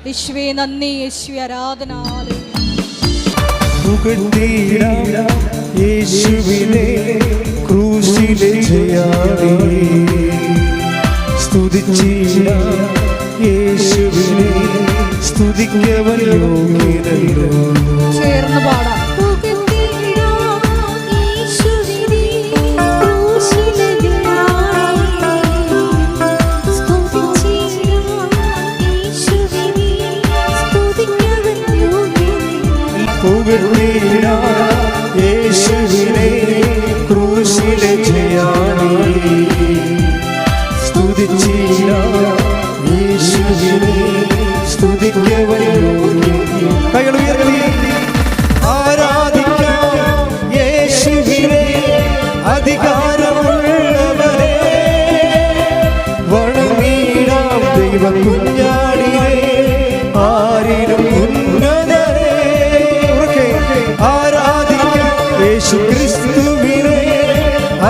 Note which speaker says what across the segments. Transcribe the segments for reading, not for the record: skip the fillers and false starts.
Speaker 1: യേശുവേ നന്ദി, യേശുവേ ആരാധന.
Speaker 2: യേശുവിനെ ക്രൂശിലെ ജയാളി സ്തുതിച്ചിടാം. യേശുവിനെ സ്തുതിക്കവൻ യോഗ്യനല്ലോ.
Speaker 1: ചേർന്ന് പാടാം.
Speaker 2: യേശുവിനെ ക്രൂശിലെ ജയാളി സ്തുതിച്ചിടാം. യേശുവിനെ സ്തുതിക്കവൻ ആരാധിക്കാം. യേശുവിനെ അധികാരമുള്ളവരെ വണങ്ങിടാം. ദൈവ കുഞ്ഞാടിനെ ആരിലും ഉന്നതരെ ആരാധിക്കാം. യേശു ക്രിസ്തുവിനെ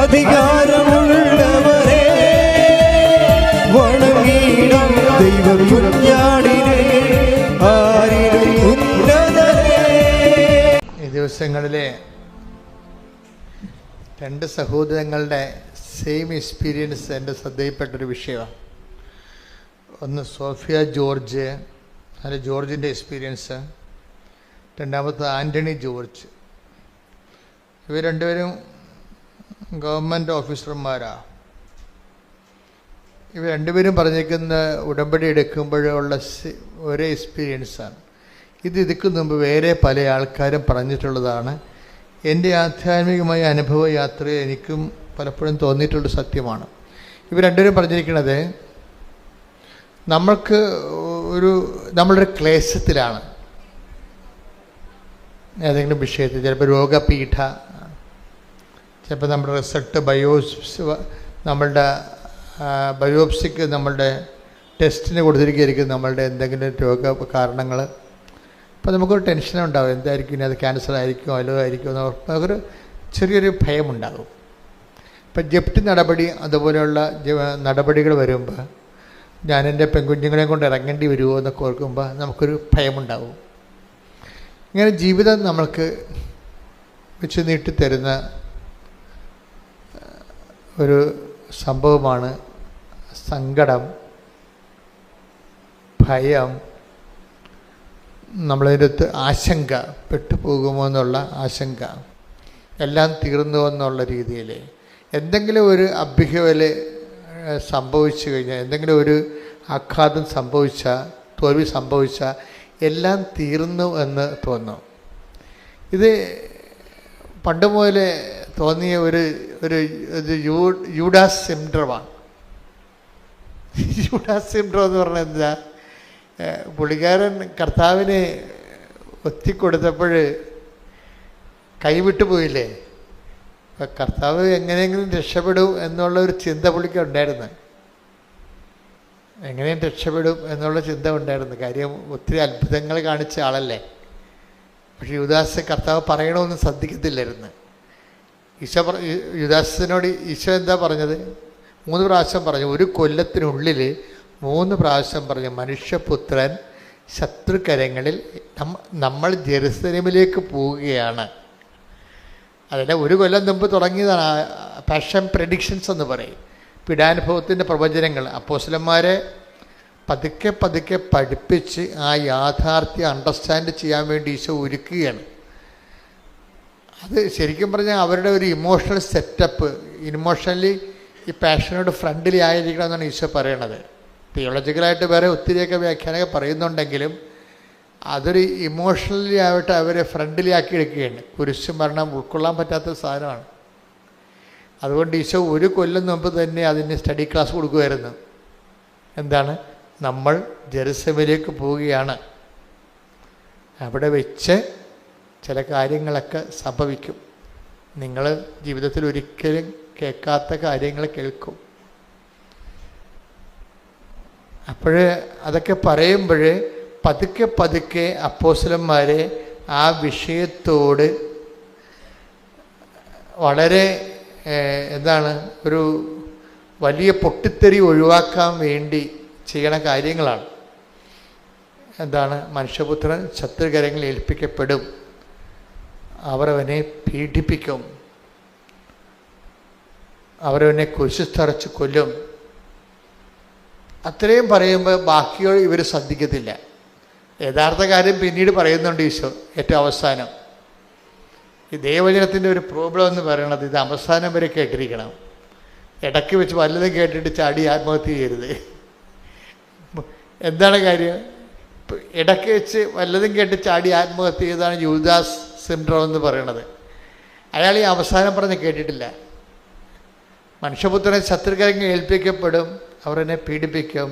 Speaker 2: അധികാരമുള്ളവരെ വണങ്ങിടാം. ദൈവ കുഞ്ഞാടിനെ ആരിലും ഉന്നതരെ.
Speaker 3: ഈ ദിവസങ്ങളിലെ രണ്ട് സഹോദരങ്ങളുടെ സെയിം എക്സ്പീരിയൻസ് എൻ്റെ ശ്രദ്ധയിൽപ്പെട്ടൊരു വിഷയമാണ്. ഒന്ന് സോഫിയ ജോർജ്, അതിൻ്റെ ജോർജിൻ്റെ എക്സ്പീരിയൻസ്. രണ്ടാമത്തെ ആൻ്റണി ജോർജ്. ഇവർ രണ്ടുപേരും ഗവൺമെൻറ് ഓഫീസർമാരാണ്. ഇവർ രണ്ടുപേരും പറഞ്ഞിരിക്കുന്ന ഉടമ്പടി എടുക്കുമ്പോഴുള്ള ഒരേ എക്സ്പീരിയൻസാണ്. ഇതിക്ക് മുമ്പ് വേറെ പല ആൾക്കാരും പറഞ്ഞിട്ടുള്ളതാണ്. എൻ്റെ ആധ്യാത്മികമായ അനുഭവ യാത്രയിൽ എനിക്കും പലപ്പോഴും തോന്നിയിട്ടുള്ള സത്യമാണ്. ഇവർ രണ്ടുപേരും പറഞ്ഞിരിക്കുന്നത്, നമ്മളൊരു ക്ലേശത്തിലാണ് ഏതെങ്കിലും വിഷയത്തിൽ. ചിലപ്പോൾ രോഗപീഠ, ചിലപ്പോൾ നമ്മുടെ റിസൾട്ട് നമ്മളുടെ ബയോപ്സിക്ക് നമ്മളുടെ ടെസ്റ്റിന് കൊടുത്തിരിക്കുകയായിരിക്കും നമ്മളുടെ എന്തെങ്കിലും രോഗ കാരണങ്ങൾ. അപ്പോൾ നമുക്കൊരു ടെൻഷനുണ്ടാകും, എന്തായിരിക്കും ഇനി, അത് ക്യാൻസർ ആയിരിക്കും അല്ലോ ആയിരിക്കും എന്ന് നമുക്കൊരു ചെറിയൊരു ഭയമുണ്ടാകും. ഇപ്പം ജപ്തി നടപടി അതുപോലെയുള്ള നടപടികൾ വരുമ്പോൾ ഞാൻ എൻ്റെ പെൺകുഞ്ഞുങ്ങളെ കൊണ്ട് ഇറങ്ങേണ്ടി വരുമോ എന്നൊക്കെ ഓർക്കുമ്പോൾ നമുക്കൊരു ഭയമുണ്ടാകും. ഇങ്ങനെ ജീവിതം നമ്മൾക്ക് വെച്ച് നീട്ടിത്തരുന്ന ഒരു സംഭവമാണ് സങ്കടം, ഭയം, നമ്മളതിൻ്റെ അടുത്ത് ആശങ്ക, പെട്ടുപോകുമോ എന്നുള്ള ആശങ്ക, എല്ലാം തീർന്നു എന്നുള്ള രീതിയിൽ എന്തെങ്കിലും ഒരു അഭ്യുഹവല് സംഭവിച്ചു കഴിഞ്ഞാൽ, എന്തെങ്കിലും ഒരു ആഘാതം സംഭവിച്ചാൽ, തോൽവി സംഭവിച്ചാൽ എല്ലാം തീർന്നു എന്ന് തോന്നും. ഇത് പണ്ട് മുതലേ തോന്നിയ ഒരു യൂഡാസ് സിൻഡ്രോമാണ്. യൂഡാസ് സിൻഡ്രോം എന്ന് പറഞ്ഞാൽ എന്താ? പുള്ളിക്കാരൻ കർത്താവിനെ ഒത്തിക്കൊടുത്തപ്പോൾ കൈവിട്ടു പോയില്ലേ. അപ്പം കർത്താവ് എങ്ങനെയെങ്കിലും രക്ഷപ്പെടും എന്നുള്ള ഒരു ചിന്ത പുള്ളിക്ക് ഉണ്ടായിരുന്നു. എങ്ങനെയും രക്ഷപ്പെടും എന്നുള്ള ചിന്ത ഉണ്ടായിരുന്നു. കാര്യം ഒത്തിരി അത്ഭുതങ്ങൾ കാണിച്ച ആളല്ലേ. പക്ഷെ യുദാസ് കർത്താവ് പറയണമെന്ന് ശ്രദ്ധിക്കത്തില്ലായിരുന്നു. യുദാസിനോട് ഈശോ എന്താ പറഞ്ഞത്? 3 പ്രാവശ്യം പറഞ്ഞു. ഒരു കൊല്ലത്തിനുള്ളിൽ 3 പ്രാവശ്യം പറഞ്ഞു, മനുഷ്യപുത്രൻ ശത്രുക്കരങ്ങളിൽ നമ്മൾ ജെറുസലേമിലേക്ക് പോവുകയാണ്. അതിൻ്റെ 1 കൊല്ലം മുമ്പ് തുടങ്ങിയതാണ് പാഷൻ പ്രെഡിക്ഷൻസ് എന്ന് പറയും. പീഡാനുഭവത്തിൻ്റെ പ്രവചനങ്ങൾ അപ്പോസ്തലന്മാരെ പതുക്കെ പതുക്കെ പഠിപ്പിച്ച് ആ യാഥാർത്ഥ്യം അണ്ടർസ്റ്റാൻഡ് ചെയ്യാൻ വേണ്ടി ഈശോ ഒരുക്കുകയാണ്. അത് ശരിക്കും പറഞ്ഞാൽ അവരുടെ ഒരു ഇമോഷണൽ സെറ്റപ്പ്, ഇമോഷണലി ഈ പാഷനോട് ഫ്രണ്ട്ലി ആയിരിക്കണം എന്നാണ് ഈശോ പറയണത്. തിയോളജിക്കലായിട്ട് വേറെ ഒത്തിരിയൊക്കെ വ്യാഖ്യാനങ്ങൾ പറയുന്നുണ്ടെങ്കിലും അതൊരു ഇമോഷണലി ആയിട്ട് അവരെ ഫ്രണ്ട്ലി ആക്കി എടുക്കുകയാണ്. കുരിശ് മരണം ഉൾക്കൊള്ളാൻ പറ്റാത്ത സാധനമാണ്. അതുകൊണ്ട് ഈശോ 1 കൊല്ലം മുമ്പ് തന്നെ അതിന് സ്റ്റഡി ക്ലാസ് കൊടുക്കുമായിരുന്നു. എന്താണ്? നമ്മൾ ജെറുസലേമിലേക്ക് പോവുകയാണ്, അവിടെ വെച്ച് ചില കാര്യങ്ങളൊക്കെ സംഭവിക്കും, നിങ്ങൾ ജീവിതത്തിൽ ഒരിക്കലും കേൾക്കാത്ത കാര്യങ്ങൾ കേൾക്കും. അപ്പോൾ അതൊക്കെ പറയുമ്പോൾ പതുക്കെ പതുക്കെ അപ്പോസ്തലന്മാരെ ആ വിഷയത്തോട് വളരെ ഒരു വലിയ പൊട്ടിത്തെറി ഒഴിവാക്കാൻ വേണ്ടി ചെയ്യണ കാര്യങ്ങളാണ്. എന്താണ്? മനുഷ്യപുത്രൻ ശത്രുകരങ്ങളിൽ ഏൽപ്പിക്കപ്പെടും, അവർ അവനെ പീഡിപ്പിക്കും, അവരവനെ കുരിശിൽ തറച്ച് കൊല്ലും. അത്രയും പറയുമ്പോൾ ബാക്കിയോ ഇവർ ശ്രദ്ധിക്കത്തില്ല. യഥാർത്ഥ കാര്യം പിന്നീട് പറയുന്നുണ്ട് ഈശോ ഏറ്റവും അവസാനം. ഈ ദൈവവചനത്തിൻ്റെ ഒരു പ്രോബ്ലം എന്ന് പറയുന്നത് ഇത് അവസാനം വരെ കേട്ടിരിക്കണം. ഇടയ്ക്ക് വെച്ച് വല്ലതും കേട്ടിട്ട് ചാടി ആത്മഹത്യ ചെയ്യരുത്. എന്താണ് കാര്യം? ഇടയ്ക്ക് വെച്ച് വല്ലതും കേട്ട് ചാടി ആത്മഹത്യ ചെയ്താണ് യൂദാസ് സിൻഡ്രോം എന്ന് പറയുന്നത്. അയാൾ ഈ അവസാനം പറഞ്ഞ് കേട്ടിട്ടില്ല. മനുഷ്യപുത്രനെ ശത്രുക്കരങ്ങളിൽ ഏൽപ്പിക്കപ്പെടും, അവർ എന്നെ പീഡിപ്പിക്കും,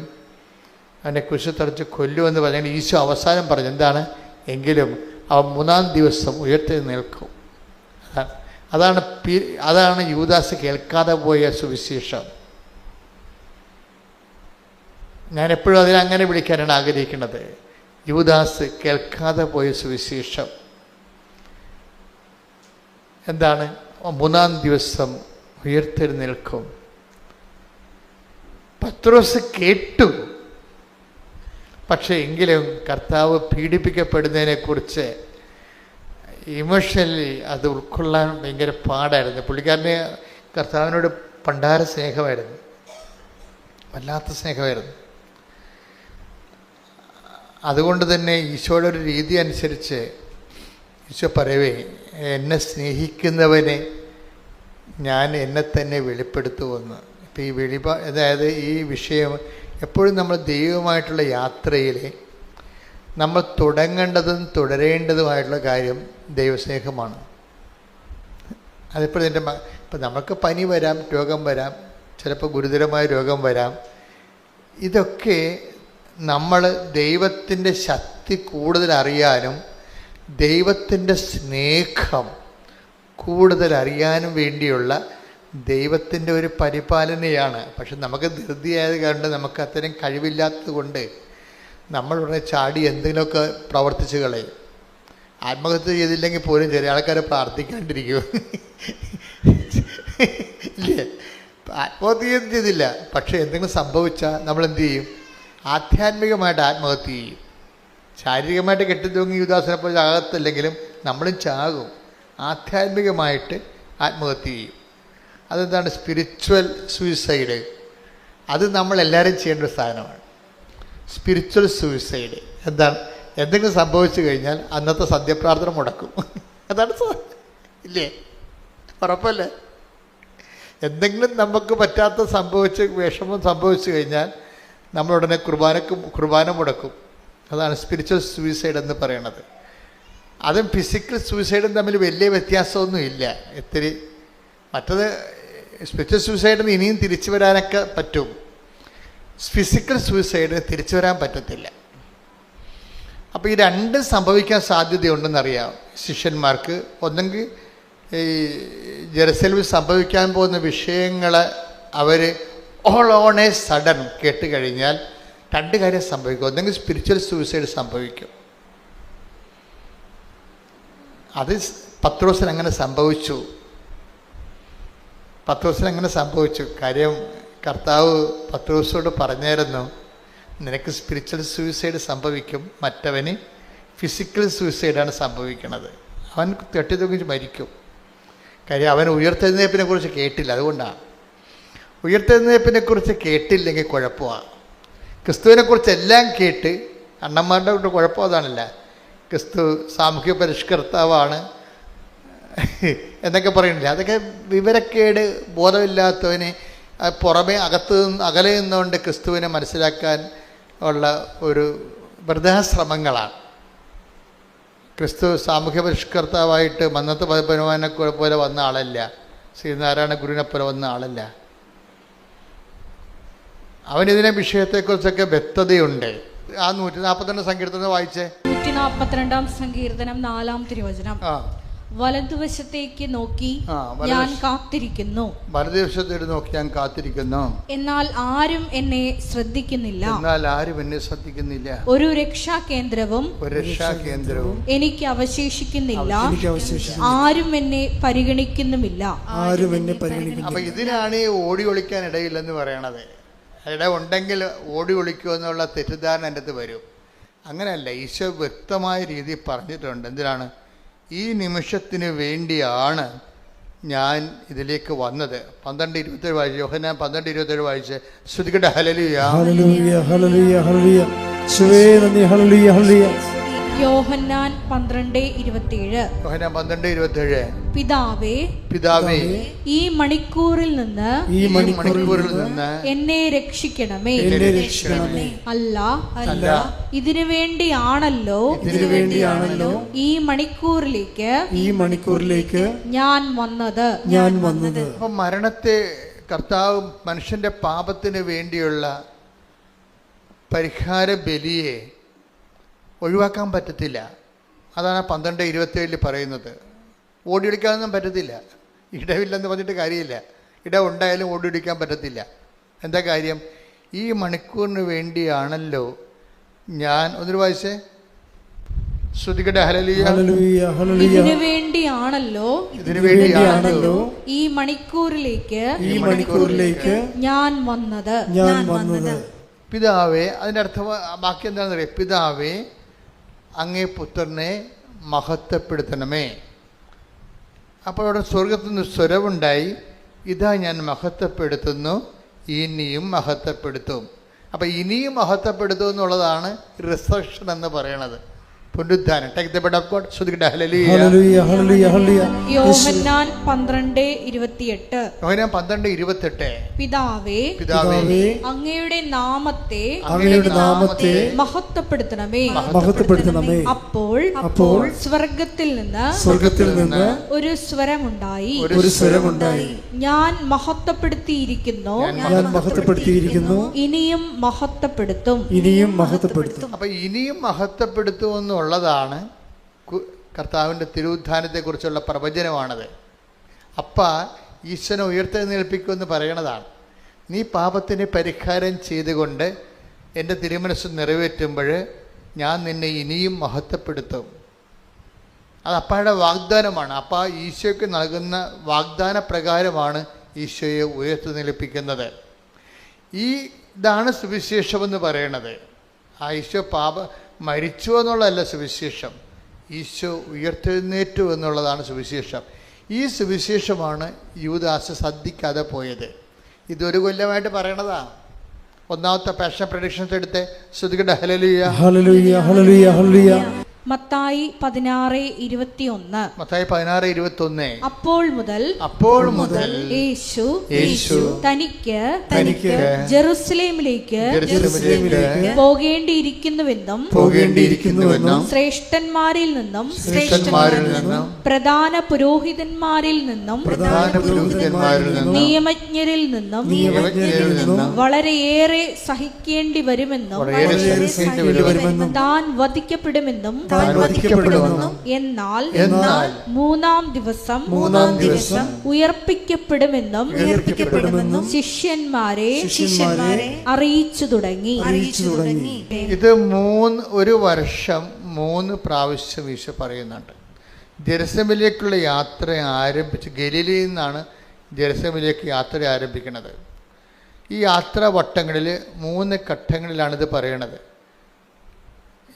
Speaker 3: അവനെ കുരിശിൽ തറച്ച് കൊല്ലുമെന്ന് പറഞ്ഞാൽ ഈശോ അവസാനം പറഞ്ഞു എന്താണ്? എങ്കിലും അവൻ 3-ാം ദിവസം ഉയർത്തെഴുന്നേൽക്കും. അതാണ് യൂദാസ് കേൾക്കാതെ പോയ സുവിശേഷം. ഞാൻ എപ്പോഴും അതിനങ്ങനെ വിളിക്കാനാണ് ആഗ്രഹിക്കുന്നത്. യൂദാസ് കേൾക്കാതെ പോയ സുവിശേഷം എന്താണ്? 3-ാം ദിവസം ഉയർത്തെഴുന്നേൽക്കും. പത്രോസ് കേട്ടു, പക്ഷേ എങ്കിലും കർത്താവ് പീഡിപ്പിക്കപ്പെടുന്നതിനെക്കുറിച്ച് ഇമോഷണലി അത് ഉൾക്കൊള്ളാൻ ഭയങ്കര പാടായിരുന്നു. പുള്ളിക്കാരന് കർത്താവിനോട് പണ്ടാര സ്നേഹമായിരുന്നു, വല്ലാത്ത സ്നേഹമായിരുന്നു. അതുകൊണ്ട് തന്നെ ഈശോയുടെ ഒരു രീതി അനുസരിച്ച് ഈശോ പറയവേ, എന്നെ സ്നേഹിക്കുന്നവനെ ഞാൻ എന്നെ തന്നെ വെളിപ്പെടുത്തുമെന്ന്. ഇപ്പം ഈ അതായത് ഈ വിഷയം എപ്പോഴും നമ്മൾ ദൈവമായിട്ടുള്ള യാത്രയിൽ നമ്മൾ തുടങ്ങേണ്ടതും തുടരേണ്ടതുമായിട്ടുള്ള കാര്യം ദൈവസ്നേഹമാണ്. അതിപ്പോൾ ഇപ്പം നമുക്ക് പനി വരാം, രോഗം വരാം, ചിലപ്പോൾ ഗുരുതരമായ രോഗം വരാം. ഇതൊക്കെ നമ്മൾ ദൈവത്തിൻ്റെ ശക്തി കൂടുതൽ അറിയാനും ദൈവത്തിൻ്റെ സ്നേഹം കൂടുതൽ അറിയാനും വേണ്ടിയുള്ള ദൈവത്തിൻ്റെ ഒരു പരിപാലനയാണ്. പക്ഷെ നമുക്ക് ധൃതിയായത് കൊണ്ട്, നമുക്ക് അത്രയും കഴിവില്ലാത്തത് കൊണ്ട് നമ്മൾ ഉടനെ ചാടി എന്തെങ്കിലുമൊക്കെ പ്രവർത്തിച്ച് കളയും. ആത്മഹത്യ ചെയ്തില്ലെങ്കിൽ പോലും ചെറിയ ആൾക്കാരെ പ്രാർത്ഥിക്കാണ്ടിരിക്കും, ഇല്ലേ? ആത്മഹത്യ ചെയ്തില്ല, പക്ഷെ എന്തെങ്കിലും സംഭവിച്ചാൽ നമ്മൾ എന്ത് ചെയ്യും? ആധ്യാത്മികമായിട്ട് ആത്മഹത്യ ചെയ്യും. ശാരീരികമായിട്ട് കെട്ടിത്തൂങ്ങി യുദാസിനെ പോലെ ചാകത്തില്ലെങ്കിലും നമ്മളും ചാകും. ആധ്യാത്മികമായിട്ട് ആത്മഹത്യ ചെയ്യും. അതെന്താണ്? Spiritual suicide. അത് നമ്മളെല്ലാവരും ചെയ്യേണ്ട ഒരു സാധനമാണ്. സ്പിരിച്വൽ സൂയിസൈഡ് എന്താണ്? എന്തെങ്കിലും സംഭവിച്ചു കഴിഞ്ഞാൽ അന്നത്തെ സന്ധ്യപ്രാർത്ഥന മുടക്കും. അതാണ് ഇല്ലേ? ഉറപ്പല്ലേ? എന്തെങ്കിലും നമുക്ക് പറ്റാത്ത വിഷമം സംഭവിച്ചു കഴിഞ്ഞാൽ നമ്മളുടനെ കുർബാന മുടക്കും. അതാണ് സ്പിരിച്വൽ സൂയിസൈഡ് എന്ന് പറയണത്. അതും ഫിസിക്കൽ സൂയിസൈഡും തമ്മിൽ വലിയ വ്യത്യാസമൊന്നും ഇല്ല. ഇത്തിരി മറ്റത് സ്പിരിച്വൽ സൂയിസൈഡിന് ഇനിയും തിരിച്ചു വരാനൊക്കെ പറ്റും. ഫിസിക്കൽ സൂയിസൈഡിന് തിരിച്ചു വരാൻ പറ്റത്തില്ല. അപ്പോൾ ഈ രണ്ടും സംഭവിക്കാൻ സാധ്യതയുണ്ടെന്നറിയാം ശിഷ്യന്മാർക്ക്. ഒന്നെങ്കിൽ ഈ ജെറുസലേമിൽ സംഭവിക്കാൻ പോകുന്ന വിഷയങ്ങൾ അവർ ഓൾ ഓൺ എ സഡൻ കേട്ട് കഴിഞ്ഞാൽ രണ്ട് കാര്യം സംഭവിക്കും. ഒന്നെങ്കിൽ സ്പിരിച്വൽ സൂയിസൈഡ് സംഭവിക്കും. അത് പത്രോസിന് അങ്ങനെ സംഭവിച്ചു. കാര്യം കർത്താവ് പത്രോസോട് പറഞ്ഞായിരുന്നു, നിനക്ക് സ്പിരിച്വൽ സൂയിസൈഡ് സംഭവിക്കും, മറ്റവന് ഫിസിക്കൽ സൂയിസൈഡാണ് സംഭവിക്കുന്നത്. അവൻ തട്ടിത്തൂങ്ങി മരിക്കും. കാര്യം അവൻ ഉയർത്തെഴുന്നേൽപ്പിനെ കുറിച്ച് കേട്ടില്ല. അതുകൊണ്ടാണ്. ഉയർത്തെഴുന്നേൽപ്പിനെക്കുറിച്ച് കേട്ടില്ലെങ്കിൽ കുഴപ്പമാണ്. ക്രിസ്തുവിനെക്കുറിച്ച് എല്ലാം കേട്ട് അണ്ണന്മാരുടെ കൊണ്ട് കുഴപ്പം അതാണല്ല. ക്രിസ്തു സാമൂഹ്യ പരിഷ്കർത്താവാണ് എന്നൊക്കെ പറയുന്നില്ല. അതൊക്കെ വിവരക്കേട്, ബോധമില്ലാത്തവന് പുറമേ അകലെ നിന്നുകൊണ്ട് ക്രിസ്തുവിനെ മനസ്സിലാക്കാൻ ഉള്ള ഒരു വൃദ്ധാശ്രമങ്ങളാണ്. ക്രിസ്തു സാമൂഹ്യ പരിഷ്കർത്താവായിട്ട് മന്നത്ത് പതിപ്പനുമാനെ പോലെ വന്ന ആളല്ല. ശ്രീനാരായണ ഗുരുവിനെ പോലെ വന്ന ആളല്ല. അവനിതിനെ വിഷയത്തെക്കുറിച്ചൊക്കെ വ്യക്തതയുണ്ട്. ആ 142 സങ്കീർത്തനം വായിച്ചേ.
Speaker 1: 142 സങ്കീർത്തനം 4-ാം തിരുവചനം. വലതുവശത്തേക്ക് നോക്കി ഞാൻ കാത്തിരിക്കുന്നു.
Speaker 2: വലതുവശത്തേക്ക് നോക്കി ഞാൻ കാത്തിരിക്കുന്നു.
Speaker 1: എന്നാൽ ആരും എന്നെ ശ്രദ്ധിക്കുന്നില്ല.
Speaker 2: ഒരു
Speaker 1: രക്ഷാകേന്ദ്രവും എനിക്ക് അവശേഷിക്കുന്നില്ല. ആരും എന്നെ പരിഗണിക്കുന്നുമില്ല.
Speaker 3: അപ്പൊ ഇതിനാണ് ഈ ഓടി ഒളിക്കാൻ ഇടയില്ലെന്ന് പറയണത്. ഇട ഉണ്ടെങ്കിൽ ഓടി ഒളിക്കുമെന്നുള്ള തെറ്റിദ്ധാരണ എൻ്റെ അടുത്ത് വരും.
Speaker 2: അങ്ങനെയല്ല, ഈശോ വ്യക്തമായ രീതിയിൽ പറഞ്ഞിട്ടുണ്ട്. എന്തിനാണ്? ഈ നിമിഷത്തിന് വേണ്ടിയാണ് ഞാൻ ഇതിലേക്ക് വന്നത്. 12:27 വായിച്ച്, യോഹന്നാൻ 12:27 വായിച്ച് ശ്രുതികട്ടെ. ഹല്ലേലൂയ,
Speaker 4: ഹല്ലേലൂയ, ഹല്ലേലൂയ, ഹല്ലേലൂയ. യേശുവേ നന്ദി. ഹല്ലേലൂയ, ഹല്ലേലൂയ.
Speaker 1: യോഹന്നാൻ 12:27.
Speaker 2: യോഹന്നാൻ 12:27.
Speaker 1: പിതാവേ,
Speaker 2: പിതാവേ,
Speaker 1: ഈ മണിക്കൂറിൽ നിന്ന്
Speaker 2: ഈ മണിക്കൂറിൽ നിന്ന്
Speaker 1: എന്നെ രക്ഷിക്കണമേ.
Speaker 4: എന്നെ രക്ഷിക്കണമേ.
Speaker 1: അല്ല,
Speaker 2: അല്ല,
Speaker 1: ഇതിനു വേണ്ടിയാണല്ലോ
Speaker 4: ഇതിനു വേണ്ടിയാണല്ലോ
Speaker 1: ഈ മണിക്കൂറിലേക്ക്
Speaker 4: ഈ മണിക്കൂറിലേക്ക്
Speaker 1: ഞാൻ വന്നത്.
Speaker 2: അപ്പം മരണത്തെ കർത്താവ് മനുഷ്യന്റെ പാപത്തിന് വേണ്ടിയുള്ള പരിഹാര ബലിയെ ഒഴിവാക്കാൻ പറ്റത്തില്ല. അതാണ് 12:27 പറയുന്നത്. ഓടിയൊടിക്കാനൊന്നും പറ്റത്തില്ല. ഇടവില്ലെന്ന് പറഞ്ഞിട്ട് കാര്യമില്ല. ഇടം ഉണ്ടായാലും ഓടിയൊടിക്കാൻ പറ്റത്തില്ല. എന്താ കാര്യം? ഈ മണിക്കൂറിന് വേണ്ടിയാണല്ലോ ഞാൻ. ഒന്നൊരു വായിച്ചേ, ശ്രുതികട്ടെ. ഹല്ലേലൂയ,
Speaker 4: ഹല്ലേലൂയ, ഹല്ലേലൂയ.
Speaker 1: ഇതിനു വേണ്ടിയാണല്ലോ
Speaker 2: ഇതിനു വേണ്ടിയാണല്ലോ
Speaker 1: ഈ മണിക്കൂറിലേക്ക് ഞാൻ വന്നത്.
Speaker 2: പിതാവേ, അതിൻ്റെ അർത്ഥം ബാക്കി എന്താണെന്ന് അറിയാം. പിതാവേ, അങ്ങേ പുത്രനെ മഹത്വപ്പെടുത്തണമേ. അപ്പോൾ അവിടെ സ്വർഗത്തിൽ നിന്ന് സ്വരമുണ്ടായി, ഇതാ ഞാൻ മഹത്വപ്പെടുത്തുന്നു, ഇനിയും മഹത്വപ്പെടുത്തും. അപ്പം ഇനിയും മഹത്വപ്പെടുത്തും എന്നുള്ളതാണ് റിസറക്ഷൻ എന്ന് പറയണത്, പുനരുദ്ധാനം. Take the bed of God. ശ്രുതികട്ടെ. ഹല്ലേലൂയ,
Speaker 4: ഹല്ലേലൂയ, ഹല്ലേലൂയ, ഹല്ലേലൂയ.
Speaker 1: യോഹന്നാൻ 12:28.
Speaker 2: യോഹന്നാൻ 12:28.
Speaker 1: പിതാവേ,
Speaker 2: പിതാവേ,
Speaker 1: അങ്ങയുടെ നാമത്തെ മഹത്വപ്പെടുത്തണമേ. അപ്പോൾ സ്വർഗത്തിൽ നിന്ന് ഒരു സ്വരമുണ്ടായി, ഞാൻ മഹത്വപ്പെടുത്തിയിരിക്കുന്നു, ഇനിയും മഹത്വപ്പെടുത്തും.
Speaker 2: അപ്പം ഇനിയും മഹത്വപ്പെടുത്തും എന്നുള്ളതാണ് കർത്താവിൻ്റെ തിരുവുദ്ധാനത്തെക്കുറിച്ചുള്ള പ്രവചനമാണത്. അപ്പ ഈശ്വരനെ ഉയർത്തെഴുന്നേൽപ്പിക്കുമെന്ന് പറയണതാണ്. നീ പാപത്തിന് പരിഹാരം ചെയ്തുകൊണ്ട് എൻ്റെ തിരുമനസ് നിറവേറ്റുമ്പോൾ ഞാൻ നിന്നെ ഇനിയും മഹത്വപ്പെടുത്തും. അത് അപ്പായുടെ വാഗ്ദാനമാണ്. അപ്പ ഈശോയ്ക്ക് നൽകുന്ന വാഗ്ദാന പ്രകാരമാണ് ഈശോയെ ഉയർത്തെഴുന്നേൽപ്പിക്കുന്നത്. ഇതാണ് സുവിശേഷമെന്ന് പറയണത്. ആ ഈശോ മരിച്ചു എന്നുള്ളതല്ല സുവിശേഷം, ഈശോ ഉയർത്തെഴുന്നേറ്റു എന്നുള്ളതാണ് സുവിശേഷം. ഈ സുവിശേഷമാണ് യൂദാസ് ശ്രദ്ധിക്കാതെ പോയത്. ഇതൊരു കൊല്ലമായിട്ട് പറയണതാ. ഒന്നാമത്തെ പാഷൻ പ്രഡിക്ഷൻസ് എടുത്ത് ശ്രുതികട്ടെ. ഹല്ലേലൂയ,
Speaker 4: ഹല്ലേലൂയ, ഹല്ലേലൂയ, ഹല്ലേലൂയ.
Speaker 1: മത്തായി 16:21.
Speaker 2: മത്തായി 16:21.
Speaker 1: അപ്പോൾ മുതൽ യേശു തനിക്ക് ജെറുസലേമിലേക്ക് പോകേണ്ടിയിരിക്കുന്നുവെന്നും ശ്രേഷ്ഠന്മാരിൽ നിന്നും പ്രധാന പുരോഹിതന്മാരിൽ നിന്നും നിയമജ്ഞരിൽ നിന്നും വളരെയേറെ സഹിക്കേണ്ടി വരുമെന്നും താൻ വധിക്കപ്പെടുമെന്നും എന്നാൽ മൂന്നാം ദിവസം ഉയർപ്പിക്കപ്പെടുമെന്നും ശിഷ്യന്മാരെ അറിയിച്ചു തുടങ്ങി.
Speaker 2: ഇത് ഒരു വർഷം 3 പ്രാവശ്യം ഈശോ പറയുന്നുണ്ട്. ജെറുസലേമിലേക്കുള്ള യാത്ര ആരംഭിച്ച് ഗലീലയിൽ നിന്നാണ് ജെറുസലേമിലേക്ക് യാത്ര ആരംഭിക്കുന്നത്. ഈ യാത്രാ വട്ടങ്ങളിൽ 3 ഘട്ടങ്ങളിലാണിത് പറയണത്.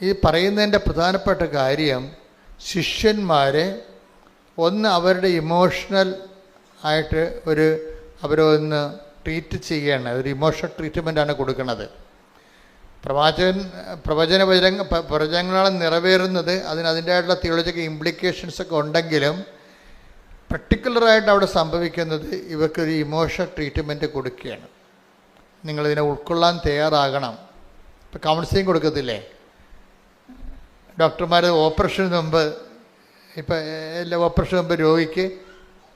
Speaker 2: ഈ പറയുന്നതിൻ്റെ പ്രധാനപ്പെട്ട കാര്യം ശിഷ്യന്മാരെ അവരുടെ ഇമോഷണൽ ആയിട്ട് അവരൊന്ന് ട്രീറ്റ് ചെയ്യാണ്. ഒരു ഇമോഷണൽ ട്രീറ്റ്മെൻറ്റാണ് കൊടുക്കുന്നത്. പ്രവചനങ്ങളാണ് നിറവേറുന്നത്. അതിൻ്റെതായിട്ടുള്ള തിയോളജിക്കൽ ഇംപ്ലിക്കേഷൻസൊക്കെ ഉണ്ടെങ്കിലും പർട്ടിക്കുലറായിട്ട് അവിടെ സംഭവിക്കുന്നത് ഇവർക്കൊരു ഇമോഷണൽ ട്രീറ്റ്മെൻറ്റ് കൊടുക്കുകയാണ്. നിങ്ങളിതിനെ ഉൾക്കൊള്ളാൻ തയ്യാറാകണം. ഇപ്പോൾ കൗൺസിലിംഗ് കൊടുക്കത്തില്ലേ ഡോക്ടർമാർ? ഓപ്പറേഷന് മുമ്പ് എല്ലാ ഓപ്പറേഷന് മുമ്പ് രോഗിക്ക്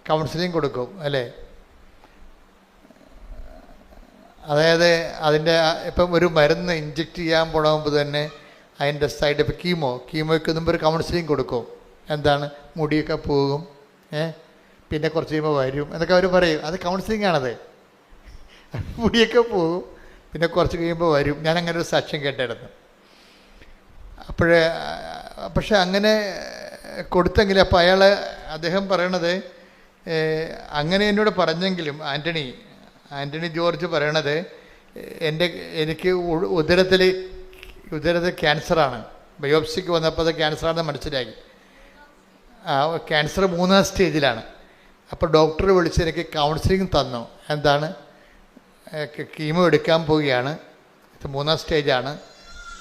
Speaker 2: കൗൺസിലിംഗ് കൊടുക്കും അല്ലേ? അതായത് അതിൻ്റെ ഇപ്പം ഒരു മരുന്ന് ഇഞ്ചെക്റ്റ് ചെയ്യാൻ പോണ തന്നെ അതിൻ്റെ സൈഡ് എഫക്ട് കീമോയ്ക്ക് മുമ്പ് ഒരു കൗൺസിലിംഗ് കൊടുക്കും. എന്താണ്? മുടിയൊക്കെ പോകും, പിന്നെ കുറച്ച് കഴിയുമ്പോൾ വരും എന്നൊക്കെ അവർ പറയും. അത് കൗൺസിലിംഗ് ആണത്. മുടിയൊക്കെ പോകും, പിന്നെ കുറച്ച് കഴിയുമ്പോൾ വരും. ഞാനങ്ങനെ ഒരു സാക്ഷ്യം കേട്ടായിരുന്നു. പക്ഷെ അങ്ങനെ കൊടുത്തെങ്കിലും അപ്പോൾ അദ്ദേഹം പറയണത് അങ്ങനെ എന്നോട് പറഞ്ഞെങ്കിലും ആൻ്റണി ജോർജ് പറയണത് എനിക്ക് ഉദരത്തിൽ ഉദരത്തിൽ ക്യാൻസറാണ്. ബയോപ്സിക്ക് വന്നപ്പോൾ അത് ക്യാൻസറാണെന്ന് മനസ്സിലാക്കി. ക്യാൻസർ 3ാം സ്റ്റേജിലാണ്. അപ്പോൾ ഡോക്ടർ വിളിച്ച് എനിക്ക് കൗൺസിലിംഗ് തന്നു. എന്താണ്, കീമോ എടുക്കാൻ പോവുകയാണ്, ഇത് 3ാം സ്റ്റേജാണ്,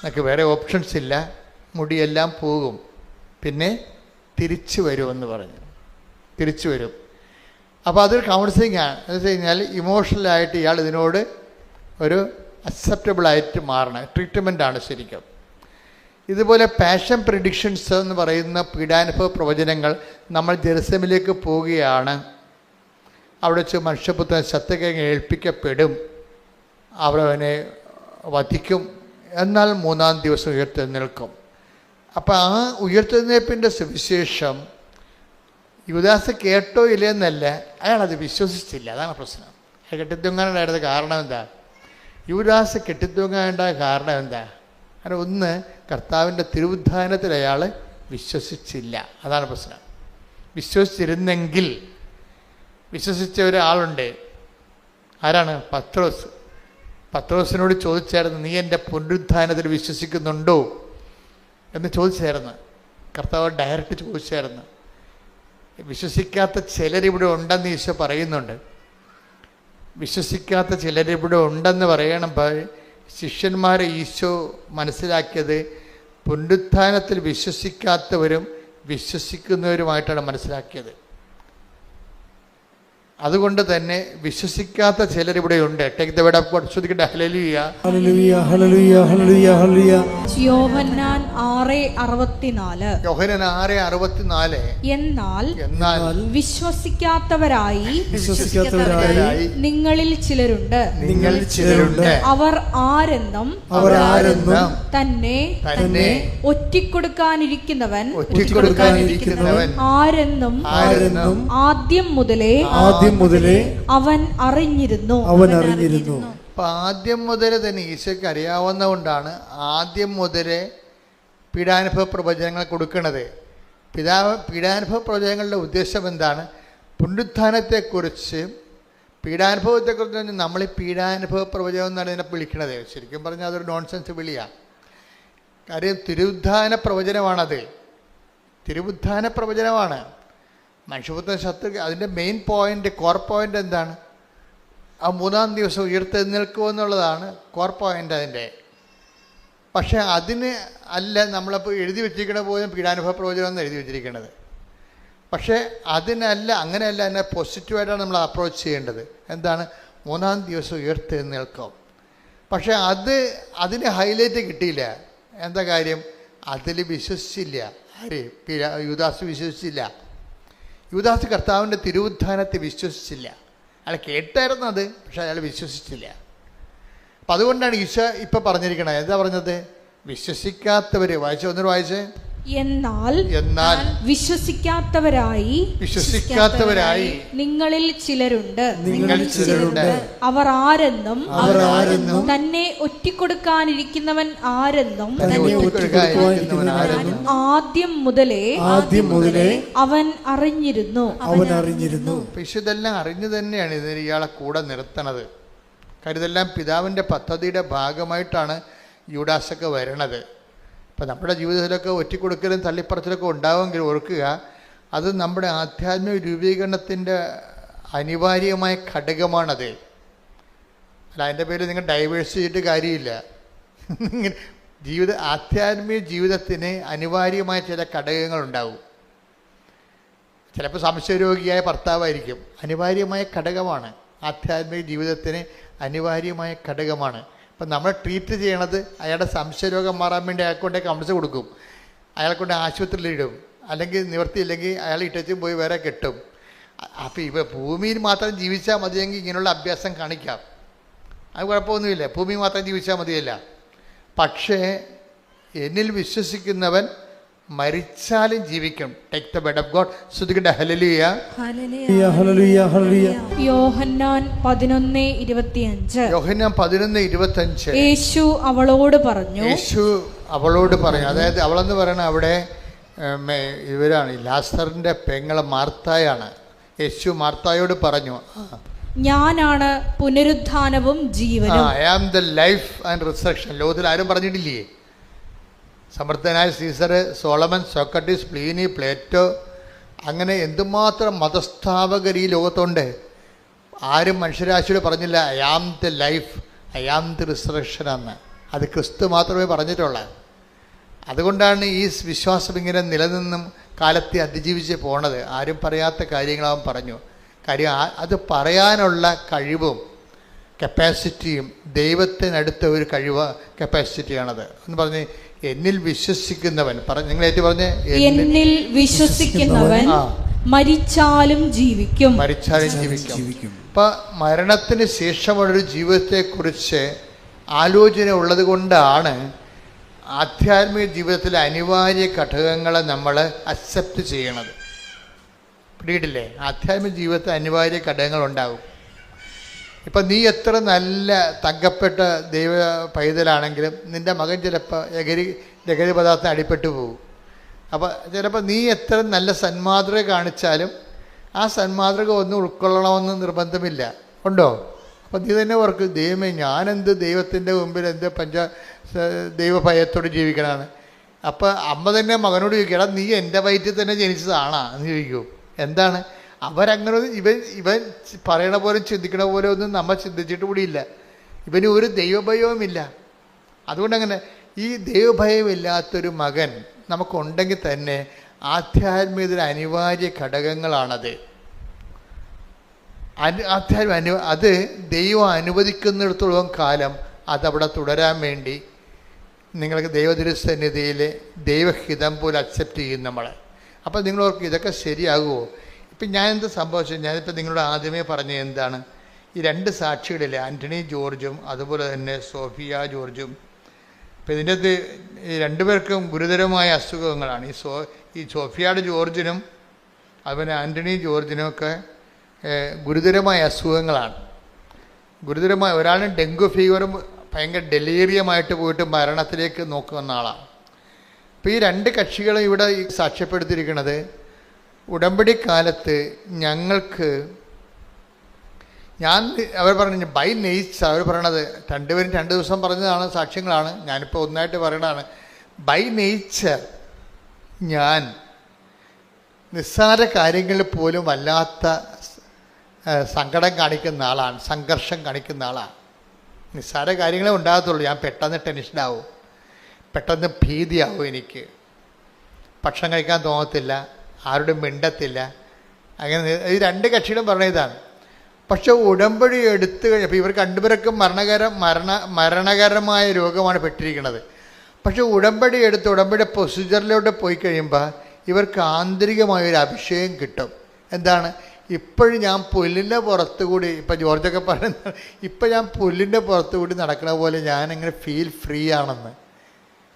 Speaker 2: എനിക്ക് വേറെ ഓപ്ഷൻസ് ഇല്ല, മുടിയെല്ലാം പോകും, പിന്നെ തിരിച്ചു വരുമെന്ന് പറഞ്ഞു. തിരിച്ചു വരും. അപ്പോൾ അതൊരു കൗൺസിലിംഗ് ആണ്. എന്ന് വെച്ച് കഴിഞ്ഞാൽ ഇമോഷണലായിട്ട് ഇയാൾ ഇതിനോട് ഒരു അക്സെപ്റ്റബിളായിട്ട് മാറണം. ട്രീറ്റ്മെൻറ്റാണ് ശരിക്കും. ഇതുപോലെ പാഷൻ പ്രിഡിക്ഷൻസ് എന്ന് പറയുന്ന പീഡാനുഭവ പ്രവചനങ്ങൾ, നമ്മൾ ജെറുസലേമിലേക്ക് പോവുകയാണ്, അവിടെ വെച്ച് മനുഷ്യപുത്രൻ സത്യകേങ്ങ് ഏൽപ്പിക്കപ്പെടും, അവനെ വധിക്കും, എന്നാൽ 3ാം ദിവസം ഉയർത്തെഴുന്നേൽക്കും. അപ്പോൾ ആ ഉയർത്തെഴുന്നേൽപ്പിൻ്റെ സുവിശേഷം യൂദാസ് കേട്ടോ ഇല്ലെന്നല്ല, അയാളത് വിശ്വസിച്ചില്ല. അതാണ് പ്രശ്നം. അയാൾ കെട്ടിത്തൂങ്ങാനുണ്ടായിരുന്ന കാരണം എന്താ? യൂദാസ് കെട്ടിത്തൂങ്ങാനുണ്ടായ കാരണം എന്താ? കാരണം ഒന്ന്, കർത്താവിൻ്റെ തിരുവുദ്ധാനത്തിൽ അയാൾ വിശ്വസിച്ചില്ല. അതാണ് പ്രശ്നം. വിശ്വസിച്ചിരുന്നെങ്കിൽ, വിശ്വസിച്ച ഒരാളുണ്ട്, ആരാണ്? പത്രോസ്. പത്രോസിനോട് ചോദിച്ചായിരുന്നു, നീ എൻ്റെ പുനരുദ്ധാനത്തിൽ വിശ്വസിക്കുന്നുണ്ടോ എന്ന് ചോദിച്ചായിരുന്നു. കർത്താവ് ഡയറക്റ്റ് ചോദിച്ചായിരുന്നു. വിശ്വസിക്കാത്ത ചിലരിവിടെ ഉണ്ടെന്ന് ഈശോ പറയുന്നുണ്ട്. വിശ്വസിക്കാത്ത ചിലരിവിടെ ഉണ്ടെന്ന് പറയണപ്പോൾ ശിഷ്യന്മാരെ ഈശോ മനസ്സിലാക്കിയത് പുനരുത്ഥാനത്തിൽ വിശ്വസിക്കാത്തവരും വിശ്വസിക്കുന്നവരുമായിട്ടാണ് മനസ്സിലാക്കിയത്. അതുകൊണ്ട് തന്നെ വിശ്വസിക്കാത്ത ചിലരിവിടെയുണ്ട്. Take the word of God. ശ്രദ്ധിക്കട്ടെ. ഹല്ലേലൂയ,
Speaker 4: ഹല്ലേലൂയ, ഹല്ലേലൂയ, ഹല്ലേലൂയ, ഹല്ലേലൂയ.
Speaker 1: യോഹന്നാൻ 6:64.
Speaker 2: യോഹന്നാൻ 6:64.
Speaker 1: എന്നാൽ വിശ്വസിക്കാത്തവരായി നിങ്ങളിൽ ചിലരുണ്ട്. അവർ ആരെന്നും തന്നെ ഒറ്റിക്കൊടുക്കാനിരിക്കുന്നവൻ ആരെന്നും ആദ്യം മുതലേ അവൻ അറിഞ്ഞിരുന്നു.
Speaker 2: അപ്പം ആദ്യം മുതൽ തന്നെ ഈശോയ്ക്ക് അറിയാവുന്നതുകൊണ്ടാണ് ആദ്യം മുതലേ പീഡാനുഭവ പ്രവചനങ്ങൾ കൊടുക്കുന്നത്. പീഡാനുഭവ പ്രവചനങ്ങളുടെ ഉദ്ദേശം എന്താണ്? പുനരുത്ഥാനത്തെക്കുറിച്ച്, പീഡാനുഭവത്തെക്കുറിച്ച് നമ്മൾ ഈ പീഡാനുഭവ പ്രവചനം എന്നാണ് ഇതിനെ വിളിക്കുന്നത്. ശരിക്കും പറഞ്ഞാൽ അതൊരു നോൺസെൻസ് വിളിയാണ്. കാര്യം തിരുവുദ്ധാന പ്രവചനമാണത്. തിരുവുദ്ധാന പ്രവചനമാണ്. മനുഷ്യപുത്രൻ ശത്രു, അതിൻ്റെ മെയിൻ പോയിൻ്റ്, കോർ പോയിൻ്റ് എന്താണ്? ആ 3ാം ദിവസം ഉയർത്തെഴുന്നേൽക്കുമെന്നുള്ളതാണ് കോർ പോയിൻ്റ് അതിൻ്റെ. പക്ഷേ അതിന് അല്ല നമ്മളിപ്പോൾ എഴുതി വെച്ചിരിക്കണ പോലും പീഡാനുഭവ പ്രവചനം എന്ന് എഴുതി വെച്ചിരിക്കുന്നത്. പക്ഷേ അതിനല്ല, അങ്ങനെയല്ല, അതിനെ പോസിറ്റീവായിട്ടാണ് നമ്മൾ അപ്രോച്ച് ചെയ്യേണ്ടത്. എന്താണ്? 3ാം ദിവസം ഉയർത്തെഴുന്നേൽക്കും. പക്ഷേ അതിന് ഹൈലൈറ്റ് കിട്ടിയില്ല. എന്താ കാര്യം? അതിൽ വിശ്വസിച്ചില്ല. ആര്? യൂദാസ് വിശ്വസിച്ചില്ല. യൂദാസ് കർത്താവിൻ്റെ തിരുവുദ്ധാനത്തെ വിശ്വസിച്ചില്ല. അയാൾ കേട്ടായിരുന്നു അത്, പക്ഷെ അയാൾ വിശ്വസിച്ചില്ല. അപ്പം അതുകൊണ്ടാണ് ഈശോ ഇപ്പം പറഞ്ഞിരിക്കണത്. എന്താ പറഞ്ഞത്? വിശ്വസിക്കാത്തവർ. ഒന്നൊരു വായിച്ചേ.
Speaker 1: എന്നാൽ വിശ്വസിക്കാത്തവരായി നിങ്ങളിൽ ചിലരുണ്ട്. അവർ ആരെന്നും തന്നെ ഒറ്റിക്കൊടുക്കാനിരിക്കുന്നവൻ ആരെന്നും ആദ്യം മുതലേ അവൻ അറിഞ്ഞിരുന്നു.
Speaker 2: ഇതെല്ലാം അറിഞ്ഞു തന്നെയാണ് ഇതിന് ഇയാളെ കൂടെ നിർത്തണത്. കാര്യം ഇതെല്ലാം പിതാവിൻ്റെ പദ്ധതിയുടെ ഭാഗമായിട്ടാണ് യൂദാസൊക്കെ വരണത്. ഇപ്പം നമ്മുടെ ജീവിതത്തിലൊക്കെ ഒറ്റിക്കൊടുക്കലും തള്ളിപ്പറച്ചിലൊക്കെ ഉണ്ടാവുമെങ്കിൽ ഓർക്കുക, അത് നമ്മുടെ ആധ്യാത്മിക രൂപീകരണത്തിൻ്റെ അനിവാര്യമായ ഘടകമാണത്. അല്ല, അതിൻ്റെ പേരിൽ നിങ്ങൾ ഡൈവേഴ്സ് ചെയ്തിട്ട് കാര്യമില്ല. ആധ്യാത്മിക ജീവിതത്തിന് അനിവാര്യമായ ചില ഘടകങ്ങളുണ്ടാവും. ചിലപ്പോൾ സംശയരോഗിയായ ഭർത്താവായിരിക്കും. അനിവാര്യമായ ഘടകമാണ്. ആധ്യാത്മിക ജീവിതത്തിന് അനിവാര്യമായ ഘടകമാണ്. അപ്പം നമ്മൾ ട്രീറ്റ് ചെയ്യണത് അയാളുടെ സംശയരോഗം മാറാൻ വേണ്ടി അയാൾക്കൊണ്ട് കൗൺസിൽ കൊടുക്കും, അയാൾക്കൊണ്ട് ആശുപത്രിയിലിടും, അല്ലെങ്കിൽ നിവർത്തിയില്ലെങ്കിൽ അയാൾ ഇട്ടച്ചും പോയി വേറെ കെട്ടും. അപ്പോൾ ഭൂമിയിൽ മാത്രം ജീവിച്ചാൽ മതിയെങ്കിൽ ഇങ്ങനെയുള്ള അഭ്യാസം കാണിക്കാം, അത് കുഴപ്പമൊന്നുമില്ല. ഭൂമി മാത്രം ജീവിച്ചാൽ മതിയല്ല. പക്ഷേ എന്നിൽ വിശ്വസിക്കുന്നവൻ മരിച്ചാലും ജീവിക്കും. Take the word of God. ശ്രദ്ധിക്കട്ടെ. ഹല്ലേലൂയ,
Speaker 4: ഹല്ലേലൂയ, ഹല്ലേലൂയ.
Speaker 1: യോഹന്നാൻ 11:25.
Speaker 2: യോഹന്നാൻ 11:25.
Speaker 1: യേശു അവളോട് പറഞ്ഞു.
Speaker 2: അതായത് അവളെന്ന് പറയണ അവിടെ ഇവരാണ്, ലാസറിന്റെ പെങ്ങളെ മാർത്തായാണ്. യേശു മാർത്തായോട് പറഞ്ഞു,
Speaker 1: ഞാനാണ് പുനരുത്ഥാനവും ജീവനും.
Speaker 2: I am the life and resurrection. ലോകത്തിൽ ആരും പറഞ്ഞിട്ടില്ലേ? സമർത്ഥനായ Caesar, Solomon, Socrates, Pliny, Plato, അങ്ങനെ എന്തുമാത്രം മതസ്ഥാപകർ ഈ ലോകത്തുണ്ട്. ആരും മനുഷ്യരാശിയോട് പറഞ്ഞില്ല I am the life, I am the resurrection എന്ന്. അത് ക്രിസ്തു മാത്രമേ പറഞ്ഞിട്ടുള്ളൂ. അതുകൊണ്ടാണ് ഈ വിശ്വാസം ഇങ്ങനെ നിലനിന്നും കാലത്തെ അതിജീവിച്ച് പോണത്. ആരും പറയാത്ത കാര്യങ്ങളവൻ പറഞ്ഞു. കാര്യം അത് പറയാനുള്ള കഴിവും കപ്പാസിറ്റിയും ദൈവത്തിനടുത്ത ഒരു കഴിവ് കപ്പാസിറ്റിയാണത് എന്ന് പറഞ്ഞ് എന്നിൽ വിശ്വസിക്കുന്നവൻ നിങ്ങളേറ്റ് പറഞ്ഞ്
Speaker 1: എന്നിൽ വിശ്വസിക്കുന്നവൻ മരിച്ചാലും ജീവിക്കും.
Speaker 2: മരിച്ചാലും ജീവിക്കും. അപ്പം മരണത്തിന് ശേഷമുള്ളൊരു ജീവിതത്തെക്കുറിച്ച് ആലോചന ഉള്ളത് കൊണ്ടാണ് ആധ്യാത്മിക ജീവിതത്തിലെ അനിവാര്യ ഘടകങ്ങളെ നമ്മൾ അക്സെപ്റ്റ് ചെയ്യണത്. പിടിയിട്ടില്ലേ? ആധ്യാത്മിക ജീവിതത്തിൽ അനിവാര്യ ഘടകങ്ങളുണ്ടാകും. ഇപ്പം നീ എത്ര നല്ല തങ്കപ്പെട്ട ദൈവ പൈതലാണെങ്കിലും നിൻ്റെ മകൻ ചിലപ്പോൾ ലഹരി പദാർത്ഥം അടിപ്പെട്ടു പോകും. അപ്പോൾ ചിലപ്പോൾ നീ എത്ര നല്ല സന്മാതൃക കാണിച്ചാലും ആ സന്മാതൃക ഒന്നും ഉൾക്കൊള്ളണമെന്ന് നിർബന്ധമില്ല. ഉണ്ടോ? അപ്പം നീ തന്നെ ഓർക്ക്, ദൈവമേ ഞാനെന്ത് ദൈവത്തിൻ്റെ മുമ്പിൽ എന്ത് ദൈവഭയത്തോട് ജീവിക്കണമാണ്. അപ്പം അമ്മ തന്നെ മകനോട് ചോദിക്കണം, നീ എൻ്റെ വയറ്റിൽ തന്നെ ജനിച്ചതാണാ എന്ന് ചോദിക്കും. എന്താണ് അവരങ്ങനെ ഇവൻ പറയണ പോലെ ചിന്തിക്കണ പോലെ ഒന്നും നമ്മൾ ചിന്തിച്ചിട്ട് കൂടിയില്ല. ഇവന് ഒരു ദൈവഭയവുമില്ല. അതുകൊണ്ടങ്ങനെ ഈ ദൈവഭയമില്ലാത്തൊരു മകൻ നമുക്കുണ്ടെങ്കിൽ തന്നെ ആധ്യാത്മികതയിൽ അനിവാര്യ ഘടകങ്ങളാണത്. അത് ദൈവം അനുവദിക്കുന്നിടത്തോളം കാലം അതവിടെ തുടരാൻ വേണ്ടി നിങ്ങൾക്ക് ദൈവതിരുസന്നിധിയിൽ ദൈവഹിതം പോലെ അക്സെപ്റ്റ് ചെയ്യും നമ്മൾ. അപ്പോൾ നിങ്ങളോർക്ക് ഇതൊക്കെ ശരിയാകുമോ? ഇപ്പം ഞാൻ എന്ത് സംഭവിച്ചു? ഞാനിപ്പോൾ നിങ്ങളോട് ആദ്യമേ പറഞ്ഞത് എന്താണ്? ഈ രണ്ട് സാക്ഷികളിലെ ആൻ്റണി ജോർജും അതുപോലെ തന്നെ സോഫിയ ജോർജും. ഇപ്പം ഇതിൻ്റെ അകത്ത് ഈ രണ്ടുപേർക്കും ഗുരുതരമായ അസുഖങ്ങളാണ്. ഈ സോഫിയയുടെ ജോർജിനും അതുപോലെ ആൻ്റണി ജോർജിനും ഒക്കെ ഗുരുതരമായ അസുഖങ്ങളാണ്. ഗുരുതരമായ ഒരാളിന് ഡെങ്കു ഫീവറും ഭയങ്കര ഡെലീറിയമായിട്ട് പോയിട്ട് മരണത്തിലേക്ക് നോക്കുന്ന ആളാണ്. അപ്പോൾ ഈ രണ്ട് കക്ഷികളും ഇവിടെ സാക്ഷ്യപ്പെടുത്തിയിരിക്കുന്നത് ഉടമ്പടി കാലത്ത് ഞങ്ങൾക്ക് അവർ പറഞ്ഞു ബൈ നേച്ചർ. അവർ പറയണത് രണ്ടുപേരും 2 ദിവസം പറഞ്ഞതാണ്, സാക്ഷ്യങ്ങളാണ്. ഞാനിപ്പോൾ ഒന്നായിട്ട് പറയണതാണ്. ബൈ നേച്ചർ ഞാൻ നിസ്സാര കാര്യങ്ങളിൽ പോലും വല്ലാത്ത സങ്കടം കാണിക്കുന്ന ആളാണ്, സംഘർഷം കാണിക്കുന്ന ആളാണ്. നിസ്സാര കാര്യങ്ങളെ ഉണ്ടാകത്തുള്ളൂ. ഞാൻ പെട്ടെന്ന് ടെൻഷനാവും, പെട്ടെന്ന് ഭീതിയാവും. എനിക്ക് ഭക്ഷണം കഴിക്കാൻ തോന്നത്തില്ല, ആരോടും മിണ്ടത്തില്ല. അങ്ങനെ ഈ രണ്ട് കക്ഷികളും പറഞ്ഞ ഇതാണ്. പക്ഷെ ഉടമ്പടി എടുത്തു കഴിഞ്ഞപ്പോൾ ഇവർ രണ്ടുപേർക്കും മരണകരമായ രോഗമാണ് പെട്ടിരിക്കുന്നത്. പക്ഷെ ഉടമ്പടി എടുത്ത് ഉടമ്പടി പ്രൊസീജിയറിലോട്ട് പോയി കഴിയുമ്പോൾ ഇവർക്ക് ആന്തരികമായൊരു അഭിഷേകം കിട്ടും. എന്താണ്? ഇപ്പോഴും ഞാൻ പുല്ലിൻ്റെ പുറത്തുകൂടി, ഇപ്പം ജോർജൊക്കെ പറയുന്നത്, ഇപ്പം ഞാൻ പുല്ലിൻ്റെ പുറത്തുകൂടി നടക്കണ പോലെ ഞാനിങ്ങനെ ഫീൽ ഫ്രീ ആണെന്ന്.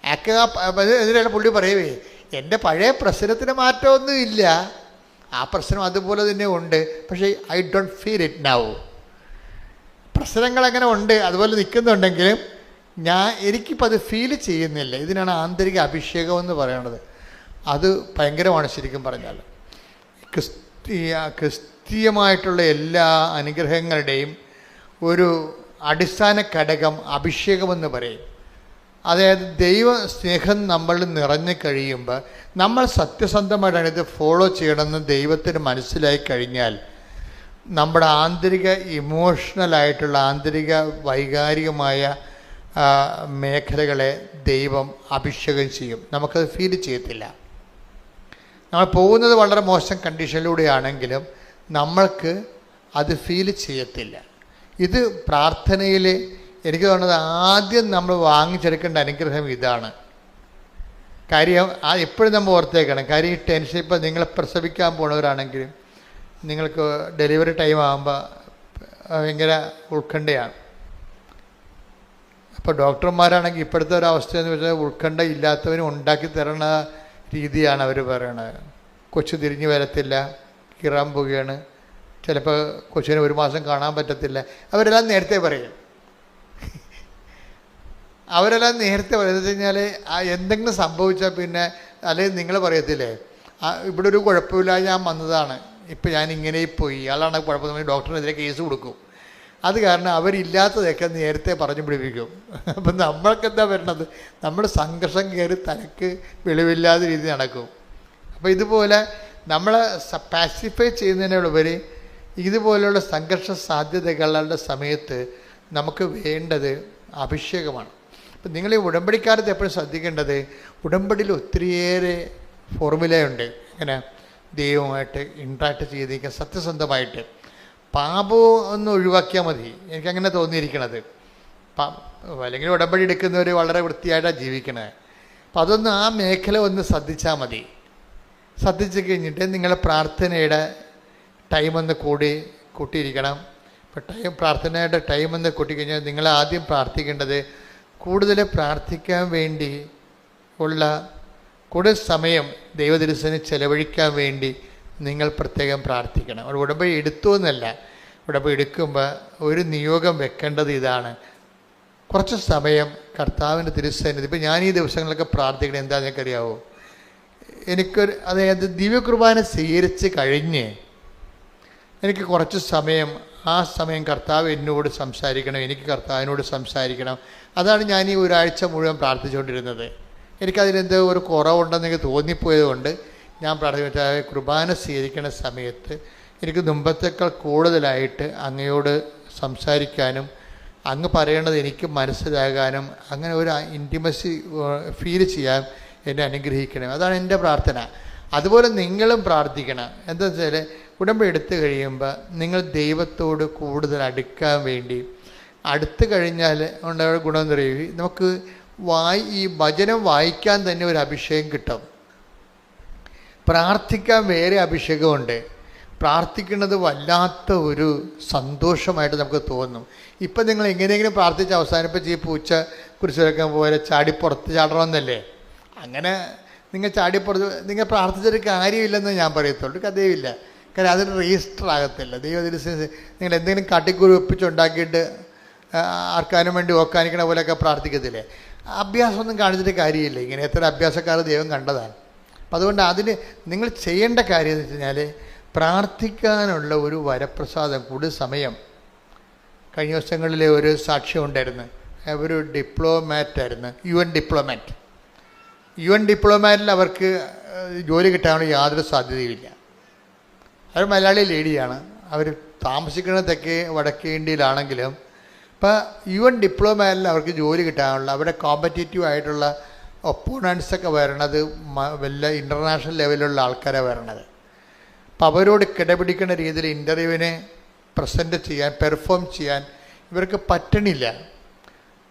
Speaker 2: എന്നിട്ട് പുള്ളി പറയുവേ, എൻ്റെ പഴയ പ്രശ്നത്തിന് മാറ്റമൊന്നും ഇല്ല, ആ പ്രശ്നം അതുപോലെ തന്നെ ഉണ്ട്, പക്ഷേ I don't feel it now. പ്രശ്നങ്ങളങ്ങനെ ഉണ്ട്, അതുപോലെ നിൽക്കുന്നുണ്ടെങ്കിലും എനിക്കിപ്പോൾ അത് ഫീൽ ചെയ്യുന്നില്ല. ഇതിനാണ് ആന്തരിക അഭിഷേകം എന്ന് പറയുന്നത്. അത് ഭയങ്കരമാണ് ശരിക്കും പറഞ്ഞാൽ. ക്രിസ്തീയമായിട്ടുള്ള എല്ലാ അനുഗ്രഹങ്ങളുടെയും ഒരു അടിസ്ഥാന ഘടകം അഭിഷേകമെന്ന് പറയും. അതായത് ദൈവ സ്നേഹം നമ്മളിൽ നിറഞ്ഞു കഴിയുമ്പോൾ നമ്മൾ സത്യസന്ധമായിട്ടാണ് ഇത് ഫോളോ ചെയ്യണമെന്ന് ദൈവത്തിന് മനസ്സിലായി കഴിഞ്ഞാൽ നമ്മുടെ ആന്തരിക ഇമോഷണലായിട്ടുള്ള ആന്തരിക വൈകാരികമായ മേഖലകളെ ദൈവം അഭിഷേകം ചെയ്യും. നമുക്കത് ഫീൽ ചെയ്യത്തില്ല. നമ്മൾ പോകുന്നത് വളരെ മോശം കണ്ടീഷനിലൂടെയാണെങ്കിലും നമ്മൾക്ക് അത് ഫീൽ ചെയ്യത്തില്ല. ഇത് പ്രാർത്ഥനയിൽ എനിക്ക് തോന്നുന്നത് ആദ്യം നമ്മൾ വാങ്ങിച്ചെടുക്കേണ്ട അനുഗ്രഹം ഇതാണ്. കാര്യം എപ്പോഴും നമ്മൾ ഓർത്തേക്കണം. കാര്യം ഈ ടെൻഷൻ, ഇപ്പോൾ നിങ്ങൾ പ്രസവിക്കാൻ പോണവരാണെങ്കിലും നിങ്ങൾക്ക് ഡെലിവറി ടൈം ആകുമ്പോൾ ഭയങ്കര ഉത്കണ്ഠയാണ്. അപ്പോൾ ഡോക്ടർമാരാണെങ്കിൽ ഇപ്പോഴത്തെ ഒരു അവസ്ഥയെന്ന് വെച്ചാൽ ഉത്കണ്ഠ ഇല്ലാത്തവനും ഉണ്ടാക്കി തരണ രീതിയാണ് അവർ പറയണത്. കൊച്ചു തിരിഞ്ഞു വരത്തില്ല, കിറാൻ പോവുകയാണ്, ചിലപ്പോൾ കൊച്ചിനെ 1 മാസം കാണാൻ പറ്റത്തില്ല. അവരെല്ലാം നേരത്തെ പറയും. അവരെല്ലാം നേരത്തെ പറയുന്നത് വെച്ച് കഴിഞ്ഞാൽ എന്തെങ്കിലും സംഭവിച്ചാൽ പിന്നെ, അല്ലെങ്കിൽ നിങ്ങൾ പറയത്തില്ലേ ഇവിടെ ഒരു കുഴപ്പമില്ല, ഞാൻ വന്നതാണ്, ഇപ്പം ഞാൻ ഇങ്ങനെ പോയി, ഇയാളാണ് കുഴപ്പമെന്ന് ഡോക്ടറിനെതിരെ കേസ് കൊടുക്കും.
Speaker 3: അത് കാരണം അവരില്ലാത്തതൊക്കെ നേരത്തെ പറഞ്ഞു പിടിപ്പിക്കും. അപ്പം നമ്മൾക്കെന്താ വരണത്? നമ്മൾ സംഘർഷം കയറി തലക്ക് വെളിവില്ലാത്ത രീതി നടക്കും. അപ്പോൾ ഇതുപോലെ നമ്മളെ പാസിഫൈ ചെയ്യുന്നതിനുപരി ഇതുപോലെയുള്ള സംഘർഷ സാധ്യതകളുടെ സമയത്ത് നമുക്ക് വേണ്ടത് അഭിഷേകമാണ്. അപ്പം നിങ്ങൾ ഈ ഉടമ്പടിക്കാലത്ത് എപ്പോഴും ശ്രദ്ധിക്കേണ്ടത്, ഉടമ്പടിയിൽ ഒത്തിരിയേറെ ഫോർമുലയുണ്ട്. ഇങ്ങനെ ദൈവമായിട്ട് ഇൻട്രാക്ട് ചെയ്തിരിക്കാൻ സത്യസന്ധമായിട്ട്. പാപവും ഒന്ന് ഒഴിവാക്കിയാൽ മതി, എനിക്കങ്ങനെ തോന്നിയിരിക്കണത്. അല്ലെങ്കിൽ ഉടമ്പടി എടുക്കുന്നവർ വളരെ വൃത്തിയായിട്ടാണ് ജീവിക്കണത്. അപ്പം അതൊന്ന് ആ മേഖല ഒന്ന് ശ്രദ്ധിച്ചാൽ മതി. ശ്രദ്ധിച്ച് കഴിഞ്ഞിട്ട് നിങ്ങളുടെ പ്രാർത്ഥനയുടെ ടൈം ഒന്ന് കൂട്ടിയിരിക്കണം. ഇപ്പം പ്രാർത്ഥനയുടെ ടൈം ഒന്ന് കൂട്ടിക്കഴിഞ്ഞാൽ നിങ്ങൾ ആദ്യം പ്രാർത്ഥിക്കേണ്ടത് കൂടുതൽ പ്രാർത്ഥിക്കാൻ വേണ്ടി ഉള്ള കൂടുതൽ സമയം ദൈവദിവസത്തിന് ചെലവഴിക്കാൻ വേണ്ടി നിങ്ങൾ പ്രത്യേകം പ്രാർത്ഥിക്കണം. അവിടെ ഉടമ്പടി എടുത്തു എന്നല്ല, ഉടമ്പടി എടുക്കുമ്പോൾ ഒരു നിയോഗം വെക്കേണ്ടത് ഇതാണ്: കുറച്ച് സമയം കർത്താവിൻ്റെ തിരുസന്നിധി. ഇപ്പം ഞാൻ ഈ ദിവസങ്ങളിലൊക്കെ പ്രാർത്ഥിക്കണം എന്താണെന്ന് എനിക്കറിയാവോ? അതായത് ദിവ്യകുർബാന സ്വീകരിച്ച് കഴിഞ്ഞ് എനിക്ക് കുറച്ച് സമയം, ആ സമയം കർത്താവ് എന്നോട് സംസാരിക്കണം, എനിക്ക് കർത്താവിനോട് സംസാരിക്കണം. അതാണ് ഞാൻ ഈ ഒരാഴ്ച മുഴുവൻ പ്രാർത്ഥിച്ചുകൊണ്ടിരുന്നത്. എനിക്കതിനെന്തോ ഒരു കുറവുണ്ടെന്ന് എനിക്ക് തോന്നിപ്പോയത് കൊണ്ട് ഞാൻ പ്രാർത്ഥിച്ച കുർബാന സ്വീകരിക്കുന്ന സമയത്ത് എനിക്ക് മുമ്പത്തേക്കാൾ കൂടുതലായിട്ട് അങ്ങയോട് സംസാരിക്കാനും അങ്ങ് പറയണത് എനിക്ക് മനസ്സിലാകാനും അങ്ങനെ ഒരു ഇൻറ്റിമസി ഫീൽ ചെയ്യാൻ എന്നെ അനുഗ്രഹിക്കണം. അതാണ് എൻ്റെ പ്രാർത്ഥന. അതുപോലെ നിങ്ങളും പ്രാർത്ഥിക്കണം. എന്താ വെച്ചാൽ ഉടമ്പടി എടുത്തു കഴിയുമ്പോൾ നിങ്ങൾ ദൈവത്തോട് കൂടുതൽ അടുക്കാൻ വേണ്ടി, അടുത്ത് കഴിഞ്ഞാൽ ഉണ്ടായ ഗുണം എന്ന് പറയുക, നമുക്ക് ഈ വചനം വായിക്കാൻ തന്നെ ഒരു അഭിഷേകം കിട്ടും. പ്രാർത്ഥിക്കാൻ വേറെ അഭിഷേകമുണ്ട്. പ്രാർത്ഥിക്കുന്നത് വല്ലാത്ത ഒരു സന്തോഷമായിട്ട് നമുക്ക് തോന്നും. ഇപ്പം നിങ്ങൾ എങ്ങനെയെങ്കിലും പ്രാർത്ഥിച്ച് അവസാനിപ്പിച്ച് ഈ പൂച്ച കുരിശ് വരയ്ക്കാൻ പോലെ ചാടിപ്പുറത്ത് ചാടണമെന്നല്ലേ? അങ്ങനെ നിങ്ങൾ ചാടിപ്പുറത്ത് നിങ്ങൾ പ്രാർത്ഥിച്ചൊരു കാര്യമില്ലെന്ന് ഞാൻ പറയത്തുള്ളൂ. കഥയുമില്ല. കാരണം അതൊരു രജിസ്റ്റർ ആകത്തില്ല. നിങ്ങൾ എന്തെങ്കിലും കാട്ടിക്കുറിപ്പിച്ചുണ്ടാക്കിയിട്ട് ആർക്കാനും വേണ്ടി ഓക്കാനിക്കണ പോലെയൊക്കെ പ്രാർത്ഥിക്കത്തില്ലേ? അഭ്യാസമൊന്നും കാണിച്ചിട്ട് കാര്യമില്ല. ഇങ്ങനെ എത്ര അഭ്യാസക്കാർ ദൈവം കണ്ടതാണ്. അപ്പം അതുകൊണ്ട് അതിന് നിങ്ങൾ ചെയ്യേണ്ട കാര്യം എന്ന് വെച്ച് കഴിഞ്ഞാൽ പ്രാർത്ഥിക്കാനുള്ള ഒരു വരപ്രസാദം, കൂടുതൽ സമയം. കഴിഞ്ഞ ദിവസങ്ങളിലെ ഒരു സാക്ഷ്യം ഉണ്ടായിരുന്നു. ഒരു ഡിപ്ലോമാറ്റായിരുന്നു, UN ഡിപ്ലോമാറ്റ്. UN ഡിപ്ലോമാറ്റിൽ അവർക്ക് ജോലി കിട്ടാനുള്ള യാതൊരു സാധ്യതയുമില്ല. അവർ മലയാളി ലേഡിയാണ്. അവർ താമസിക്കുന്നത് തെക്കേ വടക്കേ ഇന്ത്യയിലാണെങ്കിലും ഇപ്പം UN ഡിപ്ലോമാറ്റിൽ അവർക്ക് ജോലി കിട്ടാനുള്ള, അവിടെ കോമ്പറ്റേറ്റീവ് ആയിട്ടുള്ള ഒപ്പോണൻസൊക്കെ വരണത് വല്ല ഇൻ്റർനാഷണൽ ലെവലിലുള്ള ആൾക്കാരാണ് വരണത്. അപ്പം അവരോട് കിടപിടിക്കുന്ന രീതിയിൽ ഇൻ്റർവ്യൂവിനെ പ്രസൻറ്റ് ചെയ്യാൻ, പെർഫോം ചെയ്യാൻ ഇവർക്ക് പറ്റണില്ല.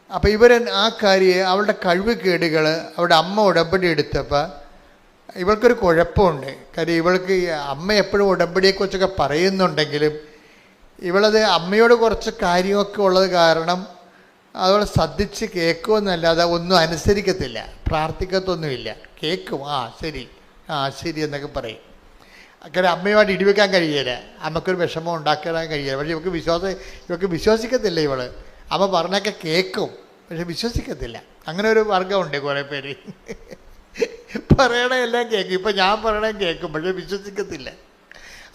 Speaker 3: അപ്പോൾ ഇവർ ആ കാര്യം, അവളുടെ കഴിവ് കേടുകൾ അവളുടെ അമ്മ ഉടമ്പടി എടുത്തപ്പോൾ ഇവൾക്കൊരു കുഴപ്പമുണ്ട്. കാര്യം ഇവൾക്ക് അമ്മ എപ്പോഴും ഉടമ്പടിയെക്കുറിച്ചൊക്കെ പറയുന്നുണ്ടെങ്കിലും ഇവളത് അമ്മയോട് കുറച്ച് കാര്യമൊക്കെ ഉള്ളത് കാരണം അവൾ ശ്രദ്ധിച്ച് കേൾക്കുമെന്നല്ലാതെ ഒന്നും അനുസരിക്കത്തില്ല, പ്രാർത്ഥിക്കത്തൊന്നുമില്ല. കേൾക്കും, ശരി എന്നൊക്കെ പറയും. കാരണം അമ്മയുമായിട്ട് ഇടിവെക്കാൻ കഴിയില്ല, അമ്മക്കൊരു വിഷമം ഉണ്ടാക്കാൻ കഴിയില്ല. പക്ഷേ ഇവൾക്ക് വിശ്വസിക്കത്തില്ല. ഇവള് അമ്മ പറഞ്ഞൊക്കെ കേൾക്കും, പക്ഷെ വിശ്വസിക്കത്തില്ല. അങ്ങനെ ഒരു വർഗമുണ്ട് കുറേ പേര്. പറയണ എല്ലാം കേൾക്കും, ഇപ്പം ഞാൻ പറയണേ കേൾക്കും, പക്ഷെ വിശ്വസിക്കത്തില്ല.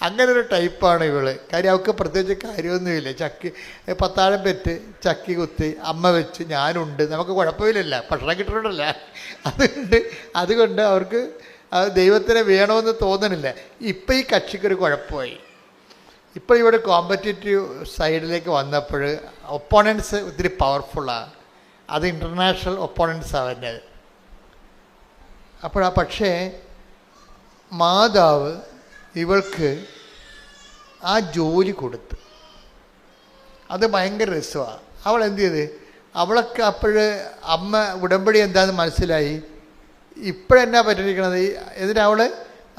Speaker 3: അങ്ങനെ ഒരു ടൈപ്പാണ് ഇവള്. കാര്യം അവൾക്ക് പ്രത്യേകിച്ച് കാര്യമൊന്നുമില്ല. പത്താഴം പെറ്റ് ചക്കി കുത്തി അമ്മ വെച്ച് ഞാനുണ്ട്, നമുക്ക് കുഴപ്പമില്ലല്ല, ഭക്ഷണം കിട്ടണമല്ല. അതുകൊണ്ട് അവർക്ക് ദൈവത്തിനെ വേണമെന്ന് തോന്നണില്ല. ഇപ്പം ഈ കക്ഷിക്കൊരു കുഴപ്പമായി. ഇപ്പോൾ ഇവിടെ കോമ്പറ്റേറ്റീവ് സൈഡിലേക്ക് വന്നപ്പോൾ ഒപ്പോണൻസ് ഒത്തിരി പവർഫുള്ളാണ്. അത് ഇൻ്റർനാഷണൽ ഒപ്പോണൻസാണ് വരുന്നത്. പക്ഷേ മാതാവ് ഇവൾക്ക് ആ ജോലി കൊടുത്ത്, അത് ഭയങ്കര രസമാണ്. അവൾ എന്ത് ചെയ്ത്, അവളൊക്കെ അപ്പോഴ് അമ്മ ഉടമ്പടി എന്താണെന്ന് മനസ്സിലായി. ഇപ്പോഴെന്നാ പറ്റിയിരിക്കണത്, അവൾ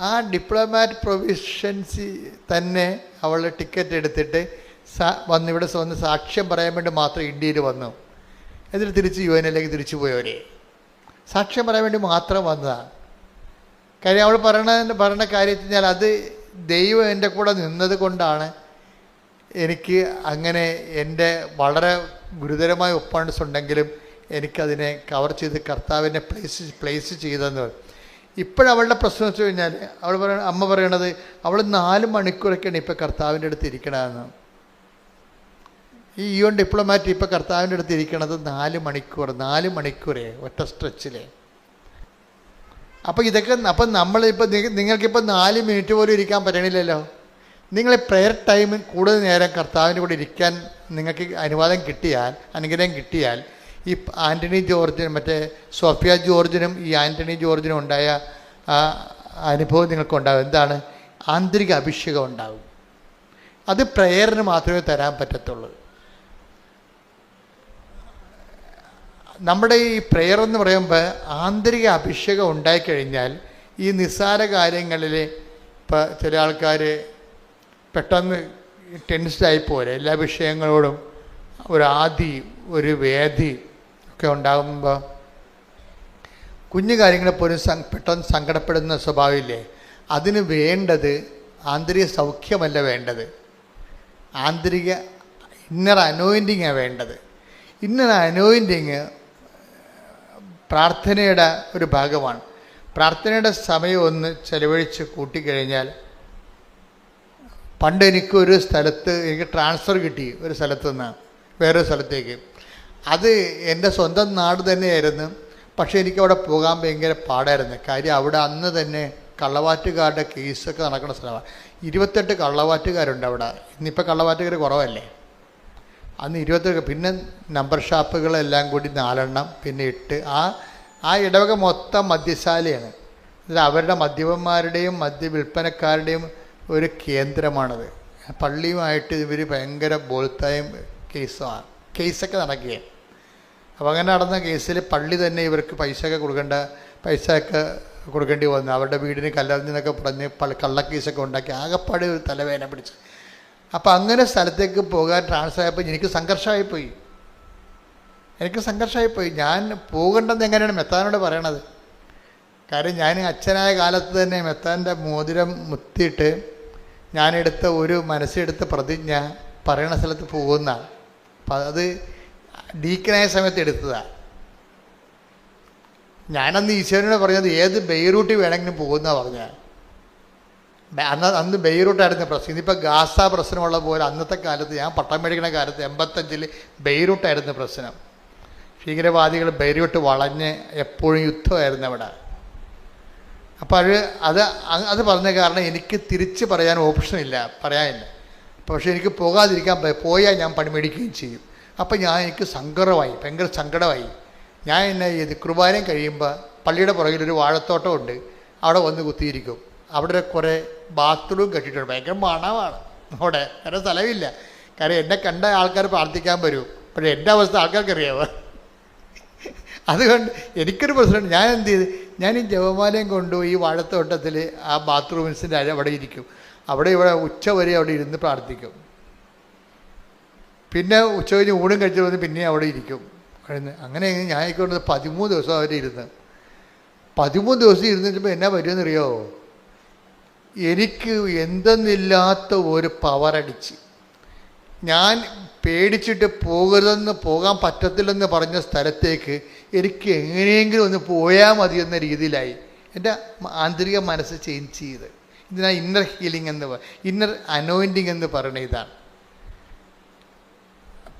Speaker 3: ആ ഡിപ്ലോമാറ്റ് പ്രൊവിഷൻസി തന്നെ അവൾ ടിക്കറ്റ് എടുത്തിട്ട് ഇവിടെ വന്ന് സാക്ഷ്യം പറയാൻ വേണ്ടി മാത്രം ഇന്ത്യയിൽ വന്നു. എന്നിട്ട് തിരിച്ച് UN തിരിച്ചു പോയവരെ സാക്ഷ്യം പറയാൻ വേണ്ടി മാത്രം വന്നതാണ്. കാര്യം അവൾ പറയണ കാര്യം വെച്ച് കഴിഞ്ഞാൽ അത് ദൈവം എൻ്റെ കൂടെ നിന്നത് കൊണ്ടാണ് എനിക്ക് അങ്ങനെ എൻ്റെ വളരെ ഗുരുതരമായ ഒപ്പോണൻസ് ഉണ്ടെങ്കിലും എനിക്കതിനെ കവർ ചെയ്ത് കർത്താവിനെ പ്ലേസ് ചെയ്തെന്ന്. ഇപ്പോഴവളുടെ പ്രശ്നം വെച്ച് കഴിഞ്ഞാൽ അമ്മ പറയണത് അവൾ 4 മണിക്കൂറൊക്കെയാണ് ഇപ്പോൾ കർത്താവിൻ്റെ അടുത്ത് ഇരിക്കണമെന്ന്.
Speaker 2: ഈ യുഎൻ ഡിപ്ലോമാറ്റ് ഇപ്പോൾ കർത്താവിൻ്റെ അടുത്ത് ഇരിക്കണത് 4 മണിക്കൂറേ ഒറ്റ സ്ട്രെച്ചിൽ. അപ്പോൾ ഇതൊക്കെ അപ്പം നമ്മളിപ്പോൾ നിങ്ങൾക്കിപ്പോൾ 4 മിനിറ്റ് പോലും ഇരിക്കാൻ പറ്റണില്ലല്ലോ. നിങ്ങൾ പ്രെയർ ടൈം കൂടുതൽ നേരം കർത്താവിൻ്റെ കൂടെ ഇരിക്കാൻ നിങ്ങൾക്ക് അനുഗ്രഹം കിട്ടിയാൽ ഈ ആൻ്റണി ജോർജിനും മറ്റേ സോഫിയ ജോർജിനും ഈ ആൻ്റണി ജോർജിനും ഉണ്ടായ ആ അനുഭവം നിങ്ങൾക്കുണ്ടാകും. എന്താണ്? ആന്തരിക അഭിഷേകം ഉണ്ടാകും. അത് പ്രെയറിന് മാത്രമേ തരാൻ പറ്റത്തുള്ളൂ. നമ്മുടെ ഈ പ്രെയർ എന്ന് പറയുമ്പോൾ ആന്തരിക അഭിഷേകം ഉണ്ടായിക്കഴിഞ്ഞാൽ ഈ നിസ്സാര കാര്യങ്ങളിൽ ഇപ്പോൾ ചില ആൾക്കാർ പെട്ടെന്ന് ടെൻസ്ഡായി പോലെ എല്ലാ വിഷയങ്ങളോടും ഒരു വേദി ഒക്കെ ഉണ്ടാകുമ്പോൾ കുഞ്ഞു കാര്യങ്ങളെപ്പോലും പെട്ടെന്ന് സങ്കടപ്പെടുന്ന സ്വഭാവമില്ലേ? അതിന് വേണ്ടത് ആന്തരിക സൗഖ്യമല്ല വേണ്ടത്, ആന്തരിക ഇന്നർ അനോയിൻറ്റിങ്ങാണ് വേണ്ടത്. ഇന്നർ അനോയിൻറ്റിങ് പ്രാർത്ഥനയുടെ ഒരു ഭാഗമാണ്. പ്രാർത്ഥനയുടെ സമയം ഒന്ന് ചെലവഴിച്ച് കൂട്ടിക്കഴിഞ്ഞാൽ, പണ്ട് എനിക്കൊരു സ്ഥലത്ത് എനിക്ക് ട്രാൻസ്ഫർ കിട്ടി, ഒരു സ്ഥലത്ത് നിന്ന് വേറൊരു സ്ഥലത്തേക്ക്. അത് എൻ്റെ സ്വന്തം നാട് തന്നെയായിരുന്നു. പക്ഷേ എനിക്കവിടെ പോകാൻ ഭയങ്കര പാടായിരുന്നു. കാര്യം അവിടെ അന്ന് തന്നെ കള്ളവാറ്റുകാരുടെ കേസൊക്കെ നടക്കുന്ന സ്ഥലമാണ്. 28 കള്ളവാറ്റുകാരുണ്ട് അവിടെ. ഇന്നിപ്പോൾ കള്ളവാറ്റുകാർ കുറവല്ലേ. അന്ന് 28. പിന്നെ നമ്പർ ഷാപ്പുകളെല്ലാം കൂടി 4 പിന്നെ 8. ആ ഇടവക മൊത്തം മദ്യശാലയാണ്. ഇത് അവരുടെ മദ്യപന്മാരുടെയും മദ്യവിൽപ്പനക്കാരുടെയും ഒരു കേന്ദ്രമാണത്. പള്ളിയുമായിട്ട് ഇവർ ഭയങ്കര ബോൾത്തായും കേസൊക്കെ നടക്കുകയാണ്. അപ്പോൾ അങ്ങനെ നടന്ന കേസിൽ പള്ളി തന്നെ ഇവർക്ക് പൈസയൊക്കെ കൊടുക്കേണ്ടി വന്നു. അവരുടെ വീടിന് കല്ലെറിഞ്ഞെന്നൊക്കെ പറഞ്ഞ് കള്ളക്കേസൊക്കെ ഉണ്ടാക്കി ആകെപ്പാട് ഒരു തലവേദന പിടിച്ച്. അപ്പം അങ്ങനെ സ്ഥലത്തേക്ക് പോകാൻ ട്രാൻസ്ഫർ ആയപ്പോൾ എനിക്ക് സംഘർഷമായിപ്പോയി. ഞാൻ പോകേണ്ടത് എങ്ങനെയാണ് മെത്താനോട് പറയണത്. കാര്യം ഞാൻ അച്ഛനായ കാലത്ത് തന്നെ മെത്താൻ്റെ മോതിരം മുത്തിയിട്ട് ഞാനെടുത്ത ഒരു മനസ്സെടുത്ത പ്രതിജ്ഞ പറയണ സ്ഥലത്ത് പോകുന്ന, അപ്പം അത് ഡീക്കനായ സമയത്ത് എടുത്തതാണ്. ഞാനന്ന് ഈശ്വരനോട് പറഞ്ഞത് ഏത് ബെയ്റൂട്ടിൽ വേണമെങ്കിലും പോകുന്നതാണ് പറഞ്ഞാൽ. അന്ന് ബെയ്റൂട്ടായിരുന്നു പ്രശ്നം. ഇന്നിപ്പോൾ ഗാസ പ്രശ്നമുള്ള പോലെ അന്നത്തെ കാലത്ത്, ഞാൻ പട്ടം മേടിക്കുന്ന കാലത്ത് 85 ബെയ്റൂട്ടായിരുന്നു പ്രശ്നം. ഭീകരവാദികൾ ബെയ്റൂട്ട് വളഞ്ഞ് എപ്പോഴും യുദ്ധമായിരുന്നു അവിടെ. അപ്പോൾ അത് പറഞ്ഞ കാരണം എനിക്ക് തിരിച്ച് പറയാൻ ഓപ്ഷനില്ല, പറയാനില്ല. പക്ഷേ എനിക്ക് പോകാതിരിക്കാൻ പോയാൽ ഞാൻ പണി മേടിക്കുകയും ചെയ്യും. അപ്പം എനിക്ക് ഭയങ്കര സങ്കടമായി. ഞാൻ എന്നെ കുർബാനയും കഴിയുമ്പോൾ പള്ളിയുടെ പുറകിലൊരു വാഴത്തോട്ടമുണ്ട്, അവിടെ വന്ന് കുത്തിയിരിക്കും. അവിടെ കുറേ ബാത്റൂം കെട്ടിയിട്ടുണ്ട്. ഭയങ്കര മണമാണ് അവിടെ, വേറെ സ്ഥലമില്ല. കാര്യം എന്നെ കണ്ട ആൾക്കാർ പ്രാർത്ഥിക്കാൻ വരും. പക്ഷേ എൻ്റെ അവസ്ഥ ആൾക്കാർക്കറിയാമോ? അതുകൊണ്ട് എനിക്കൊരു പ്രശ്നമുണ്ട്. ഞാൻ എന്ത് ചെയ്ത്, ഞാൻ ഈ ജപമാലയും കൊണ്ടുപോയി ഈ വാഴത്തോട്ടത്തിൽ ആ ബാത്റൂംസിൻ്റെ അവിടെ ഇരിക്കും. ഇവിടെ ഉച്ചവരെ അവിടെ ഇരുന്ന് പ്രാർത്ഥിക്കും. പിന്നെ ഉച്ചകഴിഞ്ഞ് ഊണും കഴിച്ചു വന്ന് പിന്നെ അവിടെ ഇരിക്കും. അങ്ങനെ ഞാൻ ആയിക്കൊണ്ട് 13 ദിവസം അവർ ഇരുന്ന് 13 ദിവസം ഇരുന്നിട്ടപ്പോൾ എന്നാ വരുമെന്നറിയോ? എനിക്ക് എന്തെന്നില്ലാത്ത ഒരു പവറടിച്ച്, ഞാൻ പേടിച്ചിട്ട് പോകാൻ പറ്റത്തില്ലെന്ന് പറഞ്ഞ സ്ഥലത്തേക്ക് എനിക്ക് എങ്ങനെയെങ്കിലും ഒന്ന് പോയാൽ മതി എന്ന രീതിയിലായി. എൻ്റെ ആന്തരിക മനസ്സ് ചേഞ്ച് ചെയ്ത്. ഇതിനാ ഇന്നർ ഹീലിംഗ് ഇന്നർ അനോയിൻറ്റിങ് എന്ന് പറയുന്നത്. ഇതാണ്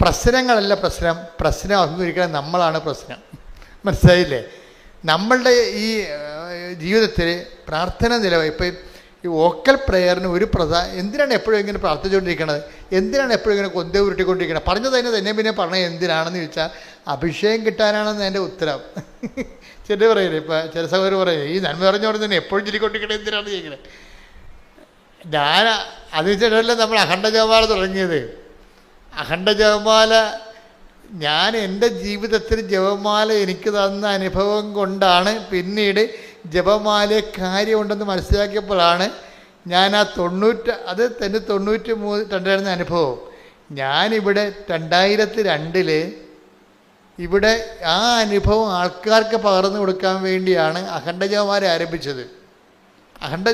Speaker 2: പ്രശ്നങ്ങളല്ല പ്രശ്നം അഭിമുഖീകരിക്കാൻ നമ്മളാണ് പ്രശ്നം. മനസ്സിലായില്ലേ? നമ്മളുടെ ഈ ജീവിതത്തിൽ പ്രാർത്ഥന നിലവായി ഇപ്പോൾ ഈ വോക്കൽ പ്രെയറിന് ഒരു എന്തിനാണ് എപ്പോഴും ഇങ്ങനെ പ്രാർത്ഥിച്ചുകൊണ്ടിരിക്കണത്? എന്തിനാണ് എപ്പോഴും ഇങ്ങനെ കൊന്ത ഉരുട്ടിക്കൊണ്ടിരിക്കണത്? പറഞ്ഞത് തന്നെ പറഞ്ഞത് എന്തിനാണെന്ന് ചോദിച്ചാൽ അഭിഷേകം കിട്ടാനാണെന്ന് എൻ്റെ ഉത്തരം. ചില പറയില്ലേ, ഇപ്പം ചില സഹോദരർ പറയും ഈ നന്മ പറഞ്ഞോടെ തന്നെ എപ്പോഴും ചൊല്ലിക്കൊണ്ടിരിക്കണത് എന്തിനാണ് ചോദിക്കണത്. അത് വെച്ചിട്ടല്ലേ നമ്മൾ അഖണ്ഡ ജപമാല തുടങ്ങിയത്. അഖണ്ഡ ജപമാല ഞാൻ എൻ്റെ ജീവിതത്തിൽ ജപമാല എനിക്ക് തന്ന അനുഭവം കൊണ്ടാണ് പിന്നീട് ജപമാല കാര്യമുണ്ടെന്ന് മനസ്സിലാക്കിയപ്പോഴാണ് ഞാൻ അത് തന്നെ 93 അനുഭവം. ഞാനിവിടെ 2002 ഇവിടെ ആ അനുഭവം ആൾക്കാർക്ക് പകർന്നു കൊടുക്കാൻ വേണ്ടിയാണ് അഖണ്ഡ ജപമാല ആരംഭിച്ചത്. അഖണ്ഡ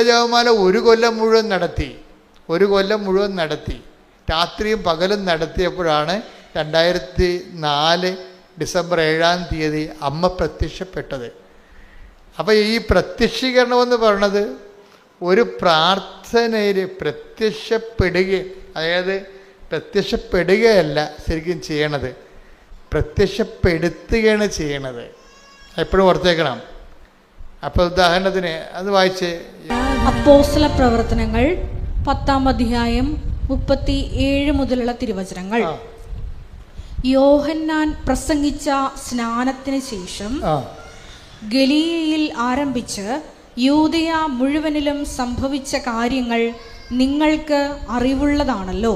Speaker 2: ജപമാല ഒരു കൊല്ലം മുഴുവൻ നടത്തി രാത്രിയും പകലും നടത്തിയപ്പോഴാണ് 2004 ഡിസംബർ 7-ാം തീയതി അമ്മ പ്രത്യക്ഷപ്പെട്ടത്. അപ്പോൾ ഈ പ്രത്യക്ഷീകരണമെന്ന് പറയുന്നത് ഒരു പ്രാർത്ഥനയിൽ പ്രത്യക്ഷപ്പെടുകയും, അതായത് പ്രത്യക്ഷപ്പെടുകയല്ല ശരിക്കും ചെയ്യണത്, പ്രത്യക്ഷപ്പെടുത്തുകയാണ് ചെയ്യണത്. എപ്പോഴും ഓർത്തേക്കണം. അപ്പോൾ ഉദാഹരണത്തിന് അത് വായിച്ച്
Speaker 1: അപ്പോസ്തല പ്രവർത്തനങ്ങൾ 10-ാം അധ്യായം 37 മുതലുള്ള തിരുവചനങ്ങൾ. യോഹന്നാൻ പ്രസംഗിച്ച സ്നാനത്തിന് ശേഷം ഗലീലയിൽ ആരംഭിച്ച് യൂദയ മുഴുവനിലും സംഭവിച്ച കാര്യങ്ങൾ നിങ്ങൾക്ക് അറിവുള്ളതാണല്ലോ.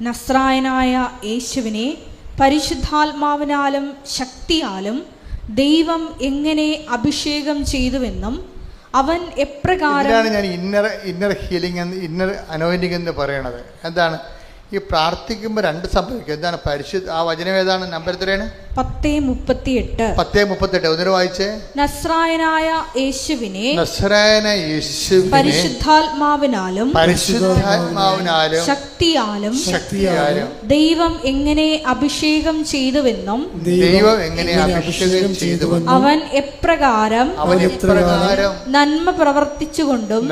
Speaker 1: നസ്രായനായ യേശുവിനെ പരിശുദ്ധാത്മാവിനാലും ശക്തിയാലും ദൈവം എങ്ങനെ അഭിഷേകം ചെയ്തുവെന്നും അവൻ എപ്രകാരം.
Speaker 2: ഞാൻ ഇന്നർ ഹീലിംഗ് ഇന്നർ അനോയിന്റിംഗ് എന്ന് പറയണത് എന്താണ്? ഈ പ്രാർത്ഥിക്കുമ്പോൾ രണ്ട് സംഭവിക്കും. എന്താണ് ആ വചനം ഏതാണ്? നമ്പർ എത്രയാണ്?
Speaker 1: 10:38.
Speaker 2: 10:38 ഒന്നിനു വായിച്ചേ.
Speaker 1: നസ്രായനായ യേശുവിനെ
Speaker 2: പരിശുദ്ധാത്മാവിനാലും
Speaker 1: ശക്തിയാലും ദൈവം എങ്ങനെ അഭിഷേകം ചെയ്തുവെന്നും അവൻ എപ്രകാരം നന്മ പ്രവർത്തിച്ചുകൊണ്ടും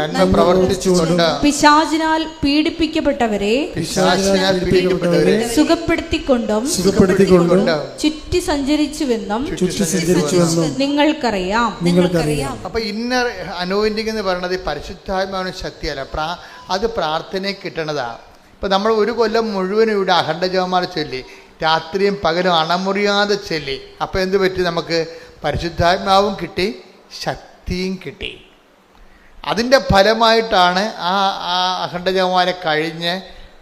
Speaker 1: പിശാചിനാൽ പീഡിപ്പിക്കപ്പെട്ടവരെ സുഖപ്പെടുത്തിക്കൊണ്ടും ചുറ്റി സഞ്ചരിച്ചുവെന്നും നിങ്ങൾക്കറിയാം.
Speaker 2: അപ്പൊ ഇന്നർ അനോയിന്റിംഗ് എന്ന് പറയുന്നത് പരിശുദ്ധാത്മാവിന് ശക്തിയല്ല, അത് പ്രാർത്ഥനയെ കിട്ടണതാ. ഇപ്പൊ നമ്മൾ ഒരു കൊല്ലം മുഴുവനും ഇവിടെ അഖണ്ഡ ജപമാല ചൊല്ലി, രാത്രിയും പകലും അണമുറിയാതെ ചൊല്ലി. അപ്പൊ എന്ത് പറ്റി? നമുക്ക് പരിശുദ്ധാത്മാവും കിട്ടി, ശക്തിയും കിട്ടി. അതിൻ്റെ ഫലമായിട്ടാണ് ആ അഖണ്ഡ ജപമാല കഴിഞ്ഞ്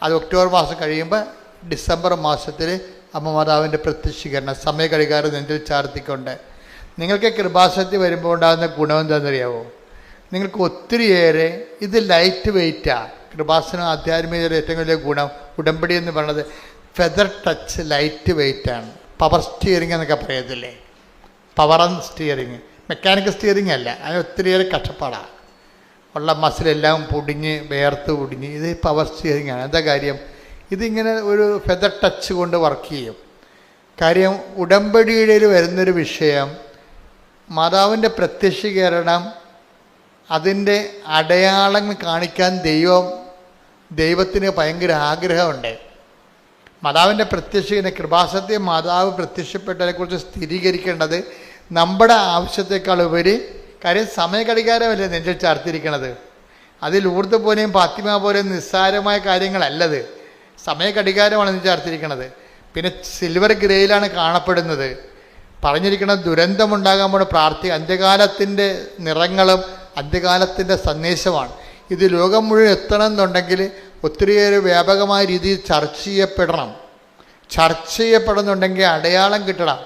Speaker 2: അത് ഒക്ടോബർ മാസം കഴിയുമ്പോൾ ഡിസംബർ മാസത്തിൽ അമ്മ മാതാവിൻ്റെ പ്രത്യക്ഷീകരണം സമയഘടികാരം നെഞ്ചിൽ ചാർത്തിക്കൊണ്ട് നിങ്ങൾക്ക് കൃപാസനത്തിൽ വരുമ്പോൾ ഉണ്ടാകുന്ന ഗുണം എന്താണെന്നറിയാവോ? നിങ്ങൾക്ക് ഒത്തിരിയേറെ ഇത് ലൈറ്റ് വെയ്റ്റാണ്. കൃപാസനം ആധ്യാത്മികതയുടെ ഏറ്റവും വലിയ ഗുണം ഉടമ്പടി എന്ന് പറയുന്നത് ഫെദർ ടച്ച്, ലൈറ്റ് വെയ്റ്റാണ്. പവർ സ്റ്റിയറിംഗ് എന്നൊക്കെ പറയത്തില്ലേ? Power and steering, mechanical steering അല്ല. അതിന് ഒത്തിരിയേറെ കഷ്ടപ്പാടാണ്. ഉള്ള മസിലെല്ലാം പൊടിഞ്ഞ് വേർത്ത് പൊടിഞ്ഞ് ഇത് പവർ സ്റ്റിയറിംഗ് ആണ്. എന്താ കാര്യം? ഇതിങ്ങനെ ഒരു ഫെദർ ടച്ച് കൊണ്ട് വർക്ക് ചെയ്യും. കാര്യം ഉടമ്പടിയുടെ വരുന്നൊരു വിഷയം മാതാവിൻ്റെ പ്രത്യക്ഷീകരണം, അതിൻ്റെ അടയാളങ്ങൾ കാണിക്കാൻ ദൈവത്തിന് ഭയങ്കര ആഗ്രഹമുണ്ട്. മാതാവിൻ്റെ പ്രത്യക്ഷീകരണ കൃപാസനത്തെ മാതാവ് പ്രത്യക്ഷപ്പെട്ടതിനെക്കുറിച്ച് സ്ഥിരീകരിക്കേണ്ടത് നമ്മുടെ ആവശ്യത്തെക്കാൾ ഉപരി. കാര്യം സമയഘടികാരമല്ലേ നെഞ്ചിൽ ചാർത്തിരിക്കണത്. അതിൽ ഊർദ് പോലെയും ഫാത്തിമ പോലെയും നിസ്സാരമായ കാര്യങ്ങളല്ലത്. സമയഘടികാരമാണ് നെഞ്ചിൽ ചാർത്തിരിക്കണത്. പിന്നെ സിൽവർ ഗ്രേയിലാണ് കാണപ്പെടുന്നത്. പറഞ്ഞിരിക്കുന്നത് ദുരന്തമുണ്ടാകാൻ പോണ അന്ത്യകാലത്തിൻ്റെ നിറങ്ങളും അന്ത്യകാലത്തിൻ്റെ സന്ദേശമാണ്. ഇത് ലോകം മുഴുവൻ എത്തണമെന്നുണ്ടെങ്കിൽ ഒത്തിരിയേറെ വ്യാപകമായ രീതിയിൽ ചർച്ച ചെയ്യപ്പെടുന്നുണ്ടെങ്കിൽ അടയാളം കിട്ടണം.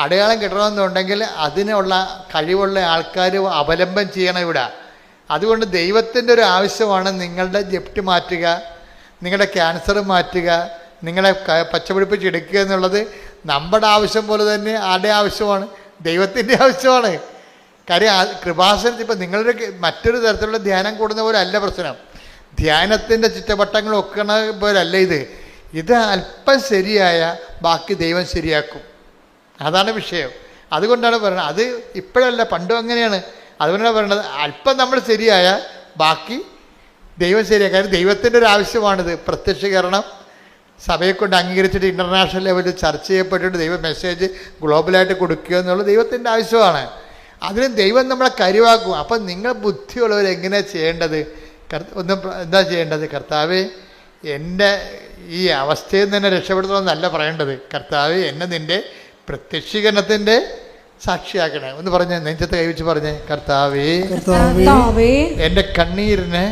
Speaker 2: അടയാളം കിട്ടണമെന്നുണ്ടെങ്കിൽ അതിനുള്ള കഴിവുള്ള ആൾക്കാർ അവലംബം ചെയ്യണം ഇവിടെ. അതുകൊണ്ട് ദൈവത്തിൻ്റെ ഒരു ആവശ്യമാണ് നിങ്ങളുടെ ജപ്തി മാറ്റുക, നിങ്ങളുടെ ക്യാൻസർ മാറ്റുക, നിങ്ങളെ പച്ചപിടിപ്പിച്ചെടുക്കുക എന്നുള്ളത് നമ്മുടെ ആവശ്യം പോലെ തന്നെ ആരുടെ ആവശ്യമാണ്? ദൈവത്തിൻ്റെ ആവശ്യമാണ്. കാര്യം കൃപാസനത്തിൽ ഇപ്പം നിങ്ങളുടെ മറ്റൊരു തരത്തിലുള്ള ധ്യാനം കൂടുന്ന പോലെ അല്ല പ്രശ്നം. ധ്യാനത്തിൻ്റെ ചുറ്റവട്ടങ്ങൾ ഒക്കണ പോലല്ല ഇത് അല്പം ശരിയായ ബാക്കി ദൈവം ശരിയാക്കും. അതാണ് വിഷയം. അതുകൊണ്ടാണ് പറയുന്നത്. അത് ഇപ്പോഴല്ല, പണ്ടും അങ്ങനെയാണ്. അതുകൊണ്ടാണ് പറയുന്നത് അല്പം നമ്മൾ ശരിയായ ബാക്കി ദൈവം ശരിയാക്കുക. കാര്യം ദൈവത്തിൻ്റെ ഒരു ആവശ്യമാണിത്. പ്രത്യക്ഷീകരണം സഭയെ കൊണ്ട് അംഗീകരിച്ചിട്ട് ഇൻ്റർനാഷണൽ ലെവലിൽ ചർച്ച ചെയ്യപ്പെട്ടിട്ട് ദൈവ മെസ്സേജ് ഗ്ലോബലായിട്ട് കൊടുക്കുക എന്നുള്ളത് ദൈവത്തിൻ്റെ ആവശ്യമാണ്. അതിന് ദൈവം നമ്മളെ കരുവാക്കും. അപ്പം നിങ്ങൾ ബുദ്ധിയുള്ളവർ എങ്ങനെയാണ് ചെയ്യേണ്ടത്? എന്താ ചെയ്യേണ്ടത്? കർത്താവേ, എൻ്റെ ഈ അവസ്ഥയിൽ നിന്ന് തന്നെ രക്ഷപ്പെടുത്തണമെന്നല്ല പറയേണ്ടത്. കർത്താവേ, എന്നെ നിൻ്റെ പ്രത്യക്ഷീകരണത്തിൻ്റെ സാക്ഷിയാക്കണേ. ഒന്ന് പറഞ്ഞേ, നെഞ്ചത്ത് കൈവച്ച് പറഞ്ഞേ, കർത്താവേ, എന്റെ കണ്ണീരിന്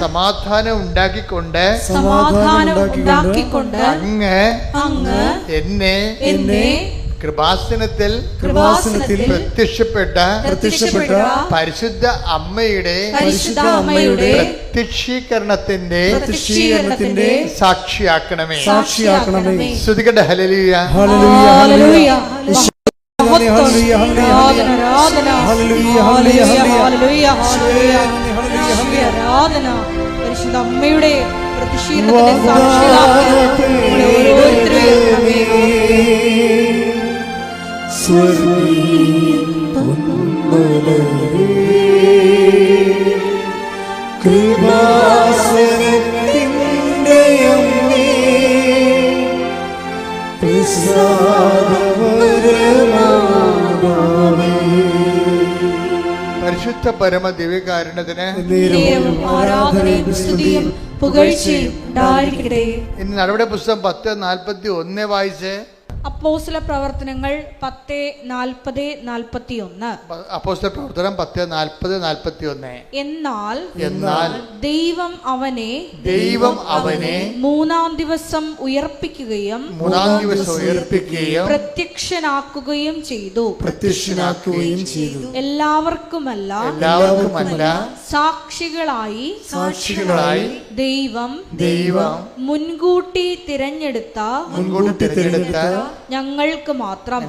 Speaker 2: സമാധാനം ഉണ്ടാക്കിക്കൊണ്ട് അങ്ങ് എന്നെ കൃപാസനത്തിൽ പ്രത്യക്ഷപ്പെട്ട പരിശുദ്ധ അമ്മയുടെ പ്രത്യക്ഷീകരണത്തിന്റെ സാക്ഷിയാക്കണമേ. ശ്രുതികട്ടെ. ഹല്ലേലൂയ,
Speaker 4: ഹല്ലേലൂയ,
Speaker 1: പരിശുദ്ധ അമ്മയുടെ പ്രതിഷേധത്തിന്റെ സാക്ഷിയാക്കണമേ.
Speaker 4: കൃപാസനത്തിൻ്റെ
Speaker 2: പരിശുദ്ധ പരമ ദിവ്യകാരുണ്യത്തിന്
Speaker 1: നേരവും ആരാധനയും സ്തുതിയും പുകഴ്ചയും ഉണ്ടായിരിക്കട്ടെ.
Speaker 2: ഇനി നടപടി പുസ്തകം 10:41 വായിച്ച്.
Speaker 1: അപ്പോസ്തല പ്രവർത്തനങ്ങൾ 10:40-41.
Speaker 2: അപ്പോസ്തല പ്രവർത്തനം 10:40-41.
Speaker 1: എന്നാൽ ദൈവം അവനെ മൂന്നാം ദിവസം ഉയർപ്പിക്കുകയും പ്രത്യക്ഷനാക്കുകയും ചെയ്തു. എല്ലാവർക്കുമല്ല സാക്ഷികളായി ദൈവം മുൻകൂട്ടി തിരഞ്ഞെടുത്ത ഞങ്ങൾക്ക് മാത്രം.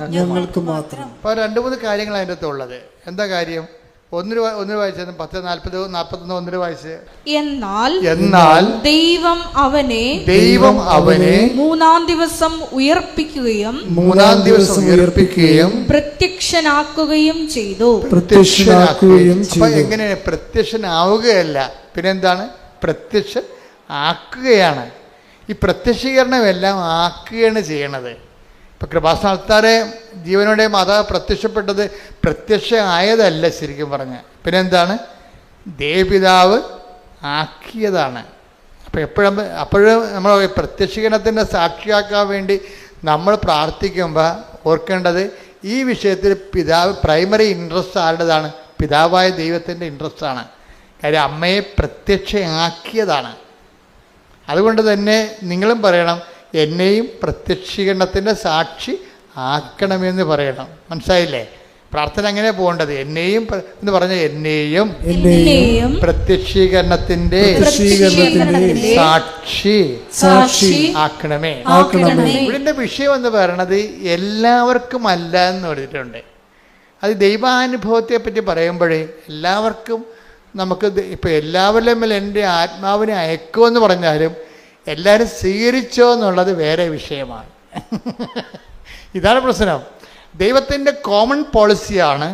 Speaker 2: അപ്പൊ 2-3 കാര്യങ്ങൾ അതിൻ്റെ അകത്ത് ഉള്ളത്. എന്താ കാര്യം? ഒന്ന് വായിച്ചത് 10:40-41 വായിച്ച്.
Speaker 1: എന്നാൽ ദൈവം അവനെ മൂന്നാം ദിവസം ഉയർപ്പിക്കുകയും പ്രത്യക്ഷനാക്കുകയും ചെയ്തു.
Speaker 2: അപ്പൊ എങ്ങനെയാണ്? പ്രത്യക്ഷനാവുകയല്ല, പിന്നെന്താണ്? പ്രത്യക്ഷൻ ആക്കുകയാണ്. ഈ പ്രത്യക്ഷീകരണമെല്ലാം ആക്കുകയാണ് ചെയ്യണത്. ഇപ്പം കൃപാസനത്താറെ ജീവനോടെ മാതാവ് പ്രത്യക്ഷപ്പെട്ടത് പ്രത്യക്ഷ ആയതല്ല ശരിക്കും പറഞ്ഞ. പിന്നെന്താണ്? ദേവപിതാവ് ആക്കിയതാണ്. അപ്പം അപ്പോഴും നമ്മൾ പ്രത്യക്ഷീകരണത്തിൻ്റെ സാക്ഷിയാക്കാൻ വേണ്ടി നമ്മൾ പ്രാർത്ഥിക്കുമ്പോൾ ഓർക്കേണ്ടത് ഈ വിഷയത്തിൽ പിതാവ് പ്രൈമറി ഇൻട്രസ്റ്റ് ആരുടേതാണ്? പിതാവായ ദൈവത്തിൻ്റെ ഇൻട്രസ്റ്റാണ്. കാര്യം അമ്മയെ പ്രത്യക്ഷയാക്കിയതാണ്. അതുകൊണ്ട് തന്നെ നിങ്ങളും പറയണം, എന്നെയും പ്രത്യക്ഷീകരണത്തിൻ്റെ സാക്ഷി ആക്കണമെന്ന് പറയണം. മനസ്സിലായില്ലേ? പ്രാർത്ഥന അങ്ങനെ പോകേണ്ടത്. എന്നെയും എന്ന് പറഞ്ഞ എന്നെയും പ്രത്യക്ഷീകരണത്തിൻ്റെ സാക്ഷി ആക്കണമേ. ഇവിടെ വിഷയം എന്ന് പറയണത് എല്ലാവർക്കും അല്ല എന്ന് പറഞ്ഞിട്ടുണ്ട്. അത് ദൈവാനുഭവത്തെ പറ്റി പറയുമ്പോഴേ എല്ലാവർക്കും നമുക്ക് ഇപ്പം എല്ലാവരുടെയും മേൽ എൻ്റെ ആത്മാവിനെ അയക്കുമെന്ന് പറഞ്ഞാലും എല്ലാവരും സ്വീകരിച്ചോ എന്നുള്ളത് വേറെ വിഷയമാണ്. ഇതാണ് പ്രശ്നം. ദൈവത്തിൻ്റെ കോമൺ പോളിസിയാണ്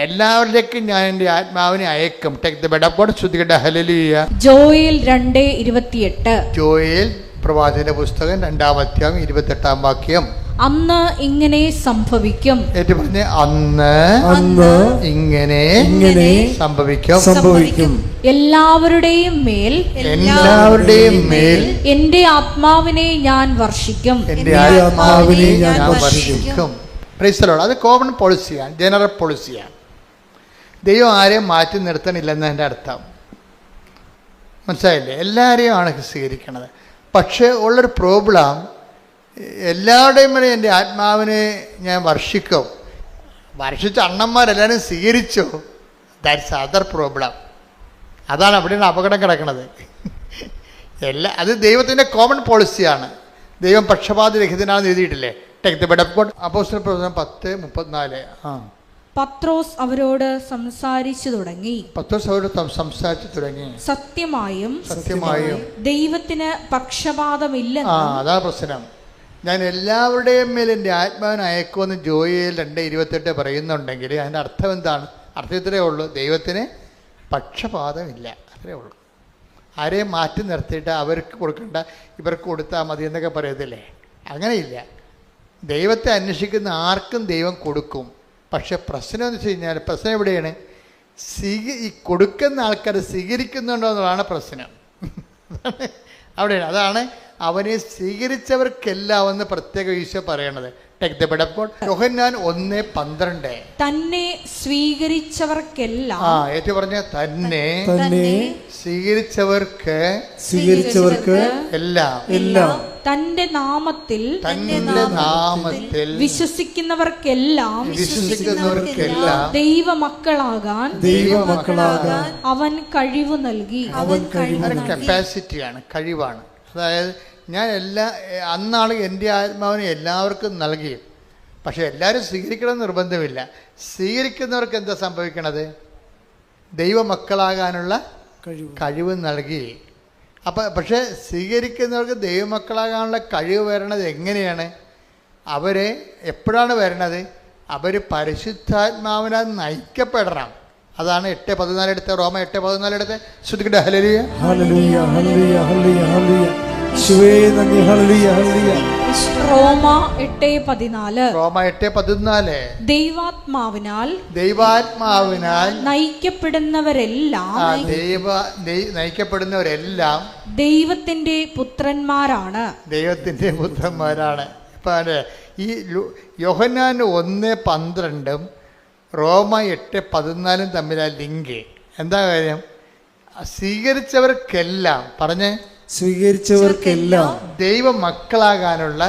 Speaker 2: എല്ലാവരിലേക്കും ഞാൻ എൻ്റെ ആത്മാവിനെ അയക്കും. Take the bed of God. ശ്രുതികട്ടെ ഹല്ലേലൂയ.
Speaker 1: ജോയേൽ 2:28.
Speaker 2: ജോയേൽ പ്രവാചകന്റെ പുസ്തകം 2-ാം അധ്യായം 28-ാം വാക്യം.
Speaker 1: അന്ന് ഇങ്ങനെ സംഭവിക്കും.
Speaker 2: ഏറ്റു പറഞ്ഞ് അന്ന് ഇങ്ങനെ സംഭവിക്കും.
Speaker 1: എല്ലാവരുടെയും മേൽ എന്റെ ആത്മാവിനെ ഞാൻ വർഷിക്കും.
Speaker 2: Praise the Lord. അത് കോമൺ പോളിസിയാണ്, ജനറൽ പോളിസിയാണ്. ദൈവം ആരെയും മാറ്റി നിർത്തണില്ലെന്ന് എൻ്റെ അർത്ഥം. മനസ്സിലായില്ലേ? എല്ലാവരെയും ആണ് സ്വീകരിക്കണത്. പക്ഷേ ഉള്ളൊരു പ്രോബ്ലം, എല്ലാവരുടെയും വരെ എൻ്റെ ആത്മാവിനെ ഞാൻ വർഷിക്കും. വർഷിച്ച അണ്ണന്മാരെല്ലാവരും സ്വീകരിച്ചോ? That's other problem. അതാണ് അവിടെയാണ് അപകടം കിടക്കുന്നത്. അത് ദൈവത്തിൻ്റെ കോമൺ പോളിസിയാണ്. ദൈവം പക്ഷപാതരഹിതനാണെന്ന് എഴുതിയിട്ടില്ലേ? Take the bed of God. അപ്പോസ്തല പ്രവർത്തനം 10:34.
Speaker 1: പത്രോസ് അവരോട് സംസാരിച്ചു തുടങ്ങി. സത്യമായും ദൈവത്തിന് പക്ഷപാതമില്ലെന്ന്.
Speaker 2: അതാ പ്രശ്നം. ഞാൻ എല്ലാവരുടെയും മേൽ എൻ്റെ ആത്മാവിനെ അയക്കുമെന്ന് ജോയേൽ 2:28 പറയുന്നുണ്ടെങ്കിൽ അതിൻ്റെ അർത്ഥം എന്താണ്? അർത്ഥം ഇത്രയേ ഉള്ളൂ, ദൈവത്തിന് പക്ഷപാതമില്ല, അത്രയേ ഉള്ളൂ. ആരെയും മാറ്റി നിർത്തിയിട്ട് അവർക്ക് കൊടുക്കണ്ട, ഇവർക്ക് കൊടുത്താൽ മതി എന്നൊക്കെ പറയത്തില്ലേ? അങ്ങനെയില്ല. ദൈവത്തെ അന്വേഷിക്കുന്ന ആർക്കും ദൈവം കൊടുക്കും. പക്ഷെ പ്രശ്നം എന്ന് വെച്ച് കഴിഞ്ഞാൽ, പ്രശ്നം എവിടെയാണ്? ഈ കൊടുക്കുന്ന ആൾക്കാർ സ്വീകരിക്കുന്നുണ്ടോ എന്നുള്ളതാണ് പ്രശ്നം. അവിടെയാണ്. അതാണ് അവനെ സ്വീകരിച്ചവർക്കെല്ലാം എന്ന് പ്രത്യേക ഈശോ പറയണത്. Take the bed of God. Yohannan 1:12.
Speaker 1: തന്നെ സ്വീകരിച്ചവർക്കെല്ലാം.
Speaker 2: ഏറ്റു പറഞ്ഞ തന്നെ സ്വീകരിച്ചവർക്ക് എല്ലാം
Speaker 1: തന്റെ നാമത്തിൽ വിശ്വസിക്കുന്നവർക്കെല്ലാം ദൈവമക്കളാകാൻ അവൻ കഴിവ് നൽകി.
Speaker 2: കപ്പാസിറ്റിയാണ്, കഴിവാണ്. അതായത് ഞാൻ അന്നാണ് എൻ്റെ ആത്മാവിനെ എല്ലാവർക്കും നൽകി. പക്ഷെ എല്ലാവരും സ്വീകരിക്കണമെന്ന് നിർബന്ധമില്ല. സ്വീകരിക്കുന്നവർക്ക് എന്താ സംഭവിക്കണത്? ദൈവമക്കളാകാനുള്ള കഴിവ് നൽകി. പക്ഷേ സ്വീകരിക്കുന്നവർക്ക് ദൈവമക്കളാകാനുള്ള കഴിവ് വരണത് എങ്ങനെയാണ്? അവരെ എപ്പോഴാണ് വരണത്? അവർ പരിശുദ്ധാത്മാവിനാൽ നയിക്കപ്പെടണം. അതാണ് 8:14 എടുത്ത്, റോമ 8:14 എടുത്ത്. ശ്രുതികട്ടെ ഹല്ലേലൂയ.
Speaker 4: യേശുവേ നന്ദി. ഹല്ലേലൂയ ഹല്ലേലൂയ.
Speaker 1: റോമ 8:14
Speaker 2: റോമ 8:14
Speaker 1: ദൈവാത്മാവിനാൽ നയിക്കപ്പെടുന്നവരെല്ലാം
Speaker 2: നയിക്കപ്പെടുന്നവരെല്ലാം
Speaker 1: ദൈവത്തിന്റെ പുത്രന്മാരാണ്.
Speaker 2: ദൈവത്തിൻ്റെ പുത്രന്മാരാണ്. ഇപ്പം ഈ യോഹന്നാൻ 1:12 റോമ 8:14 തമ്മിലാ ലിങ്ക്. എന്താ കാര്യം? സ്വീകരിച്ചവർക്കെല്ലാം പറഞ്ഞേ,
Speaker 4: സ്വീകരിച്ചവർക്കെല്ലാം
Speaker 2: ദൈവമക്കളാകാനുള്ള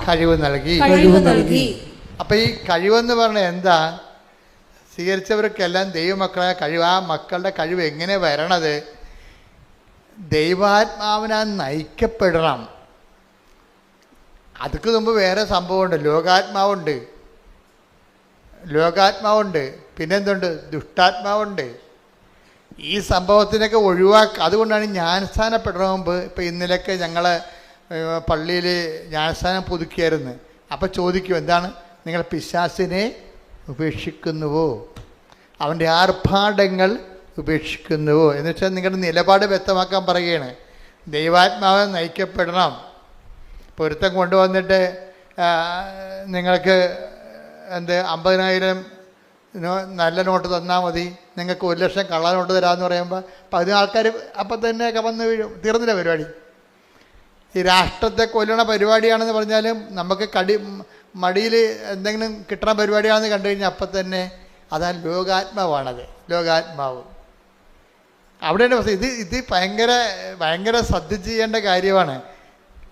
Speaker 2: കഴിവ് നൽകി. അപ്പൊ ഈ കഴിവെന്ന് പറഞ്ഞാൽ എന്താ? സ്വീകരിച്ചവർക്കെല്ലാം ദൈവമക്കളായ കഴിവ്. ആ മക്കളുടെ കഴിവ് എങ്ങനെ വരണത്? ദൈവാത്മാവിനാൽ നയിക്കപ്പെടണം. അതൊക്കെ മുമ്പ് വേറെ സംഭവമുണ്ട്. ലോകാത്മാവുണ്ട്, പിന്നെന്തുണ്ട്? ദുഷ്ടാത്മാവുണ്ട്. ഈ സംഭവത്തിനൊക്കെ അതുകൊണ്ടാണ് ജ്ഞാനസ്ഥാനപ്പെടുന്ന മുമ്പ്, ഇപ്പം ഇന്നലെയൊക്കെ ഞങ്ങൾ പള്ളിയിൽ ജ്ഞാനസ്ഥാനം പുതുക്കിയായിരുന്നു. അപ്പം ചോദിക്കും, എന്താണ് നിങ്ങൾ പിശാചിനെ ഉപേക്ഷിക്കുന്നുവോ, അവൻ്റെ ആർഭാടങ്ങൾ ഉപേക്ഷിക്കുന്നുവോ എന്ന് വെച്ചാൽ നിങ്ങളുടെ നിലപാട് വ്യക്തമാക്കാൻ പറയുകയാണ്. ദൈവാത്മാവ് നയിക്കപ്പെടണം. പൊരുത്തം കൊണ്ടുവന്നിട്ട് നിങ്ങൾക്ക് 50,000 നല്ല നോട്ട് തന്നാൽ മതി, നിങ്ങൾക്ക് 1,00,000 കള്ള നോട്ട് തരാമെന്ന് പറയുമ്പോൾ 10 ആൾക്കാർ അപ്പം തന്നെ വന്ന് വീഴും. തീർന്നില്ല പരിപാടി. ഈ രാഷ്ട്രത്തെ കൊല്ലണ പരിപാടിയാണെന്ന് പറഞ്ഞാലും നമുക്ക് മടിയിൽ എന്തെങ്കിലും കിട്ടണ പരിപാടിയാണെന്ന് കണ്ടു കഴിഞ്ഞാൽ അപ്പം തന്നെ അതാണ് ലോകാത്മാവ്. അവിടെയാണ് പ്രശ്നം. ഇത് ഭയങ്കര ശ്രദ്ധിച്ച് ചെയ്യേണ്ട കാര്യമാണ്.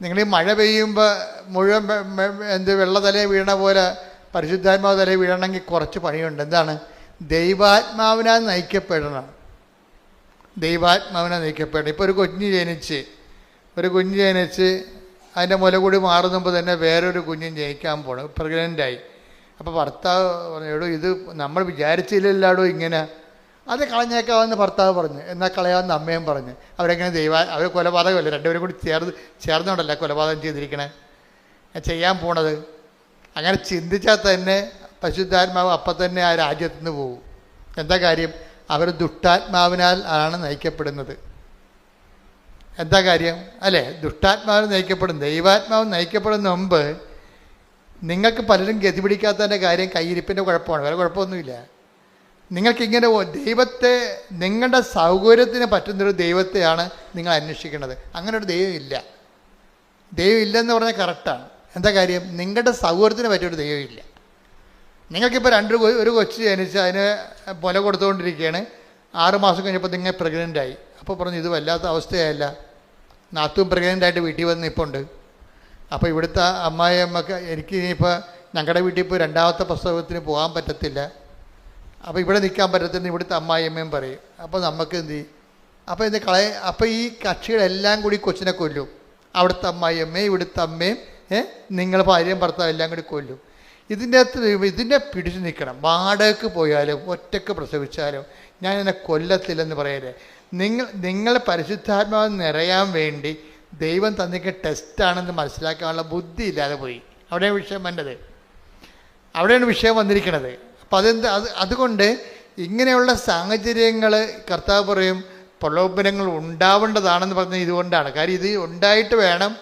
Speaker 2: നിങ്ങൾ ഈ മഴ പെയ്യുമ്പോൾ മുഴുവൻ വെള്ള തലയിൽ വീണ പോലെ പരിശുദ്ധാത്മാവ് തലയിൽ വീഴണമെങ്കിൽ കുറച്ച് പണിയുണ്ട്. എന്താണ്? ദൈവാത്മാവിനാൽ നയിക്കപ്പെടണം. ഇപ്പോൾ ഒരു കുഞ്ഞ് ജനിച്ച് അതിൻ്റെ മുല കൂടി മാറുമ്പോൾ തന്നെ വേറൊരു കുഞ്ഞും ജനിക്കാൻ പോകണം, പ്രഗ്നൻ്റായി. അപ്പോൾ ഭർത്താവ് പറഞ്ഞു, എടോ ഇത് നമ്മൾ വിചാരിച്ചില്ലല്ലോ ഇങ്ങനെ, അത് കളഞ്ഞേക്കാമെന്ന് ഭർത്താവ് പറഞ്ഞു. എന്നാൽ കളയാമെന്ന് അമ്മയും പറഞ്ഞു. അവരെങ്ങനെ അവർ കൊലപാതകമല്ലേ, രണ്ടുപേരും കൂടി ചേർന്നുകൊണ്ടല്ല കൊലപാതകം ചെയ്തിരിക്കണേ, ചെയ്യാൻ പോണത്. അങ്ങനെ ചിന്തിച്ചാൽ തന്നെ പരിശുദ്ധാത്മാവ് അപ്പം തന്നെ ആ രാജ്യത്തു നിന്ന് പോകും. എന്താ കാര്യം? അവർ ദുഷ്ടാത്മാവിനാൽ ആണ് നയിക്കപ്പെടുന്നത്. എന്താ കാര്യം അല്ലേ? ദുഷ്ടാത്മാവിൽ നയിക്കപ്പെടും. ദൈവാത്മാവ് നയിക്കപ്പെടുന്ന മുമ്പ് നിങ്ങൾക്ക് പലരും ഗതി പിടിക്കാത്തതിൻ്റെ കാര്യം കയ്യിരിപ്പിൻ്റെ കുഴപ്പമാണ്, വേറെ കുഴപ്പമൊന്നുമില്ല. നിങ്ങൾക്കിങ്ങനെ ദൈവത്തെ നിങ്ങളുടെ സൗകര്യത്തിന് പറ്റുന്നൊരു ദൈവത്തെയാണ് നിങ്ങൾ അന്വേഷിക്കുന്നത്. അങ്ങനെ ഒരു ദൈവം ഇല്ലെന്ന് പറഞ്ഞാൽ കറക്റ്റാണ്. എന്താ കാര്യം? നിങ്ങളുടെ സൗകര്യത്തിന് പറ്റിയൊരു ദൈവമില്ല. നിങ്ങൾക്കിപ്പോൾ ഒരു കൊച്ചു ജനിച്ച് അതിന് മുല കൊടുത്തുകൊണ്ടിരിക്കുകയാണ്. 6 മാസം കഴിഞ്ഞപ്പോൾ നിങ്ങൾ പ്രഗ്നൻ്റായി. അപ്പോൾ പറഞ്ഞു, ഇത് വല്ലാത്ത അവസ്ഥയായല്ല. നാത്തും പ്രഗ്നൻ്റായിട്ട് വീട്ടിൽ വന്ന് ഇപ്പോൾ ഉണ്ട്. അപ്പോൾ ഇവിടുത്തെ അമ്മായിയമ്മക്ക് എനിക്ക് ഇനിയിപ്പോൾ ഞങ്ങളുടെ വീട്ടിൽ ഇപ്പോൾ 2ാമത്തെ പ്രസവത്തിന് പോകാൻ പറ്റത്തില്ല, അപ്പോൾ ഇവിടെ നിൽക്കാൻ പറ്റത്തില്ല, ഇവിടുത്തെ അമ്മായിയമ്മയും പറയും. അപ്പോൾ നമുക്ക് എന്ത് ചെയ്യും? അപ്പോൾ ഈ കക്ഷികളെല്ലാം കൂടി കൊച്ചിനെ കൊല്ലും. അവിടുത്തെ അമ്മായിയമ്മയും ഇവിടുത്തെ അമ്മയും നിങ്ങൾ ഭാര്യയും ഭർത്താവും എല്ലാം കൂടി കൊല്ലും. ഇതിൻ്റെ പിടിച്ചു നിൽക്കണം. വാടകയ്ക്ക് പോയാലും ഒറ്റയ്ക്ക് പ്രസവിച്ചാലും ഞാൻ എന്നെ കൊല്ലത്തില്ലെന്ന് പറയരുത്. നിങ്ങൾ പരിശുദ്ധാത്മാവ് നിറയാൻ വേണ്ടി ദൈവം തന്നിക്ക് ടെസ്റ്റാണെന്ന് മനസ്സിലാക്കാനുള്ള ബുദ്ധി ഇല്ലാതെ പോയി. അവിടെയാണ് വിഷയം വന്നിരിക്കുന്നത്. അപ്പം അതുകൊണ്ട് ഇങ്ങനെയുള്ള സാഹചര്യങ്ങൾ കർത്താവ് പറയും പ്രലോഭനങ്ങൾ ഉണ്ടാവേണ്ടതാണെന്ന് പറഞ്ഞത് ഇതുകൊണ്ടാണ്. കാര്യം ഇത് ഉണ്ടായിട്ട് വേണം,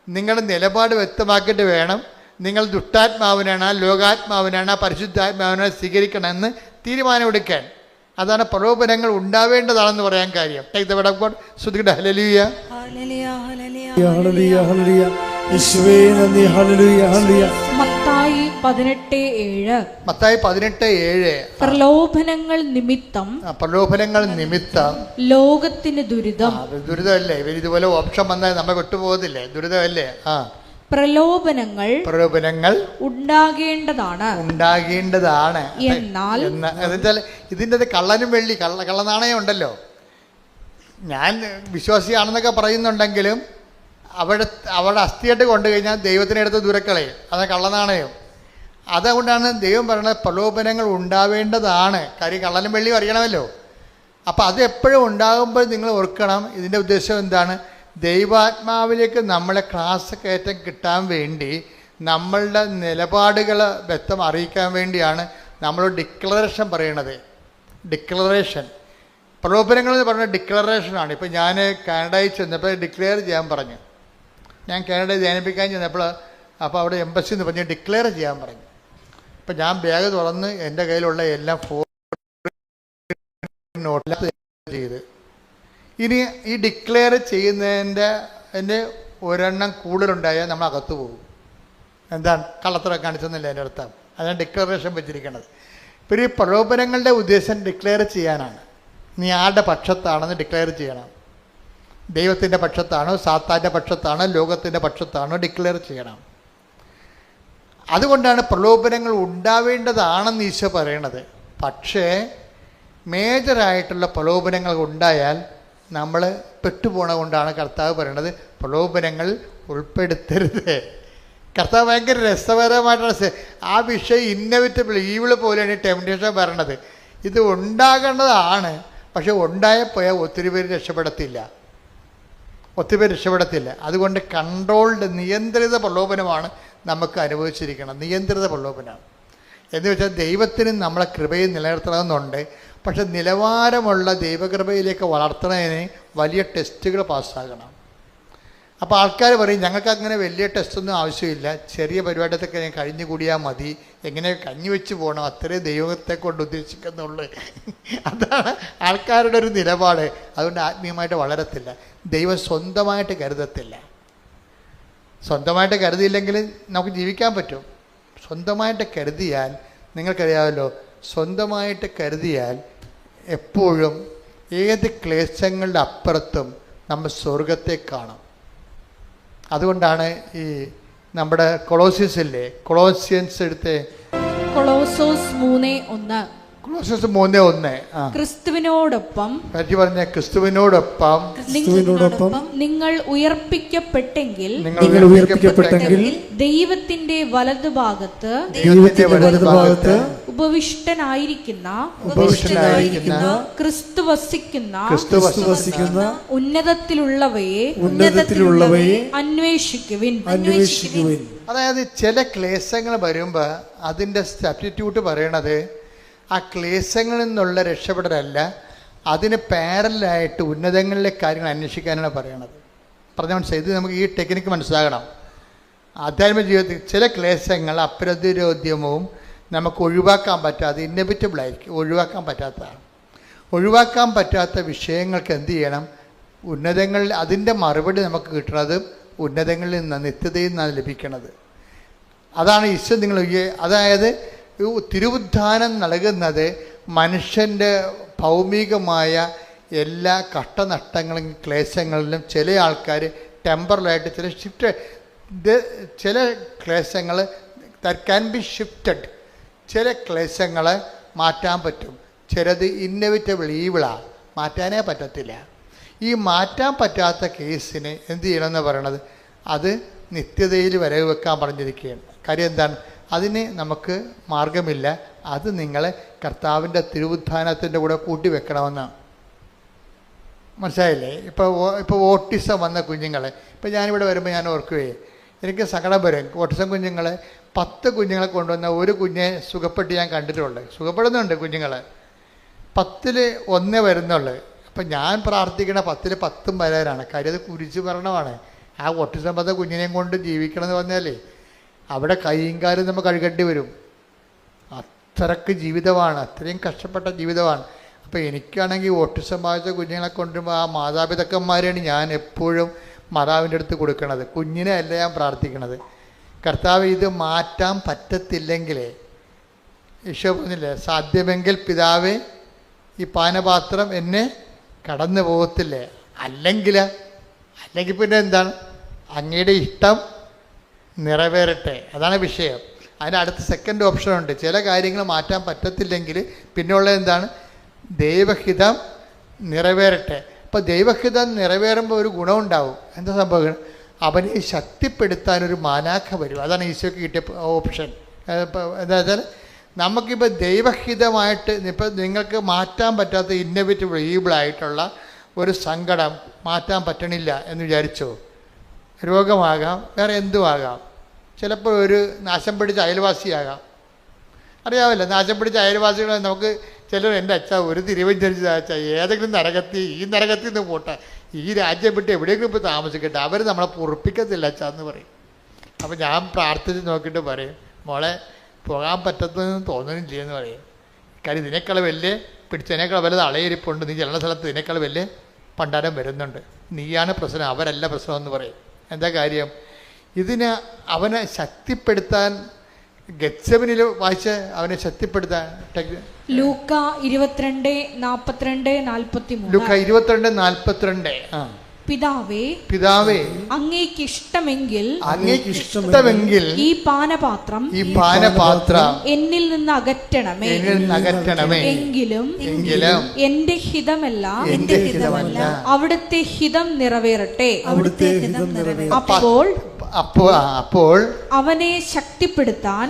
Speaker 2: നിങ്ങളുടെ നിലപാട് വ്യക്തമാക്കിയിട്ട് വേണം നിങ്ങൾ ദുഷ്ടാത്മാവിനാണ്, ലോകാത്മാവിനാണ്, പരിശുദ്ധാത്മാവിനെ സ്വീകരിക്കണമെന്ന് തീരുമാനമെടുക്കാൻ. അതാണ് പ്രലോഭനങ്ങൾ ഉണ്ടാവേണ്ടതാണെന്ന് പറയാൻ കാര്യം. ഹല്ലേലൂയ.
Speaker 1: മത്തായി 18:7 പ്രലോഭനങ്ങൾ നിമിത്തം ലോകത്തിന്
Speaker 2: ദുരിതമല്ലേ? ഇതുപോലെ ഓപ്ഷൻ വന്നാൽ നമ്മൾ വിട്ടുപോകത്തില്ലേ? ദുരിതമല്ലേ?
Speaker 1: പ്രലോഭനങ്ങൾ ഉണ്ടാകേണ്ടതാണ്
Speaker 2: എന്നാൽ ഇതിൻ്റെ കള്ളനും വെള്ളി കള്ളനാണയം ഉണ്ടല്ലോ. ഞാൻ വിശ്വാസിയാണെന്നൊക്കെ പറയുന്നുണ്ടെങ്കിലും അവിടെ അസ്ഥിയായിട്ട് കൊണ്ടു കഴിഞ്ഞാൽ ദൈവത്തിനടുത്ത് ദൂരക്കളയും. അത് കള്ളനാണയം. അതുകൊണ്ടാണ് ദൈവം പറയുന്നത് പ്രലോഭനങ്ങൾ ഉണ്ടാവേണ്ടതാണ്. കാര്യം കള്ളനും വെള്ളിയും അറിയണമല്ലോ. അപ്പോൾ അത് എപ്പോഴും ഉണ്ടാകുമ്പോൾ നിങ്ങൾ ഓർക്കണം, ഇതിൻ്റെ ഉദ്ദേശം എന്താണ്? ദൈവാത്മാവിലേക്ക് നമ്മളെ ക്ലാസ് കയറ്റം കിട്ടാൻ വേണ്ടി നമ്മളുടെ നിലപാടുകൾ വ്യക്തം അറിയിക്കാൻ വേണ്ടിയാണ് നമ്മൾ ഡിക്ലറേഷൻ പറയണത്. പ്രലോഭനങ്ങൾ എന്ന് പറഞ്ഞ ഡിക്ലറേഷനാണ്. ഇപ്പം ഞാൻ കാനഡയിൽ ചെന്നപ്പോൾ ഡിക്ലെയർ ചെയ്യാൻ പറഞ്ഞു. ഞാൻ കാനഡയിൽ ധ്യാനിപ്പിക്കാൻ ചെന്നപ്പോൾ അപ്പോൾ അവിടെ എംബസി എന്ന് പറഞ്ഞ് ഡിക്ലെയർ ചെയ്യാൻ പറഞ്ഞു. അപ്പം ഞാൻ ബാഗ് തുറന്ന് എൻ്റെ കയ്യിലുള്ള എല്ലാം നോട്ടിൽ ചെയ്ത്, ഇനി ഈ ഡിക്ലെയർ ചെയ്യുന്നതിൻ്റെ ഒരെണ്ണം കൂടുതലുണ്ടായാൽ നമ്മൾ അകത്ത് പോകും. എന്താണ് കള്ളത്തരം കാണിച്ചെന്നില്ല എൻ്റെ അർത്ഥം. അതാണ് ഡിക്ലറേഷൻ വെച്ചിരിക്കുന്നത്. ഇപ്പോൾ ഈ പ്രലോഭനങ്ങളുടെ ഉദ്ദേശം ഡിക്ലെയർ ചെയ്യാനാണ്. നീ ആരുടെ പക്ഷത്താണെന്ന് ഡിക്ലെയർ ചെയ്യണം. ദൈവത്തിൻ്റെ പക്ഷത്താണോ, സാത്താൻ്റെ പക്ഷത്താണോ, ലോകത്തിൻ്റെ പക്ഷത്താണോ ഡിക്ലെയർ ചെയ്യണം. അതുകൊണ്ടാണ് പ്രലോഭനങ്ങൾ ഉണ്ടാവേണ്ടതാണെന്ന് ഈശോ പറയണത്. പക്ഷേ മേജറായിട്ടുള്ള പ്രലോഭനങ്ങൾ ഉണ്ടായാൽ നമ്മൾ പെട്ടുപോണ കൊണ്ടാണ് കർത്താവ് പറയണത് പ്രലോഭനങ്ങൾ ഉൾപ്പെടുത്തരുത്. കർത്താവ് ഭയങ്കര രസകരമായിട്ടുള്ള ആ വിഷയം ഇന്നവിറ്റബിൾ ഈവിൾ പോലെയാണ് ഈ ടെംപ്റ്റേഷൻ പറയണത്. ഇത് ഉണ്ടാകേണ്ടതാണ്, പക്ഷെ ഉണ്ടായപ്പോയാൽ ഒത്തിരി പേര് രക്ഷപ്പെടത്തില്ല. അതുകൊണ്ട് കൺട്രോൾഡ് നിയന്ത്രിത പ്രലോഭനമാണ് നമുക്ക് അനുഭവിച്ചിരിക്കണം. നിയന്ത്രിത പ്രലോഭനമാണ് എന്ന് വെച്ചാൽ ദൈവത്തിന് നമ്മളെ കൃപയിൽ നിലനിർത്തണമെന്നുണ്ട്. പക്ഷെ നിലവാരമുള്ള ദൈവകൃപയിലേക്ക് വളർത്തുന്നതിന് വലിയ ടെസ്റ്റുകൾ പാസ്സാകണം. അപ്പോൾ ആൾക്കാർ പറയും ഞങ്ങൾക്ക് അങ്ങനെ വലിയ ടെസ്റ്റൊന്നും ആവശ്യമില്ല, ചെറിയ പരിപാടിയൊക്കെ ഞാൻ കഴിഞ്ഞുകൂടിയാൽ മതി, എങ്ങനെ കഞ്ഞി വെച്ച് പോകണം, അത്രയും ദൈവത്തെ കൊണ്ട് ഉദ്ദേശിക്കുന്നുള്ളൂ. അതാണ് ആൾക്കാരുടെ ഒരു നിലപാട്. അതുകൊണ്ട് ആത്മീയമായിട്ട് വളരത്തില്ല. ദൈവം സ്വന്തമായിട്ട് കരുതത്തില്ല. സ്വന്തമായിട്ട് കരുതിയില്ലെങ്കിൽ നമുക്ക് ജീവിക്കാൻ പറ്റും. സ്വന്തമായിട്ട് കരുതിയാൽ നിങ്ങൾക്കറിയാമല്ലോ, സ്വന്തമായിട്ട് കരുതിയാൽ എപ്പോഴും ഏത് ക്ലേശങ്ങളുടെ അപ്പുറത്തും നമ്മൾ സ്വർഗത്തെ കാണും. അതുകൊണ്ടാണ് ഈ നമ്മുടെ കൊളോസിയസില്ലേ, കൊളോസിയൻസ് എടുത്ത്
Speaker 1: കൊളോസോസ് 3:1
Speaker 2: കൊളോസിയസ് 3:1
Speaker 1: ക്രിസ്തുവിനോടൊപ്പം
Speaker 2: പറ്റി പറഞ്ഞ ക്രിസ്തുവിനോടൊപ്പം
Speaker 1: നിങ്ങൾ ഉയർപ്പിക്കപ്പെട്ടെങ്കിൽ ദൈവത്തിന്റെ വലതുഭാഗത്ത് ഉപവിഷ്ടനായിരിക്കുന്ന ക്രിസ്തു വസിക്കുന്ന ഉന്നതത്തിലുള്ളവയെ അന്വേഷിക്കുവിൻ.
Speaker 2: അതായത് ചില ക്ലേശങ്ങൾ വരുമ്പോൾ അതിൻ്റെ സബ്സ്റ്റിറ്റ്യൂട്ട് പറയണത് ആ ക്ലേശങ്ങളിൽ നിന്നുള്ള രക്ഷപ്പെടലല്ല, അതിന് പാരലായിട്ട് ഉന്നതങ്ങളിലെ കാര്യങ്ങൾ അന്വേഷിക്കാനാണ് പറയണത്. പറഞ്ഞ മനസ്സിലായി. ഇത് നമുക്ക് ഈ ടെക്നിക്ക് മനസ്സിലാകണം. ആധ്യാത്മിക ജീവിതത്തിൽ ചില ക്ലേശങ്ങൾ അപ്രതിരോധ്യവും നമുക്ക് ഒഴിവാക്കാൻ പറ്റാതെ ഇന്നവിറ്റബിളായിരിക്കും, ഒഴിവാക്കാൻ പറ്റാത്തതാണ്. ഒഴിവാക്കാൻ പറ്റാത്ത വിഷയങ്ങൾക്ക് എന്ത് ചെയ്യണം? ഉന്നതങ്ങളിൽ അതിൻ്റെ മറുപടി നമുക്ക് കിട്ടുന്നത് ഉന്നതങ്ങളിൽ നിന്നാണ്, നിത്യതയിൽ നിന്നാണ് ലഭിക്കുന്നത്. അതാണ് ഈശോ നിങ്ങൾ അതായത് തിരുവുദ്ധാനം നൽകുന്നത് മനുഷ്യൻ്റെ ഭൗമികമായ എല്ലാ കഷ്ടനഷ്ടങ്ങളും ക്ലേശങ്ങളിലും ചില ആൾക്കാർ ടെമ്പറലായിട്ട് ചില ക്ലേശങ്ങൾ ദാറ്റ് ക്യാൻ ബി ഷിഫ്റ്റഡ്. ചില ക്ലേശങ്ങൾ മാറ്റാൻ പറ്റും, ചിലത് ഇന്നവിറ്റബിൾ ഈവിളാണ്, മാറ്റാനേ പറ്റത്തില്ല. ഈ മാറ്റാൻ പറ്റാത്ത കേസിന് എന്ത് ചെയ്യണമെന്ന് പറയണത് അത് നിത്യതയിൽ വരവ് വെക്കാൻ പറഞ്ഞിരിക്കുകയാണ്. കാര്യം എന്താണ്? അതിന് നമുക്ക് മാർഗമില്ല. അത് നിങ്ങളെ കർത്താവിൻ്റെ തിരുവുദ്ധാനത്തിൻ്റെ കൂടെ കൂട്ടി വെക്കണമെന്നാണ്. മനസ്സിലായില്ലേ? ഇപ്പോൾ ഓട്ടിസം വന്ന കുഞ്ഞുങ്ങളെ ഇപ്പോൾ ഞാനിവിടെ വരുമ്പോൾ ഞാൻ ഓർക്കുകയെ എനിക്ക് സങ്കടം വരും. ഓട്ടിസം കുഞ്ഞുങ്ങളെ 10 കുഞ്ഞുങ്ങളെ കൊണ്ടുവന്ന ഒരു കുഞ്ഞെ സുഖപ്പെട്ട് ഞാൻ കണ്ടിട്ടുണ്ട്. സുഖപ്പെടുന്നുണ്ട് കുഞ്ഞുങ്ങളെ, 10ൽ 1 വരുന്നുള്ളൂ. അപ്പം ഞാൻ പ്രാർത്ഥിക്കണ 10ൽ 10 വരാനാണ്. കാര്യം അത് കുരിശ് മരണമാണ്. ആ ഓട്ടിസം വന്ന കുഞ്ഞിനെയും കൊണ്ട് ജീവിക്കണം എന്ന് പറഞ്ഞാലേ അവിടെ കൈയും കാലും നമ്മൾ കഴുകേണ്ടി വരും. അത്രയ്ക്ക് ജീവിതമാണ്, അത്രയും കഷ്ടപ്പെട്ട ജീവിതമാണ്. അപ്പോൾ എനിക്കാണെങ്കിൽ ഓട്ടിസം ബാധിച്ച കുഞ്ഞുങ്ങളെ കൊണ്ടുമ്പോൾ ആ മാതാപിതാക്കന്മാരെയാണ് ഞാൻ എപ്പോഴും മാതാവിൻ്റെ അടുത്ത് കൊടുക്കണത്. കുഞ്ഞിനെ അല്ല ഞാൻ പ്രാർത്ഥിക്കണത്. കർത്താവ് ഇത് മാറ്റാൻ പറ്റത്തില്ലെങ്കിലേ, ഈശോ പറഞ്ഞില്ലേ, സാധ്യമെങ്കിൽ പിതാവേ ഈ പാനപാത്രം എന്നെ കടന്നു പോകത്തില്ലേ. അല്ലെങ്കിൽ പിന്നെ എന്താണ്? അങ്ങയുടെ ഇഷ്ടം നിറവേറട്ടെ. അതാണ് വിഷയം. അതിന് അടുത്ത സെക്കൻഡ് ഓപ്ഷൻ ഉണ്ട്. ചില കാര്യങ്ങൾ മാറ്റാൻ പറ്റത്തില്ലെങ്കിൽ പിന്നെയുള്ളത് എന്താണ്? ദൈവഹിതം നിറവേറട്ടെ. അപ്പോൾ ദൈവഹിതം നിറവേറുമ്പോൾ ഒരു ഗുണമുണ്ടാവും. എന്താ സംഭവം? അവനെ ശക്തിപ്പെടുത്താനൊരു മാലാഖ വരും. അതാണ് ഈശോയ്ക്ക് കിട്ടിയ ഓപ്ഷൻ. എന്താ വെച്ചാൽ നമുക്കിപ്പോൾ ദൈവഹിതമായിട്ട് ഇപ്പോൾ നിങ്ങൾക്ക് മാറ്റാൻ പറ്റാത്ത ഇന്നോവേറ്റീവ് ഈബിളായിട്ടുള്ള ഒരു സങ്കടം മാറ്റാൻ പറ്റണില്ല എന്ന് വിചാരിച്ചോ? രോഗമാകാം, വേറെ എന്തുമാകാം. ചിലപ്പോൾ ഒരു നാശം പിടിച്ച അയൽവാസിയാകാം. അറിയാമല്ലോ, നാശം പിടിച്ച അയൽവാസികളെ നമുക്ക്
Speaker 3: ചിലർ എൻ്റെ അച്ഛ ഒരു തിരുവഞ്ചരിച്ച അച്ഛ ഏതെങ്കിലും നരകത്തിൽ ഈ നരകത്തിൽ നിന്ന് പോട്ടെ, ഈ രാജ്യം വിട്ട് എവിടെയെങ്കിലും ഇപ്പോൾ താമസിക്കട്ടെ, അവർ നമ്മളെ പൊറുപ്പിക്കത്തില്ല അച്ഛ എന്ന് പറയും. അപ്പം ഞാൻ പ്രാർത്ഥിച്ച് നോക്കിയിട്ട് പറയും, മോളെ പോകാൻ പറ്റത്തെന്ന് തോന്നുന്നില്ല എന്ന് പറയും. കാര്യം ഇതിനേക്കാൾ വലിയ പിടിച്ചതിനേക്കാൾ വലുത് അളയിരിപ്പുണ്ട്, നീ ചെല്ലുന്ന സ്ഥലത്ത് ഇതിനേക്കാൾ വലിയ പണ്ടാരം വരുന്നുണ്ട്, നീയാണ് പ്രശ്നം, അവരല്ല പ്രശ്നം എന്ന് പറയും. എന്താ കാര്യം? ഇതിന് അവനെ ശക്തിപ്പെടുത്താൻ ഗെത്സെമനിൽ വായിച്ച് അവനെ ശക്തിപ്പെടുത്താൻ
Speaker 1: ലൂക്ക 22:42-43.
Speaker 3: ലൂക്ക 22:42.
Speaker 1: പിതാവേ അങ്ങേക്ക് ഇഷ്ടമെങ്കിൽ
Speaker 3: ഈ
Speaker 1: പാനപാത്രം എന്നിൽ നിന്ന് അകറ്റണമേ. എങ്കിലും എന്റെ ഹിതമല്ല അവിടുത്തെ ഹിതം നിറവേറട്ടെ.
Speaker 3: അപ്പോൾ
Speaker 1: അവനെ ശക്തിപ്പെടുത്താൻ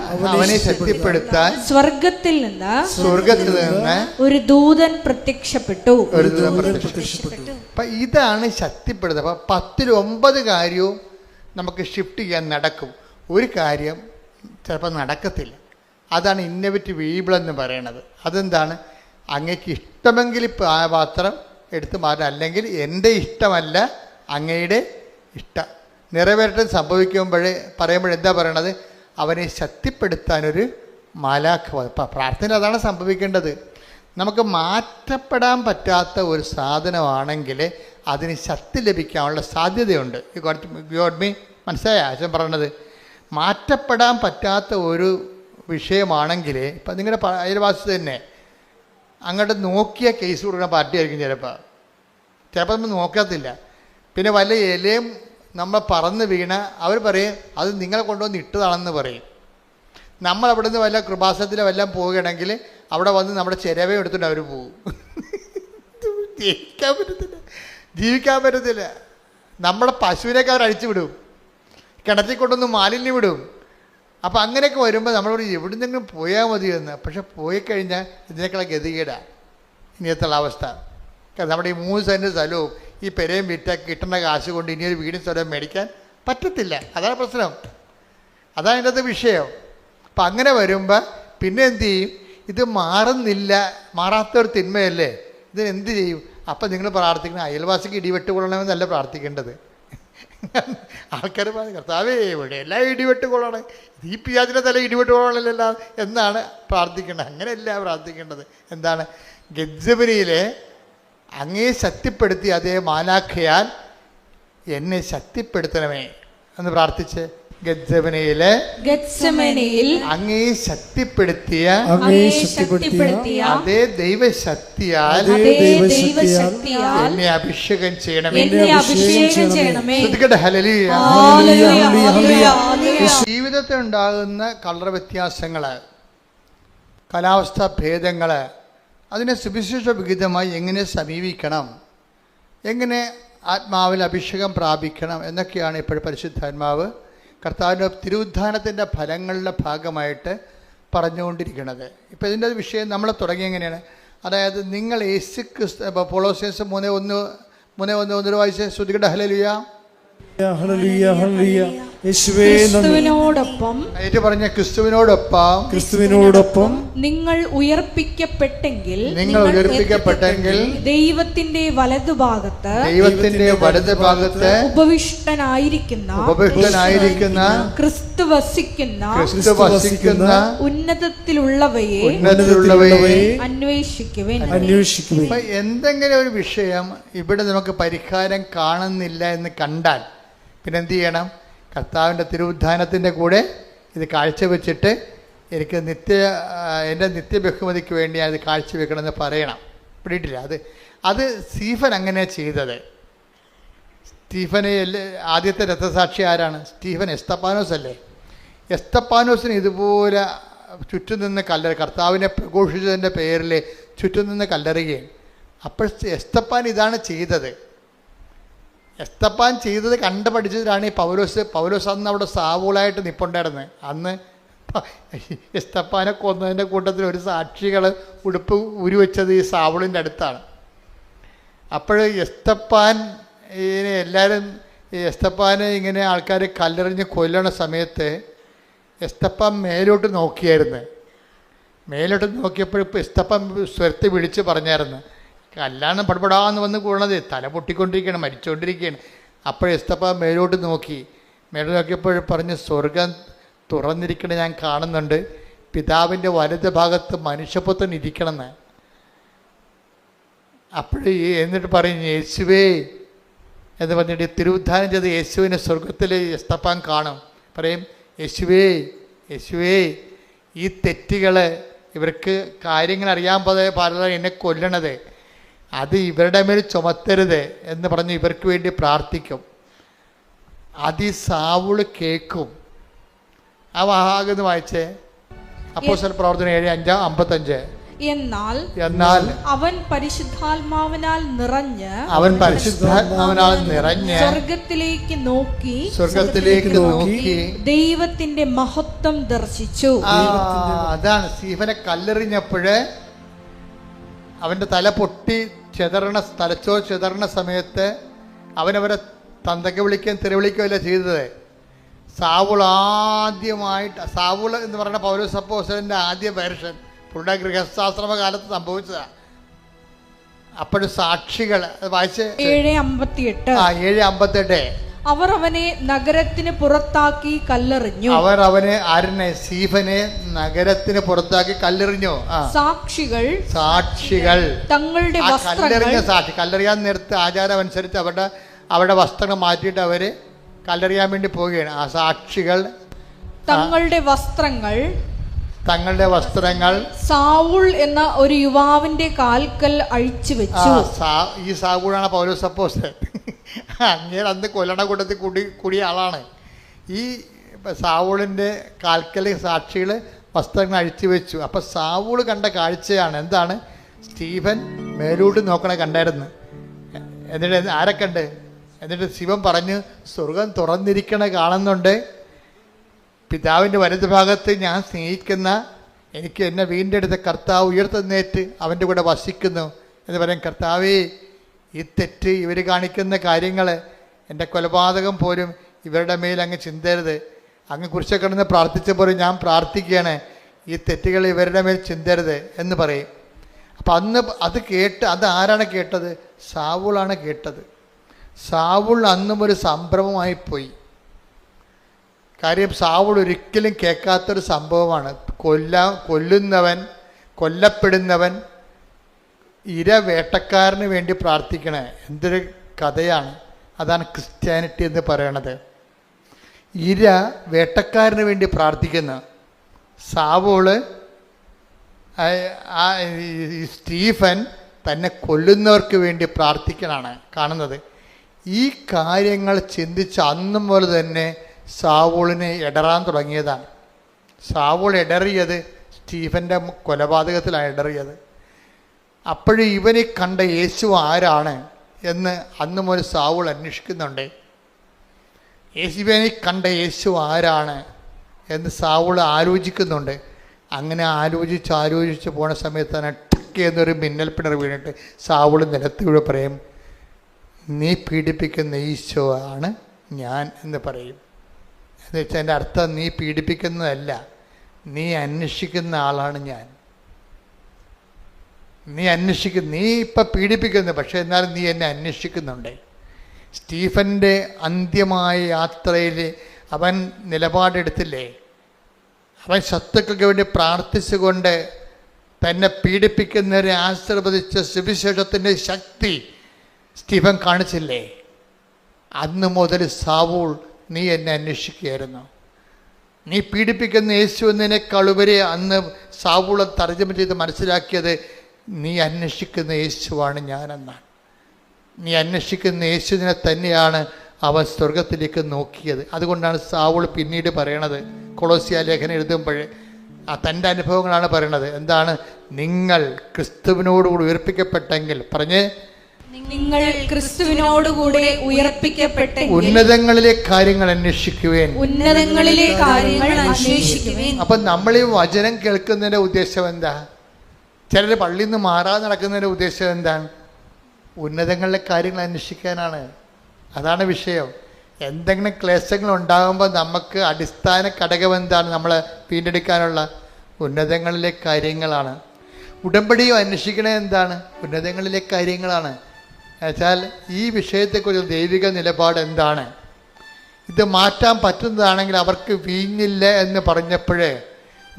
Speaker 1: സ്വർഗത്തിൽ നിന്ന് ഒരു ദൂതൻ പ്രത്യക്ഷപ്പെട്ടു.
Speaker 3: അപ്പൊ ഇതാണ് ശക്തിപ്പെടുത്തുക. അപ്പൊ 10-9 കാര്യവും നമുക്ക് ഷിഫ്റ്റ് ചെയ്യാൻ നടക്കും. ഒരു കാര്യം ചിലപ്പോൾ നടക്കത്തില്ല. അതാണ് ഇന്നോവേറ്റീവ് ഈബിൾ എന്ന് പറയുന്നത്. അതെന്താണ്? അങ്ങേക്ക് ഇഷ്ടമെങ്കിൽ പാത്രം എടുത്ത് മാറ്റാം, അല്ലെങ്കിൽ എൻ്റെ ഇഷ്ടമല്ല അങ്ങയുടെ ഇഷ്ടം നിറവേറ്റം പറയുമ്പോഴെന്താ പറയണത്? അവനെ ശക്തിപ്പെടുത്താനൊരു മാലാഖ. പ്രാർത്ഥന അതാണ് സംഭവിക്കേണ്ടത്. നമുക്ക് മാറ്റപ്പെടാൻ പറ്റാത്ത ഒരു സാധനമാണെങ്കിൽ അതിന് ശക്തി ലഭിക്കാനുള്ള സാധ്യതയുണ്ട്. മനസ്സിലായ അച്ഛൻ പറയണത്? മാറ്റപ്പെടാൻ പറ്റാത്ത ഒരു വിഷയമാണെങ്കിൽ ഇപ്പം നിങ്ങളുടെ അയൽവാസി തന്നെ അങ്ങോട്ട് നോക്കിയ കേസ് കൊടുക്കുന്ന പാർട്ടിയായിരിക്കും ചിലപ്പോൾ നമ്മൾ നോക്കത്തില്ല. പിന്നെ വല്ല ഇലയും നമ്മൾ പറന്ന് വീണ അവർ പറയും അത് നിങ്ങളെ കൊണ്ടുവന്ന് ഇട്ടതാണെന്ന് പറയും. നമ്മളവിടെ നിന്ന് വല്ല കൃപാസനത്തിലോ വല്ലതും പോവുകയാണെങ്കിൽ അവിടെ വന്ന് നമ്മുടെ ചിരവ എടുത്തിട്ട് അവർ പോകും. ജീവിക്കാൻ പറ്റത്തില്ല. നമ്മുടെ പശുവിനൊക്കെ അവർ അഴിച്ചു വിടും, കിണറ്റിൽ കൊണ്ടൊന്ന് മാലിന്യം വിടും. അപ്പം അങ്ങനെയൊക്കെ വരുമ്പോൾ നമ്മളോട് എവിടെ നിന്നെങ്കിലും പോയാൽ മതിയെന്ന്. പക്ഷെ പോയി കഴിഞ്ഞാൽ ഇതിനേക്കാൾ ഗതികേടാണ് ഇനിയത്തുള്ള അവസ്ഥ. കാരണം നമ്മുടെ ഈ 3 സെൻറ്റ് സ്ഥലവും ഈ പെരയും വിറ്റൊക്കെ കിട്ടുന്ന കാശ് കൊണ്ട് ഇനിയൊരു വീടും സ്ഥലവും മേടിക്കാൻ പറ്റത്തില്ല. അതാണ് പ്രശ്നം, അതാണ് ഇതിൻ്റെ അകത്ത് വിഷയം. അപ്പം അങ്ങനെ വരുമ്പോൾ പിന്നെ എന്തു ചെയ്യും? ഇത് മാറുന്നില്ല, മാറാത്തൊരു തിന്മയല്ലേ, ഇതിനെന്ത് ചെയ്യും? അപ്പം നിങ്ങൾ പ്രാർത്ഥിക്കണം അയൽവാസിക്ക് ഇടിവെട്ട് കൊള്ളണമെന്നല്ല പ്രാർത്ഥിക്കേണ്ടത്. ആൾക്കാർ പറഞ്ഞു കർത്താവേ ഇവിടെ എല്ലാം ഇടിവെട്ട് കൊള്ളണം, ഈ പിയാജിൻ്റെ തല ഇടിവെട്ട് കൊള്ളണമല്ല എന്നാണ് പ്രാർത്ഥിക്കേണ്ടത്. അങ്ങനെയല്ല പ്രാർത്ഥിക്കേണ്ടത്. എന്താണ്? ഗെത്സെമനിയിലെ അങ്ങേ ശക്തിപ്പെടുത്തി അതേ മാലാഖയാൽ എന്നെ ശക്തിപ്പെടുത്തണമേ എന്ന് പ്രാർത്ഥിച്ച് ഗെത്സെമനിയിൽ അങ്ങേ ശക്തിപ്പെടുത്തിയ അതേ ദൈവശക്തിയാൽ എന്നെ അഭിഷേകം ചെയ്യണമേ. ജീവിതത്തിൽ ഉണ്ടാകുന്ന കളർ വ്യത്യാസങ്ങള്, കാലാവസ്ഥാ ഭേദങ്ങള്, അതിനെ സുവിശേഷ വിഹിതമായി എങ്ങനെ സമീപിക്കണം, എങ്ങനെ ആത്മാവിൽ അഭിഷേകം പ്രാപിക്കണം എന്നൊക്കെയാണ് ഇപ്പോൾ പരിശുദ്ധാത്മാവ് കർത്താവിൻ്റെ തിരുവുദ്ധാനത്തിൻ്റെ ഫലങ്ങളുടെ ഭാഗമായിട്ട് പറഞ്ഞുകൊണ്ടിരിക്കുന്നത്. ഇപ്പോൾ ഇതിൻ്റെ വിഷയം നമ്മൾ തുടങ്ങി എങ്ങനെയാണ്? അതായത് നിങ്ങൾ യേശു ക്രിസ്തു, കൊളോസ്യൻസ് 3:1 വായിച്ച് ശ്രുതികട ഹല്ലേലൂയ
Speaker 1: ക്രിസ്തുവിനോടൊപ്പം നിങ്ങൾ ഉയർപ്പിക്കപ്പെട്ടെങ്കിൽ ദൈവത്തിന്റെ വലതുഭാഗത്ത് ഉപവിഷ്ടനായിരിക്കുന്ന ക്രിസ്തു വസിക്കുന്ന ഉന്നതത്തിലുള്ളവയെ അന്വേഷിക്കുവിൻ.
Speaker 3: എന്തെങ്കിലും ഒരു വിഷയം ഇവിടെ നമുക്ക് പരിഹാരം കാണുന്നില്ല എന്ന് കണ്ടാൽ പിന്നെ എന്ത് ചെയ്യണം? കർത്താവിൻ്റെ തിരുവുദ്ധാനത്തിൻ്റെ കൂടെ ഇത് കാഴ്ചവെച്ചിട്ട് എനിക്ക് എൻ്റെ നിത്യബഹുമതിക്ക് വേണ്ടി അത് കാഴ്ചവെക്കണമെന്ന് പറയണം. പിടിയിട്ടില്ല അത് സ്റ്റീഫൻ അങ്ങനെ ചെയ്തത്. സ്റ്റീഫന് ആദ്യത്തെ രക്തസാക്ഷി ആരാണ്? സ്റ്റീഫൻ എസ്തപ്പാനോസ് അല്ലേ? എസ്തപ്പാനോസിന് ഇതുപോലെ ചുറ്റും നിന്ന് കർത്താവിനെ പ്രഘോഷിച്ചതിൻ്റെ പേരിൽ ചുറ്റും നിന്ന് കല്ലെറിയുകയും. അപ്പോൾ എസ്തപ്പാൻ ഇതാണ് ചെയ്തത്. എസ്തപ്പാൻ ചെയ്തത് കണ്ടുപഠിച്ചതിലാണ് ഈ പൗലോസ് അന്ന് അവിടെ സാവൂളായിട്ട് നിൽപ്പുണ്ടായിരുന്നു. അന്ന് എസ്തപ്പാനെ കൊന്നതിൻ്റെ കൂട്ടത്തിൽ ഒരു സാക്ഷികൾ ഉടുപ്പ് ഉരുവെച്ചത് ഈ സാവൂളിൻ്റെ അടുത്താണ്. അപ്പോൾ എസ്തപ്പാൻ എല്ലാവരും എസ്തപ്പാനെ ഇങ്ങനെ ആൾക്കാർ കല്ലെറിഞ്ഞ് കൊല്ലണ സമയത്ത് എസ്തപ്പാൻ മേലോട്ട് നോക്കിയായിരുന്നു.
Speaker 2: മേലോട്ട് നോക്കിയപ്പോൾ ഇപ്പോൾ ഇസ്തപ്പം സ്വരത്തെ വിളിച്ച് പറഞ്ഞായിരുന്നു, കല്യാണം പടപടാന്ന് വന്ന് കൂടണത്, തല പൊട്ടിക്കൊണ്ടിരിക്കുകയാണ്, മരിച്ചുകൊണ്ടിരിക്കുകയാണ്. അപ്പോൾ ഇസ്തപ്പ മേലോട്ട് നോക്കിയപ്പോൾ പറഞ്ഞ്, സ്വർഗം തുറന്നിരിക്കണ ഞാൻ കാണുന്നുണ്ട്, പിതാവിൻ്റെ വലത് ഭാഗത്ത് മനുഷ്യപുത്രൻ ഇരിക്കണമെന്ന്. അപ്പോഴേ എന്നിട്ട് പറയും, യേശുവേ എന്ന് പറഞ്ഞിട്ട് തിരുവുദ്ധാനം ചെയ്ത് യേശുവിനെ സ്വർഗത്തിൽ എസ്തപ്പാൻ കാണും. പറയും, യേശുവേ യേശുവേ, ഈ തെറ്റുകൾ, ഇവർക്ക് കാര്യങ്ങൾ അറിയാൻ പാടില്ല, എന്നെ കൊല്ലണത്, അത് ഇവരുടെ മേൽ ചുമത്തരുത് എന്ന് പറഞ്ഞ് ഇവർക്ക് വേണ്ടി പ്രാർത്ഥിക്കും. അത് ഈ സാവുള് കേൾക്കും. ആ വാഹാകെന്ന് വായിച്ചേ, അപ്പോസ്തല പ്രവർത്തനം 7:55.
Speaker 1: എന്നാൽ അവൻ പരിശുദ്ധാത്മാവിനാൽ നിറഞ്ഞ് സ്വർഗത്തിലേക്ക് നോക്കി ദൈവത്തിന്റെ മഹത്വം ദർശിച്ചു.
Speaker 2: അതാണ് സ്റ്റീഫനെ കല്ലെറിഞ്ഞപ്പോഴ് അവന്റെ തല പൊട്ടി തലച്ചോർ ചിതറണ സമയത്ത് അവനവരെ തന്തയ്ക്ക് വിളിക്കുകയും തെരുവിളിക്കുകയല്ല ചെയ്തത്. സാവുൾ ആദ്യമായിട്ട്, സാവുൾ എന്ന് പറയുന്ന പൗലോസ് അപ്പോസ്തലന്റെ ആദ്യ വേർഷൻ പുള്ളിയുടെ ഗൃഹസ്ഥാശ്രമ കാലത്ത് സംഭവിച്ചതാണ്. അപ്പോഴും സാക്ഷികൾ വായിച്ച് 7:58
Speaker 1: അവർ അവനെ നഗരത്തിന് പുറത്താക്കി കല്ലെറിഞ്ഞു.
Speaker 2: ആരനെ? സ്റ്റീഫനെ നഗരത്തിന് പുറത്താക്കി കല്ലെറിഞ്ഞു. സാക്ഷികൾ
Speaker 1: തങ്ങളുടെ
Speaker 2: കല്ലെറിയാൻ നേരത്തെ ആചാരം അനുസരിച്ച് അവരുടെ വസ്ത്രങ്ങൾ മാറ്റിയിട്ട് അവര് കല്ലെറിയാൻ വേണ്ടി പോവുകയാണ്. ആ സാക്ഷികൾ തങ്ങളുടെ വസ്ത്രങ്ങൾ
Speaker 1: സാവുൾ എന്ന ഒരു യുവാവിന്റെ കാൽക്കൽ അഴിച്ചു വെച്ചു.
Speaker 2: ഈ സാവുളാണ് പൗലോസ് അപ്പോസ്തലൻ. അങ്ങനെ അന്ന് കൊല്ലണ കൂട്ടത്തിൽ കൂടിയ ആളാണ്. ഈ സാവുളിൻ്റെ കാൽക്കൽ സാക്ഷികൾ വസ്ത്രങ്ങൾ അഴിച്ചു വെച്ചു. അപ്പം സാവുൾ കണ്ട കാഴ്ചയാണ് എന്താണ്? സ്റ്റീഫൻ മേലോട്ട് നോക്കണ കണ്ടായിരുന്നു. എന്നിട്ട് ആരെ കണ്ട്? എന്നിട്ട് ശിവൻ പറഞ്ഞു, സ്വർഗം തുറന്നിരിക്കണ കാണുന്നുണ്ട്, പിതാവിൻ്റെ വലതു ഭാഗത്ത് ഞാൻ സ്നേഹിക്കുന്ന, എനിക്ക് എന്നെ വീണ്ടെടുത്ത കർത്താവ് ഉയർത്തെഴുന്നേറ്റ് അവൻ്റെ കൂടെ വസിക്കുന്നു എന്ന് പറയും. കർത്താവേ, ഈ തെറ്റ്, ഇവർ കാണിക്കുന്ന കാര്യങ്ങൾ, എൻ്റെ കൊലപാതകം പോലും ഇവരുടെ മേൽ അങ്ങ് ചിന്തരുത്. അങ്ങ് കുറിച്ചൊക്കെ കിടന്ന് പ്രാർത്ഥിച്ചപ്പോൾ ഞാൻ പ്രാർത്ഥിക്കുകയാണ്, ഈ തെറ്റുകൾ ഇവരുടെ മേൽ ചിന്തരുത് എന്ന് പറയും. അപ്പം അന്ന് അത് കേട്ട്, അത് ആരാണ് കേട്ടത്? സാവുളാണ് കേട്ടത്. സാവുൾ അന്നും ഒരു സംഭ്രമമായിപ്പോയി. കാര്യം സാവുൾ ഒരിക്കലും കേൾക്കാത്തൊരു സംഭവമാണ്. കൊല്ലപ്പെടുന്നവൻ വേട്ടക്കാരന് വേണ്ടി പ്രാർത്ഥിക്കണേ, എന്തൊരു കഥയാണ്. അതാണ് ക്രിസ്ത്യാനിറ്റി എന്ന് പറയണത്. വേട്ടക്കാരന് വേണ്ടി പ്രാർത്ഥിക്കുന്ന സാവൂള്, സ്റ്റീഫൻ തന്നെ കൊല്ലുന്നവർക്ക് വേണ്ടി പ്രാർത്ഥിക്കണാണ് കാണുന്നത്. ഈ കാര്യങ്ങൾ ചിന്തിച്ച് അന്നും പോലെ തന്നെ സാവൂളിനെ ഇടറാൻ തുടങ്ങിയതാണ്. സാവൂൾ ഇടറിയത് സ്റ്റീഫൻ്റെ കൊലപാതകത്തിലാണ് ഇടറിയത്. അപ്പോഴും ഇവനെ കണ്ട യേശു ആരാണ് എന്ന് അന്ന് മുതൽ സാവൂൾ അന്വേഷിക്കുന്നുണ്ട്. ഇവനെ കണ്ട യേശു ആരാണ് എന്ന് സാവൂൾ ആലോചിക്കുന്നുണ്ട്. അങ്ങനെ ആലോചിച്ച് പോണ സമയത്താണ് ടക്ക് എന്നൊരു മിന്നൽ പിണർ വീണിട്ട് സാവൂൾ നിലത്തിലൂടെ പറയും, നീ പീഡിപ്പിക്കുന്ന ഈശോ ആണ് ഞാൻ എന്ന് പറയും. എന്ന് വെച്ചാൽ എൻ്റെ അർത്ഥം, നീ പീഡിപ്പിക്കുന്നതല്ല, നീ അന്വേഷിക്കുന്ന ആളാണ് ഞാൻ. നീ ഇപ്പം പീഡിപ്പിക്കുന്നു, പക്ഷേ എന്നാലും നീ എന്നെ അന്വേഷിക്കുന്നുണ്ട്. സ്റ്റീഫൻ്റെ അന്ത്യമായ യാത്രയിൽ അവൻ നിലപാടെടുത്തില്ലേ? അവൻ ശത്രുക്കൾക്ക് വേണ്ടി പ്രാർത്ഥിച്ചുകൊണ്ട് തന്നെ പീഡിപ്പിക്കുന്നവരെ ആശീർവദിച്ച സുവിശേഷത്തിൻ്റെ ശക്തി സ്റ്റീഫൻ കാണിച്ചില്ലേ? അന്ന് മുതൽ സാവൂൾ, നീ എന്നെ അന്വേഷിക്കുകയായിരുന്നു. നീ പീഡിപ്പിക്കുന്ന യേശു എന്നതിനേക്കാളുപരി അന്ന് സാവൂൾ തർജ്ജമ ചെയ്ത് മനസ്സിലാക്കിയത്, നീ അന്വേഷിക്കുന്ന യേശുവാണ് ഞാനെന്നാണ്. നീ അന്വേഷിക്കുന്ന യേശുവിനെ തന്നെയാണ് അവൻ സ്വർഗത്തിലേക്ക് നോക്കിയത്. അതുകൊണ്ടാണ് സാവൂൾ പിന്നീട് പറയണത്, കൊളോസ്യ ലേഖനം എഴുതുമ്പോഴേ തൻ്റെ അനുഭവങ്ങളാണ് പറയണത്. എന്താണ്? നിങ്ങൾ ക്രിസ്തുവിനോടുകൂടി ഉയർപ്പിക്കപ്പെട്ടെങ്കിൽ, പറഞ്ഞേ,
Speaker 1: നിങ്ങൾ ക്രിസ്തുവിനോടുകൂടെ ഉയർപ്പിക്കപ്പെട്ടെങ്കിൽ
Speaker 2: ഉന്നതങ്ങളിലെ കാര്യങ്ങൾ അന്വേഷിക്കുവേൻ. അപ്പൊ നമ്മൾ ഈ വചനം കേൾക്കുന്നതിന്റെ ഉദ്ദേശം എന്താ? ചിലർ പള്ളിയിൽ നിന്ന് മാറാതെ നടക്കുന്നതിന്റെ ഉദ്ദേശം എന്താണ്? ഉന്നതങ്ങളിലെ കാര്യങ്ങൾ അന്വേഷിക്കാനാണ്. അതാണ് വിഷയം. എന്തെങ്കിലും ക്ലേശങ്ങൾ ഉണ്ടാകുമ്പോൾ നമുക്ക് അടിസ്ഥാന ഘടകം എന്താണ്? നമ്മളെ വീണ്ടെടുക്കാനുള്ള ഉന്നതങ്ങളിലെ കാര്യങ്ങളാണ്. ഉടമ്പടിയും അന്വേഷിക്കണത് എന്താണ്? ഉന്നതങ്ങളിലെ കാര്യങ്ങളാണ്. എന്നുവെച്ചാൽ ഈ വിഷയത്തെക്കുറിച്ച് ദൈവിക നിലപാട് എന്താണ്? ഇത് മാറ്റാൻ പറ്റുന്നതാണെങ്കിൽ അവർക്ക് വീഞ്ഞില്ല എന്ന് പറഞ്ഞപ്പോഴേ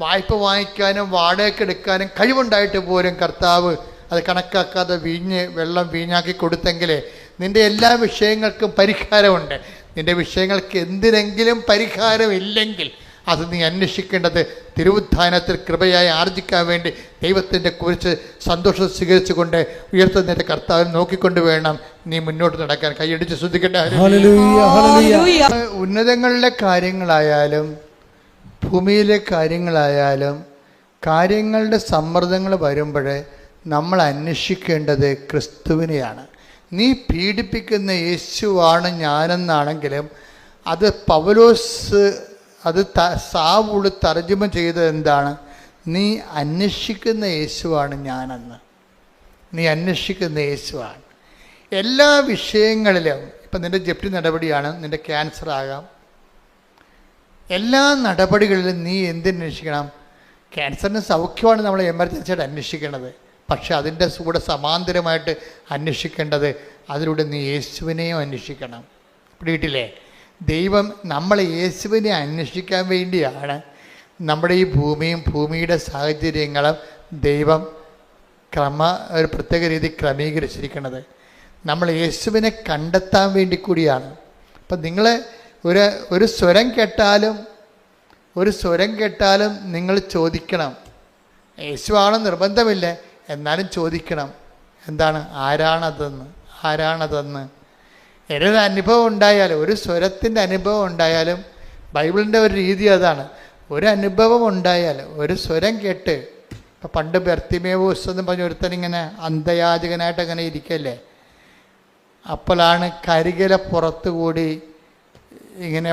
Speaker 2: വായ്പ വാങ്ങിക്കാനും വാടകയ്ക്ക് എടുക്കാനും കഴിവുണ്ടായിട്ട് പോലും കർത്താവ് അത് കണക്കാക്കാതെ വെള്ളം വീഞ്ഞാക്കി കൊടുത്തെങ്കിൽ നിൻ്റെ എല്ലാ വിഷയങ്ങൾക്കും പരിഹാരമുണ്ട്. നിൻ്റെ വിഷയങ്ങൾക്ക് എന്തിനെങ്കിലും പരിഹാരമില്ലെങ്കിൽ അത് നീ അന്വേഷിക്കേണ്ടത് തിരുവുത്ഥാനത്തിൽ കൃപയായി ആർജിക്കാൻ വേണ്ടി ദൈവത്തിൻ്റെ കുറിച്ച് സന്തോഷം സ്വീകരിച്ചുകൊണ്ട് ഉയർത്തുന്നതിൻ്റെ കർത്താവിനെ നോക്കിക്കൊണ്ട് വേണം നീ മുന്നോട്ട് നടക്കാൻ. കൈയടിച്ച് ശ്രദ്ധിക്കട്ടെ. ഉന്നതങ്ങളിലെ കാര്യങ്ങളായാലും ഭൂമിയിലെ കാര്യങ്ങളായാലും കാര്യങ്ങളുടെ സമ്മർദ്ദങ്ങൾ വരുമ്പോൾ നമ്മൾ അന്വേഷിക്കേണ്ടത് ക്രിസ്തുവിനെയാണ്. നീ പീഡിപ്പിക്കുന്ന യേശുവാണ് ഞാനെന്നാണെങ്കിലും അത് പൗലോസ് സാവുൾ തർജ്ജമ ചെയ്തത് എന്താണ്? നീ അന്വേഷിക്കുന്ന യേശുവാണ് ഞാനെന്ന്. നീ അന്വേഷിക്കുന്ന യേശുവാണ്. എല്ലാ വിഷയങ്ങളിലും ഇപ്പം നിൻ്റെ ജപ്തി നടപടിയാണ്, നിൻ്റെ ക്യാൻസർ ആകാം, എല്ലാ നടപടികളിലും നീ എന്തന്വേഷിക്കണം? ക്യാൻസറിന് സൗഖ്യമാണ് നമ്മൾ എമർജൻസിയായിട്ട് അന്വേഷിക്കേണ്ടത്. പക്ഷെ അതിൻ്റെ കൂടെ സമാന്തരമായിട്ട് അന്വേഷിക്കേണ്ടത് അതിലൂടെ നീ യേശുവിനെയും അന്വേഷിക്കണം. പിടിയിട്ടില്ലേ? ദൈവം നമ്മളെ യേശുവിനെ അന്വേഷിക്കാൻ വേണ്ടിയാണ് നമ്മുടെ ഈ ഭൂമിയും ഭൂമിയുടെ സാഹചര്യങ്ങളും ദൈവം ഒരു പ്രത്യേക രീതി ക്രമീകരിച്ചിരിക്കുന്നത്. നമ്മൾ യേശുവിനെ കണ്ടെത്താൻ വേണ്ടി കൂടിയാണ്. അപ്പം നിങ്ങൾ ഒരു സ്വരം കേട്ടാലും നിങ്ങൾ ചോദിക്കണം. യേശുവാണ് നിർബന്ധമില്ല, എന്നാലും ചോദിക്കണം. എന്താണ്? ആരാണതെന്ന് ഏതൊരു അനുഭവം ഉണ്ടായാലും, ഒരു സ്വരത്തിൻ്റെ അനുഭവം ഉണ്ടായാലും ബൈബിളിൻ്റെ ഒരു രീതി അതാണ്. ഒരു അനുഭവം ഉണ്ടായാൽ ഒരു സ്വരം കേട്ട്, ഇപ്പം പണ്ട് ബർത്തിമേവൂസ് എന്ന് പറഞ്ഞ ഒരുത്തനിങ്ങനെ അന്ധയാചകനായിട്ട് അങ്ങനെ ഇരിക്കല്ലേ, അപ്പോഴാണ് കരികില പുറത്തുകൂടി ഇങ്ങനെ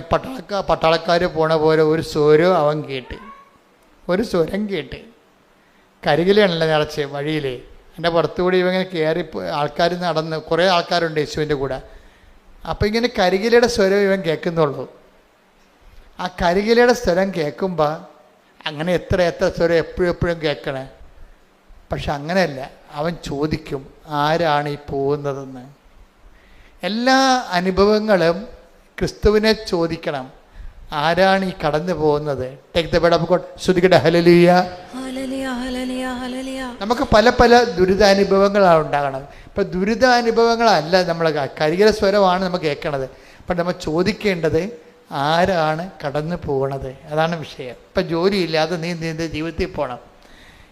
Speaker 2: പട്ടാളക്കാർ പോണ പോലെ ഒരു സ്വരം അവൻ കേട്ട്, ഒരു സ്വരം കേട്ട്. കരികിലാണല്ലോ നിറച്ച് വഴിയിൽ, എൻ്റെ പുറത്തുകൂടി ഇവങ്ങനെ കയറി ആൾക്കാർ നടന്ന്, കുറേ ആൾക്കാരുണ്ട് യേശുവിൻ്റെ കൂടെ. അപ്പോൾ ഇങ്ങനെ കരികിലയുടെ സ്വരം ഇവൻ കേൾക്കുന്നുള്ളൂ. ആ കരികിലയുടെ സ്വരം കേൾക്കുമ്പോൾ അങ്ങനെ എത്ര സ്വരം എപ്പോഴും കേൾക്കണേ. പക്ഷെ അങ്ങനെയല്ല, അവൻ ചോദിക്കും ആരാണ് ഈ പോകുന്നതെന്ന്. എല്ലാ അനുഭവങ്ങളും ക്രിസ്തുവിനെ ചോദിക്കണം, ആരാണ് ഈ കടന്നു പോകുന്നത്. Take the bed of God. ശ്രുതികട്ടെ ഹല്ലേലൂയ. നമുക്ക് പല ദുരിതാനുഭവങ്ങളാണ് ഉണ്ടാകണത്. ഇപ്പം ദുരിതാനുഭവങ്ങളല്ല നമ്മൾ കരികില സ്വരമാണ് നമ്മൾ കേൾക്കണത്. അപ്പം നമ്മൾ ചോദിക്കേണ്ടത് ആരാണ് കടന്നു പോകണത്, അതാണ് വിഷയം. ഇപ്പം ജോലിയില്ലാതെ നീ നിൻ്റെ ജീവിതത്തിൽ പോകണം,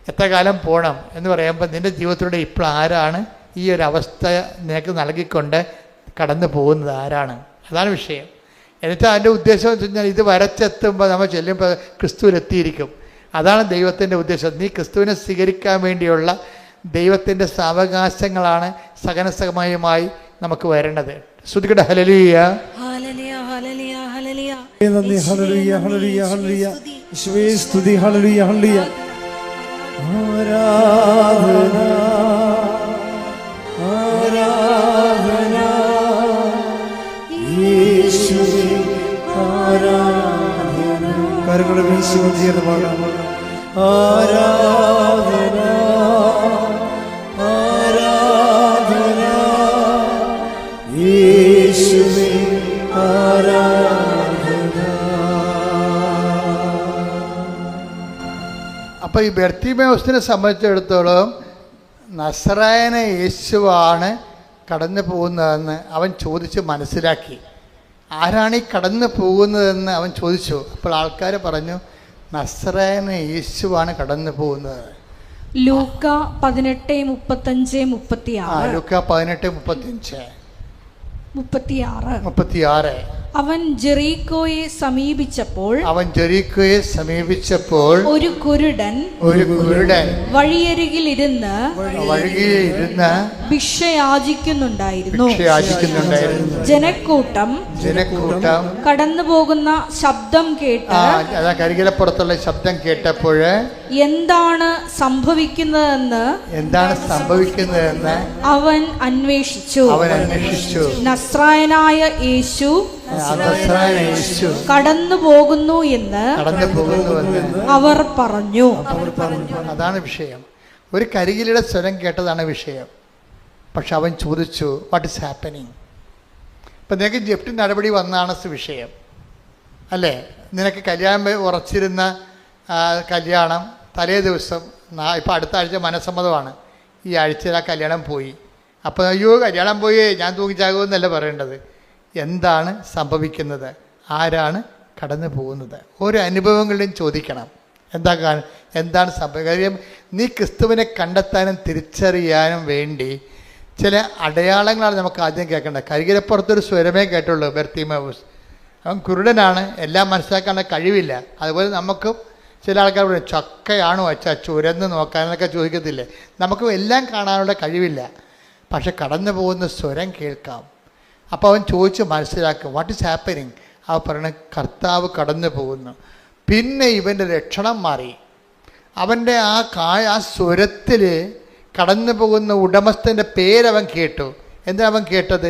Speaker 2: എത്ര കാലം പോകണം എന്ന് പറയുമ്പോൾ നിൻ്റെ ജീവിതത്തിലൂടെ ഇപ്പോൾ ആരാണ് ഈ ഒരു അവസ്ഥ നിനക്ക് നൽകിക്കൊണ്ട് കടന്നു പോകുന്നത്, ആരാണ്, അതാണ് വിഷയം. എന്നിട്ട് അതിൻ്റെ ഉദ്ദേശം എന്ന് വെച്ച് കഴിഞ്ഞാൽ ഇത് വരച്ചെത്തുമ്പോൾ നമ്മൾ ചെല്ലുമ്പോൾ ക്രിസ്തുവിലെത്തിയിരിക്കും. അതാണ് ദൈവത്തിൻ്റെ ഉദ്ദേശം. നീ ക്രിസ്തുവിനെ സ്വീകരിക്കാൻ വേണ്ടിയുള്ള ദൈവത്തിൻ്റെ സാവകാശങ്ങളാണ് സഹനസമയമായി നമുക്ക് വരേണ്ടത്. ശ്രുതികട്ടെ ഹല്ലേലൂയ.
Speaker 4: നന്ദി. ഹല്ലേലൂയ, ഹല്ലേലൂയ, ഹല്ലേലൂയ. യേശുവേ സ്തുതി. Hallelujah, hallelujah. ആരാധന, ആരാധന യേശുവേ, ആരാധന. കരങ്ങളെ വീശി വന്ദിയാണ് പാടാം. ആരാധന, ആരാധന യേശുവേ, ആരാധന.
Speaker 2: അപ്പോൾ ഈ ബർത്തിമേവൂസിനെ സംബന്ധിച്ചിടത്തോളം നസറായന യേശുവാണ് കടന്നു പോകുന്നതെന്ന് അവൻ ചോദിച്ച് മനസ്സിലാക്കി. ആരാണ് ഈ കടന്നു പോകുന്നതെന്ന് അവൻ ചോദിച്ചു. അപ്പോൾ ആൾക്കാർ പറഞ്ഞു നസറായന യേശുവാണ് കടന്നു പോകുന്നത്.
Speaker 1: ലൂക്ക 18:35-36.
Speaker 2: ലൂക്ക 18:35-36.
Speaker 1: അവൻ ജെറീക്കോയെ സമീപിച്ചപ്പോൾ ഒരു കുരുടൻ വഴിയരികിലിരുന്ന് ഭിക്ഷയാചിക്കുന്നുണ്ടായിരുന്നു. ജനക്കൂട്ടം കടന്നുപോകുന്ന ശബ്ദം കേട്ട്
Speaker 2: കരികിലപ്പുറത്തുള്ള ശബ്ദം കേട്ടപ്പോൾ
Speaker 1: എന്താണ് സംഭവിക്കുന്നതെന്ന് അവൻ അന്വേഷിച്ചു. നസ്രായനായ യേശു
Speaker 2: നസറായനായ യേശു
Speaker 1: കടന്നു പോകുന്നു എന്ന്
Speaker 2: കടന്നു പോകുന്നുവെന്ന്
Speaker 1: അവർ പറഞ്ഞു.
Speaker 2: അതാണ് വിഷയം. ഒരു കരികിലയുടെ സ്വരം കേട്ടതാണ് വിഷയം. പക്ഷെ അവൻ ചോദിച്ചു, വാട്ട് ഈസ് ഹാപ്പനിങ്? ഇപ്പം നിനക്ക് ജപ്തി നടപടി വന്നാണ് വിഷയം അല്ലേ? നിനക്ക് കല്യാണം ഉറച്ചിരുന്ന കല്യാണം തലേ ദിവസം ഇപ്പം അടുത്ത ആഴ്ച മനസ്സമ്മതമാണ്, ഈ ആഴ്ചയിൽ ആ കല്യാണം പോയി. അപ്പോൾ അയ്യോ കല്യാണം പോയി ഞാൻ തൂങ്ങിച്ചാകുമെന്നല്ല പറയേണ്ടത്. എന്താണ് സംഭവിക്കുന്നത്? ആരാണ് കടന്നു പോകുന്നത്? ഓരോ അനുഭവങ്ങളിലും ചോദിക്കണം. എന്താണ് സംഭവിക്കുക? കാര്യം നീ ക്രിസ്തുവിനെ കണ്ടെത്താനും തിരിച്ചറിയാനും വേണ്ടി ചില അടയാളങ്ങളാണ് നമുക്ക് ആദ്യം കേൾക്കേണ്ടത്. കരികിലപ്പുറത്തൊരു സ്വരമേ കേട്ടുള്ളൂ, ബർത്തിമേവൂസ്. അവൻ കുരുടനാണ്, എല്ലാം മനസ്സിലാക്കാനുള്ള കഴിവില്ല. അതുപോലെ നമുക്കും ചില ആൾക്കാർ പറയും, ചക്കയാണോ അച്ഛാ ചുരന്ന് നോക്കാനൊക്കെ ചോദിക്കത്തില്ലേ? നമുക്ക് എല്ലാം കാണാനുള്ള കഴിവില്ല, പക്ഷെ കടന്നു പോകുന്ന സ്വരം കേൾക്കാം. അപ്പോൾ അവൻ ചോദിച്ച് മനസ്സിലാക്കും, വാട്ട് ഈസ് ഹാപ്പനിങ്? അവ പറയണ കർത്താവ് കടന്നു പോകുന്നു. പിന്നെ ഇവൻ്റെ ലക്ഷണം മാറി. അവൻ്റെ ആ സ്വരത്തിൽ കടന്നു പോകുന്ന ഉടമസ്ഥൻ്റെ പേരവൻ കേട്ടു. എന്താ അവൻ കേട്ടത്?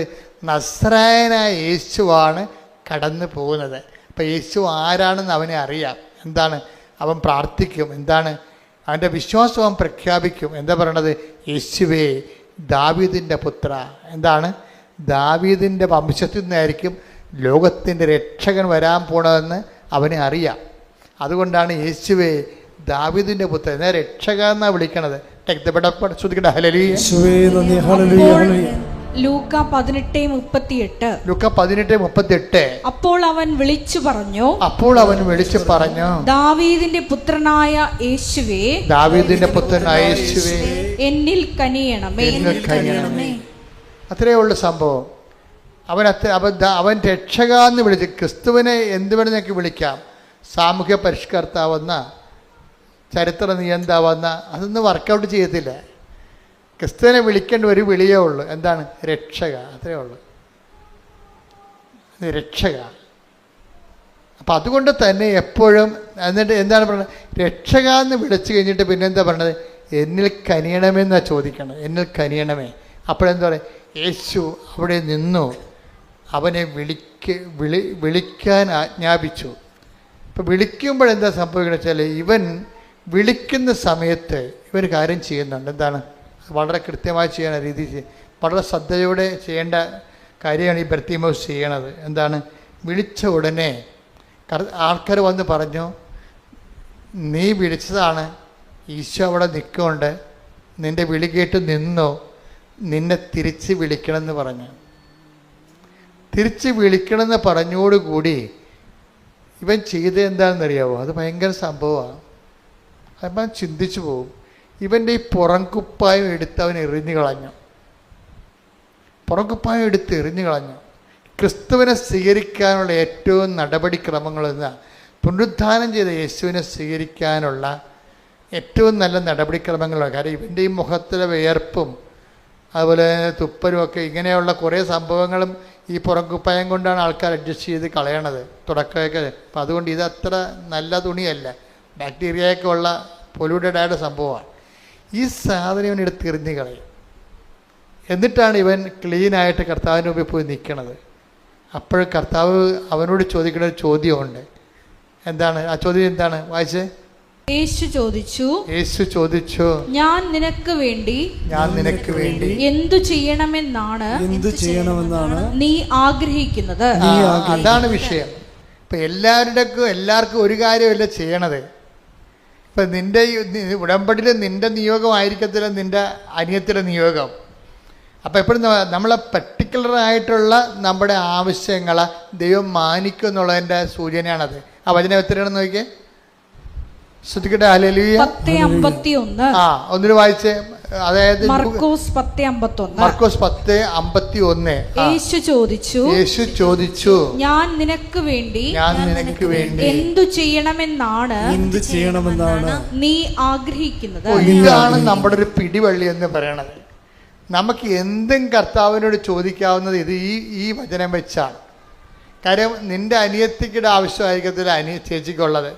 Speaker 2: നസ്രായനായ യേശുവാണ് കടന്നു പോകുന്നത്. അപ്പം യേശു ആരാണെന്ന് അവനെ അറിയാം. എന്താണ്? അവൻ പ്രാർത്ഥിക്കും. എന്താണ്? അവൻ്റെ വിശ്വാസം അവൻ പ്രഖ്യാപിക്കും. എന്താ പറയണത്? യേശുവേ ദാവീദിൻ്റെ പുത്ര. എന്താണ്? ദാവീദിൻ്റെ വംശത്തിൽ നിന്നായിരിക്കും ലോകത്തിൻ്റെ രക്ഷകൻ വരാൻ പോണതെന്ന് അവനെ അറിയാം. അതുകൊണ്ടാണ് യേശുവേ ദാവീദിൻ്റെ പുത്രൻ എന്നെ രക്ഷക എന്നാണ് വിളിക്കണത്.
Speaker 1: ലൂക്ക 18:38.
Speaker 2: ലൂക്ക 18:38.
Speaker 1: അപ്പോൾ അവൻ വിളിച്ചു പറഞ്ഞു, ദാവീദിന്റെ പുത്രനായ യേശുവേ, എന്നിൽ കനിയണമേ.
Speaker 2: അത്രയേ ഉള്ളൂ സംഭവം. അവൻ രക്ഷക എന്ന് വിളിച്ച്. ക്രിസ്തുവിനെ എന്ത് വേണം ഞങ്ങൾക്ക് വിളിക്കാം? സാമൂഹ്യ പരിഷ്കർത്താവെന്ന, ചരിത്ര നിയന്താവെന്ന, അതൊന്നും വർക്കൗട്ട് ചെയ്യത്തില്ല. ക്രിസ്തുവിനെ വിളിക്കേണ്ട ഒരു വിളിയേ ഉള്ളൂ. എന്താണ്? രക്ഷക. അത്രയേ ഉള്ളൂ, രക്ഷക. അപ്പം അതുകൊണ്ട് തന്നെ എപ്പോഴും എന്നിട്ട് എന്താണ് പറയുന്നത്? രക്ഷക എന്ന് വിളിച്ചു കഴിഞ്ഞിട്ട് പിന്നെ എന്താ പറയണത്? എന്നിൽ കനിയണമെന്നാണ് ചോദിക്കണം. എന്നിൽ കനിയണമേ. അപ്പോഴെന്താ പറയുക? യേശു അവിടെ നിന്നു അവനെ വിളിക്കാൻ ആജ്ഞാപിച്ചു. ഇപ്പം വിളിക്കുമ്പോഴെന്താ സംഭവിക്കുന്നത് വെച്ചാൽ, ഇവൻ വിളിക്കുന്ന സമയത്ത് ഇവർ കാര്യം ചെയ്യുന്നുണ്ട്. എന്താണ്? വളരെ കൃത്യമായി ചെയ്യണ രീതി, വളരെ ശ്രദ്ധയോടെ ചെയ്യേണ്ട കാര്യമാണ് ഈ ബർത്തിമേവൂസ് ചെയ്യണത്. എന്താണ്? വിളിച്ച ഉടനെ ആൾക്കാർ വന്ന് പറഞ്ഞു, നീ വിളിച്ചതാണ്, ഈശോ അവിടെ നിൽക്കുന്നുണ്ട്, നിൻ്റെ വിളി കേട്ട് നിന്നോ, നിന്നെ തിരിച്ച് വിളിക്കണമെന്ന് പറഞ്ഞു. തിരിച്ച് വിളിക്കണമെന്ന് പറഞ്ഞോടുകൂടി ഇവൻ ചെയ്തത് എന്താണെന്നറിയാവോ? അത് ഭയങ്കര സംഭവമാണ്. അപ്പം ചിന്തിച്ചു പോകും. ഇവൻ്റെ ഈ പുറംകുപ്പായം എടുത്ത് അവൻ എറിഞ്ഞു കളഞ്ഞു. പുറംകുപ്പായം എടുത്ത് എറിഞ്ഞു കളഞ്ഞു. ക്രിസ്തുവിനെ സ്വീകരിക്കാനുള്ള ഏറ്റവും നടപടിക്രമങ്ങളെന്ന്, പുനരുദ്ധാനം ചെയ്ത യേശുവിനെ സ്വീകരിക്കാനുള്ള ഏറ്റവും നല്ല നടപടിക്രമങ്ങളാണ്. കാരണം ഇവൻ്റെ ഈ മുഖത്തിലെ വിയർപ്പും അതുപോലെ തുപ്പലും ഒക്കെ, ഇങ്ങനെയുള്ള കുറേ സംഭവങ്ങളും ഈ പുറംകുപ്പായം കൊണ്ടാണ് ആൾക്കാർ അഡ്ജസ്റ്റ് ചെയ്ത് കളയണത് തുടക്കമൊക്കെ. അപ്പം അതുകൊണ്ട് ഇതത്ര നല്ല തുണിയല്ല, ബാക്ടീരിയയൊക്കെ ഉള്ള പൊല്യൂട്ടഡ് ആയിട്ട് സംഭവമാണ്. ഈ സാധനം ഇവൻ എടുത്ത് എറിഞ്ഞ് കളയും. എന്നിട്ടാണ് ഇവൻ ക്ലീനായിട്ട് കർത്താവിൻ്റെ മുമ്പിൽ പോയി നിൽക്കണത്. അപ്പോൾ കർത്താവ് അവനോട് ചോദിക്കുന്ന ഒരു ചോദ്യമുണ്ട്. എന്താണ് ആ ചോദ്യം? എന്താണ്? വായിച്ചേ.
Speaker 1: യേശു ചോദിച്ചു, ഞാൻ നിനക്ക് വേണ്ടി എന്തു ചെയ്യണമെന്നാണ് നീ ആഗ്രഹിക്കുന്നത്?
Speaker 2: അതാണ് വിഷയം. ഇപ്പം എല്ലാവർക്കും ഒരു കാര്യമല്ല ചെയ്യണത്. ഇപ്പം നിൻ്റെ ഉടമ്പടിയിൽ നിൻ്റെ നിയോഗമായിരിക്കത്തില്ല നിൻ്റെ അനിയത്തിൻ്റെ നിയോഗം. അപ്പോൾ എപ്പോഴും നമ്മളെ പർട്ടിക്കുലറായിട്ടുള്ള നമ്മുടെ ആവശ്യങ്ങളെ ദൈവം മാനിക്കും എന്നുള്ളതിൻ്റെ സൂചനയാണത്. ആ വചനം എത്രയാണെന്ന് നോക്കിയേ. ശ്രദ്ധിക്കട്ടെ. ഹല്ലേലൂയ.
Speaker 1: 10:51.
Speaker 2: ഒന്നിന് വായിച്ചേ. അതായത്
Speaker 1: മർക്കോസ് 10:51.
Speaker 2: മർക്കോസ് 10:51.
Speaker 1: യേശു ചോദിച്ചു, ഞാൻ നിനക്ക് വേണ്ടി എന്തു ചെയ്യണമെന്നാണ് നീ ആഗ്രഹിക്കുന്നത്?
Speaker 2: ഇതാണ് നമ്മുടെ ഒരു പിടിവള്ളി എന്ന് പറയണത്. നമുക്ക് എന്തും കർത്താവിനോട് ചോദിക്കാവുന്നത് ഈ വചനം വെച്ചാണ്. കാര്യം നിന്റെ അനിയത്തിയുടെ ആവശ്യമായിരിക്കത്തില്ല ചേച്ചിക്കുള്ളത്,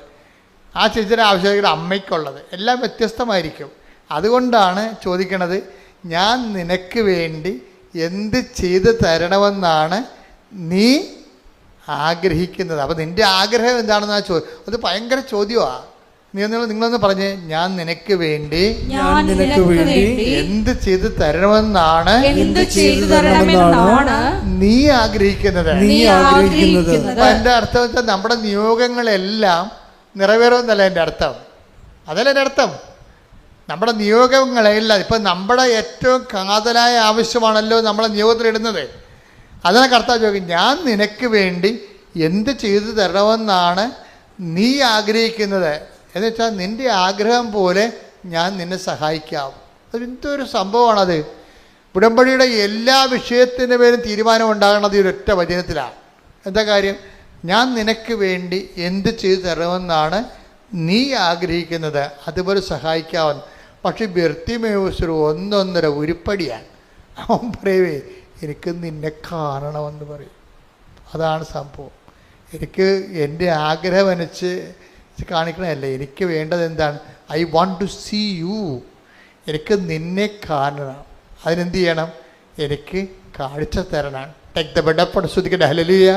Speaker 2: ആ ചേച്ചിയുടെ ആവശ്യമായിരിക്കും അമ്മയ്ക്കുള്ളത്, എല്ലാം വ്യത്യസ്തമായിരിക്കും. അതുകൊണ്ടാണ് ചോദിക്കണത്, ഞാൻ നിനക്ക് വേണ്ടി എന്ത് ചെയ്ത് തരണമെന്നാണ് നീ ആഗ്രഹിക്കുന്നത്. അപ്പം നിൻ്റെ ആഗ്രഹം എന്താണെന്ന് അത് ഭയങ്കര ചോദ്യമാണ്. നിങ്ങളൊന്ന് പറഞ്ഞേ, ഞാൻ നിനക്ക് വേണ്ടി എന്ത് ചെയ്ത് തരണമെന്നാണ് നീ ആഗ്രഹിക്കുന്നത്. എൻ്റെ അർത്ഥം വെച്ചാൽ നമ്മുടെ നിയോഗങ്ങളെല്ലാം നിറവേറുമെന്നല്ല എൻ്റെ അർത്ഥം. അതല്ല എൻ്റെ അർത്ഥം. നമ്മുടെ നിയോഗങ്ങളെല്ലാം ഇപ്പം നമ്മുടെ ഏറ്റവും കാതലായ ആവശ്യമാണല്ലോ നമ്മളെ നിയോഗത്തിലിടുന്നത്. അതിനെ കർത്താവ് ചോദിക്കും, ഞാൻ നിനക്ക് വേണ്ടി എന്ത് ചെയ്തു തരണമെന്നാണ് നീ ആഗ്രഹിക്കുന്നത് എന്ന് വെച്ചാൽ നിൻ്റെ ആഗ്രഹം പോലെ ഞാൻ നിന്നെ സഹായിക്കാം. അതെന്തൊരു സംഭവമാണത്. ഉടമ്പടിയുടെ എല്ലാ വിഷയത്തിൻ്റെ പേരും തീരുമാനം ഉണ്ടാകുന്നത് ഈ ഒരൊറ്റ വചനത്തിലാണ്. എന്താ കാര്യം? ഞാൻ നിനക്ക് വേണ്ടി എന്ത് ചെയ്തു തരണമെന്നാണ് നീ ആഗ്രഹിക്കുന്നത്, അതുപോലെ സഹായിക്കാമെന്ന്. പക്ഷെ ബർത്തിമേവൂസ് ഒന്നൊന്നര ഉരുപ്പടിയാണ്. അവൻ പറയവേ, എനിക്ക് നിന്നെ കാണണമെന്ന് പറയും. അതാണ് സംഭവം. എനിക്ക് എൻ്റെ ആഗ്രഹം അനുസരിച്ച് കാണിക്കണമല്ല, എനിക്ക് വേണ്ടത് എന്താണ്? I want to see you. എനിക്ക് നിന്നെ കാണണം. അതിനെന്ത് ചെയ്യണം? എനിക്ക് കാഴ്ച തരണം. Take the bed up. ശ്രദ്ധിക്കട്ടെ. ഹല്ലേലൂയ.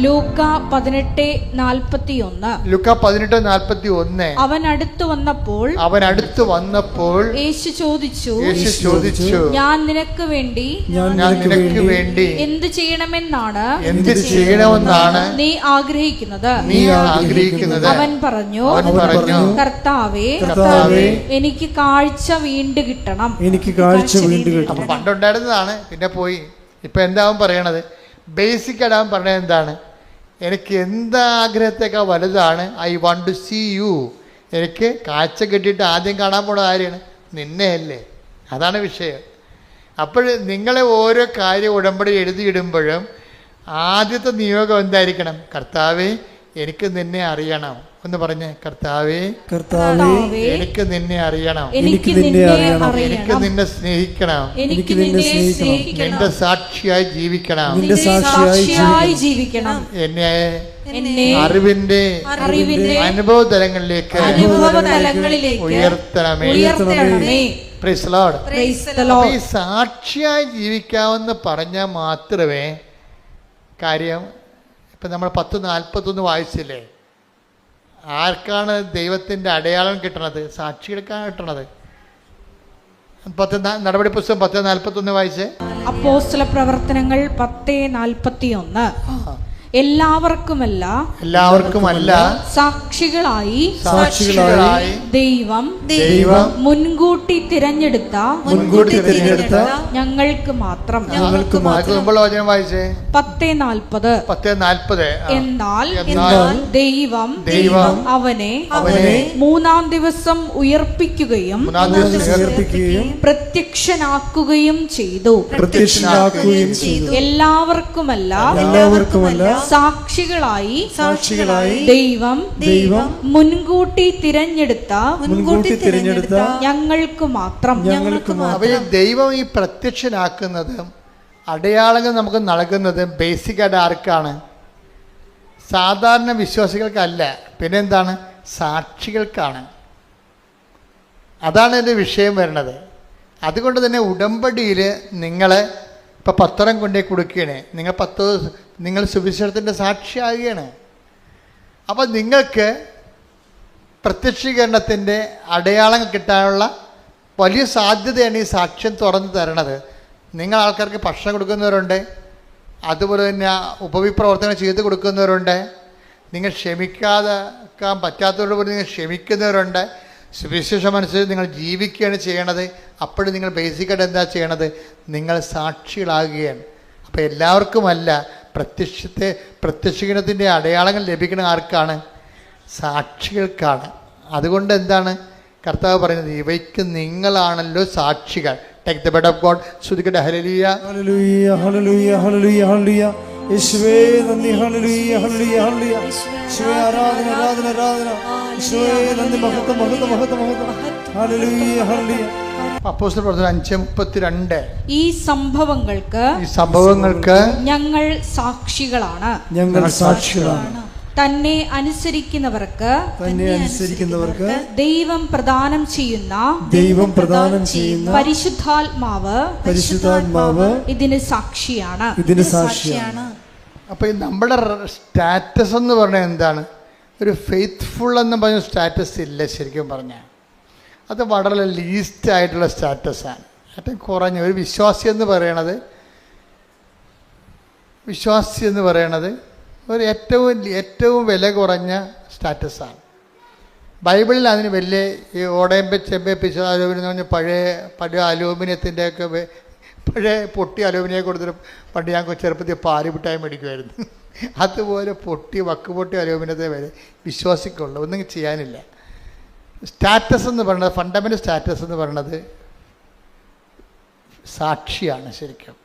Speaker 1: ലൂക്ക 18:41.
Speaker 2: ലൂക്ക 18:41.
Speaker 1: അവൻ അടുത്തു വന്നപ്പോൾ യേശു ചോദിച്ചു, ഞാൻ നിനക്ക് വേണ്ടി എന്ത് ചെയ്യണമെന്നാണ് നീ ആഗ്രഹിക്കുന്നത്? അവൻ പറഞ്ഞു, കർത്താവേ, എനിക്ക് കാഴ്ച വീണ്ടും കിട്ടണം.
Speaker 2: അപ്പം പണ്ടുണ്ടായിരുന്നതാണ്, പിന്നെ പോയി. ഇപ്പം എന്താവും പറയണത്? ബേസിക്കായിട്ട് അവൻ പറഞ്ഞത് എന്താണ്? എനിക്ക് എന്താഗ്രഹത്തേക്കാൾ വലുതാണ് I want to see you. എനിക്ക് കാഴ്ച കിട്ടിയിട്ട് ആദ്യം കാണാൻ പോണത് ആരെയാണ്? നിന്നെയല്ലേ. അതാണ് വിഷയം. അപ്പോൾ നിങ്ങളെ ഓരോ കാര്യം ഉടമ്പടി എഴുതിയിടുമ്പോഴും ആദ്യത്തെ നിയോഗം എന്തായിരിക്കണം? കർത്താവേ, എനിക്ക് നിന്നെ അറിയണം എന്ന് പറഞ്ഞ്, കർത്താവേ, എനിക്ക് നിന്നെ അറിയണം, എനിക്ക് നിന്നെ സ്നേഹിക്കണം, നിന്റെ സാക്ഷിയായി ജീവിക്കണം, എന്നെ അറിവിന്റെ അനുഭവ തലങ്ങളിലേക്ക് ഉയർത്തണമേ. Price the Lord. ഈ സാക്ഷിയായി ജീവിക്കാമെന്ന് പറഞ്ഞാൽ മാത്രമേ കാര്യം. ഇപ്പം നമ്മൾ 10:41 വായിച്ചില്ലേ? ആർക്കാണ് ദൈവത്തിൻ്റെ അടയാളം കിട്ടണത്? സാക്ഷികൾക്കാണ് കിട്ടണത്. നടപടി പുസ്തകം 10:41 വായിച്ചേ.
Speaker 1: അപ്പോസ്തല പ്രവർത്തനങ്ങൾ 10:41. എല്ലാവർക്കുമല്ല സാക്ഷികളായി ദൈവം മുൻകൂട്ടി തിരഞ്ഞെടുത്ത ഞങ്ങൾക്ക് മാത്രം.
Speaker 2: 10:40.
Speaker 1: എന്നാൽ ദൈവം അവനെ മൂന്നാം ദിവസം ഉയർപ്പിക്കുകയും പ്രത്യക്ഷനാക്കുകയും ചെയ്തു. എല്ലാവർക്കുമല്ല സാക്ഷികളായി ദൈവം മുൻകൂട്ടി തിരഞ്ഞെടുത്ത ഞങ്ങൾക്ക് മാത്രം.
Speaker 2: അപ്പോൾ ദൈവം ഈ പ്രത്യക്ഷനാക്കുന്നതും അടയാളങ്ങൾ നമുക്ക് നൽകുന്നതും ബേസിക്കായിട്ട് ആർക്കാണ്? സാധാരണ വിശ്വാസികൾക്കല്ല. പിന്നെന്താണ്? സാക്ഷികൾക്കാണ്. അതാണ് എൻ്റെ വിഷയം വരുന്നത്. അതുകൊണ്ട് തന്നെ ഉടമ്പടിയിൽ നിങ്ങൾ ഇപ്പോൾ പത്രം കൊണ്ടേ കൊടുക്കുകയാണ്. നിങ്ങൾ സുവിശേഷത്തിൻ്റെ സാക്ഷിയാകുകയാണ്. അപ്പോൾ നിങ്ങൾക്ക് പ്രത്യക്ഷീകരണത്തിൻ്റെ അടയാളങ്ങൾ കിട്ടാനുള്ള വലിയ സാധ്യതയാണ് ഈ സാക്ഷ്യം തുറന്നു തരണത്. നിങ്ങൾ ആൾക്കാർക്ക് ഭക്ഷണം കൊടുക്കുന്നവരുണ്ട്, അതുപോലെ തന്നെ ഉപവിപ്രവർത്തനം ചെയ്ത് കൊടുക്കുന്നവരുണ്ട്, നിങ്ങൾ ക്ഷമിക്കാൻ പറ്റാത്തവരോട് പോലും നിങ്ങൾ ക്ഷമിക്കുന്നവരുണ്ട്. സുവിശേഷം അനുസരിച്ച് നിങ്ങൾ ജീവിക്കുകയാണ് ചെയ്യണത്. അപ്പോഴും നിങ്ങൾ ബേസിക്കായിട്ട് എന്താ ചെയ്യണത്? നിങ്ങൾ സാക്ഷികളാകുകയാണ്. അപ്പോൾ എല്ലാവർക്കുമല്ല, പ്രത്യക്ഷീകരണത്തിൻ്റെ അടയാളങ്ങൾ ലഭിക്കുന്ന ആർക്കാണ്? സാക്ഷികൾക്കാണ്. അതുകൊണ്ട് എന്താണ് കർത്താവ് പറയുന്നത്? ഇവയ്ക്ക് നിങ്ങളാണല്ലോ സാക്ഷികൾ. Take the bed of God. ശ്രുതിക്കട്ടെ. ഹല്ലേലൂയ,
Speaker 4: ഹല്ലേലൂയ, ഹല്ലേലൂയ, ഹല്ലേലൂയ, ഹല്ലേലൂയ. യേശുവേ നന്ദി. ഹല്ലേലൂയ, ഹല്ലേലൂയ, ഹല്ലേലൂയ. യേശുവേ ആരാധന, ആരാധന, ആരാധന. യേശുവേ നന്ദി. മഹത്വം, മഹത്വം, മഹത്വം, മഹത്വം. Hallelujah, hallelujah.
Speaker 2: അപ്പോസ്തല പ്രവർത്തനം 5:32.
Speaker 1: ഈ സംഭവങ്ങൾക്ക് ഞങ്ങൾ സാക്ഷികളാണ്. തന്നെ അനുസരിക്കുന്നവർക്ക് ദൈവം പ്രദാനം ചെയ്യുന്ന പരിശുദ്ധാത്മാവ് ഇതിന് സാക്ഷിയാണ്.
Speaker 2: അപ്പോൾ ഈ നമ്മുടെ സ്റ്റാറ്റസ് എന്ന് പറഞ്ഞാൽ എന്താണ്? ഒരു ഫെയ്ത്ത്ഫുൾ എന്ന് പറഞ്ഞ സ്റ്റാറ്റസ് ഇല്ല ശരിക്കും പറഞ്ഞാൽ. അത് വളരെ ലീസ്റ്റ് ആയിട്ടുള്ള സ്റ്റാറ്റസാണ്, ഏറ്റവും കുറഞ്ഞ. ഒരു വിശ്വാസി എന്ന് പറയണത് ഒരു ഏറ്റവും വില കുറഞ്ഞ സ്റ്റാറ്റസാണ്. ബൈബിളിൽ അതിന് വലിയ ഈ ഓടയമ്പ ചെമ്പ പിച്ച അലൂമിനിയം എന്ന് പറഞ്ഞാൽ പഴയ അലൂമിനിയത്തിൻ്റെയൊക്കെ പഴയ പൊട്ടി അലൂമിനിയം കൊടുത്തിട്ട് പണ്ട് ഞാൻ ചെറുപ്പത്തിൽ പാല് മിഠായി മേടിക്കുമായിരുന്നു. അതുപോലെ വക്ക് അലൂമിനിയത്തെ വരെ വിശ്വാസിക്കുള്ളൂ, ഒന്നും ചെയ്യാനില്ല. സ്റ്റാറ്റസ് എന്ന് പറയുന്നത്, ഫണ്ടമെൻ്റൽ സ്റ്റാറ്റസ് എന്ന് പറയുന്നത് സാക്ഷിയാണ്. ശരിക്കും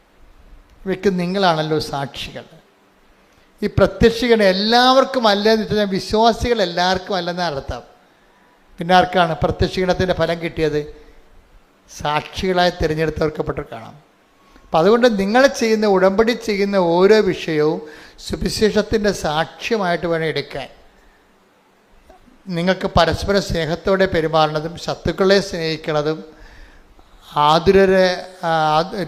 Speaker 2: ഇവയ്ക്ക് നിങ്ങളാണല്ലോ സാക്ഷികൾ. ഈ പ്രത്യക്ഷീകരണം എല്ലാവർക്കും അല്ലെന്ന് വെച്ചാൽ വിശ്വാസികൾ എല്ലാവർക്കും അല്ലെന്നാണ് അർത്ഥം. പിന്നെ ആർക്കാണ് പ്രത്യക്ഷീകരണത്തിൻ്റെ ഫലം കിട്ടിയത്? സാക്ഷികളായി തിരഞ്ഞെടുത്തവർക്കപ്പെട്ട് കാണാം. അപ്പം അതുകൊണ്ട് നിങ്ങൾ ചെയ്യുന്ന ഉടമ്പടി ചെയ്യുന്ന ഓരോ വിഷയവും സുവിശേഷത്തിൻ്റെ സാക്ഷ്യമായിട്ട് വേണം എടുക്കാൻ. നിങ്ങൾക്ക് പരസ്പര സ്നേഹത്തോടെ പെരുമാറുന്നതും ശത്രുക്കളെ സ്നേഹിക്കുന്നതും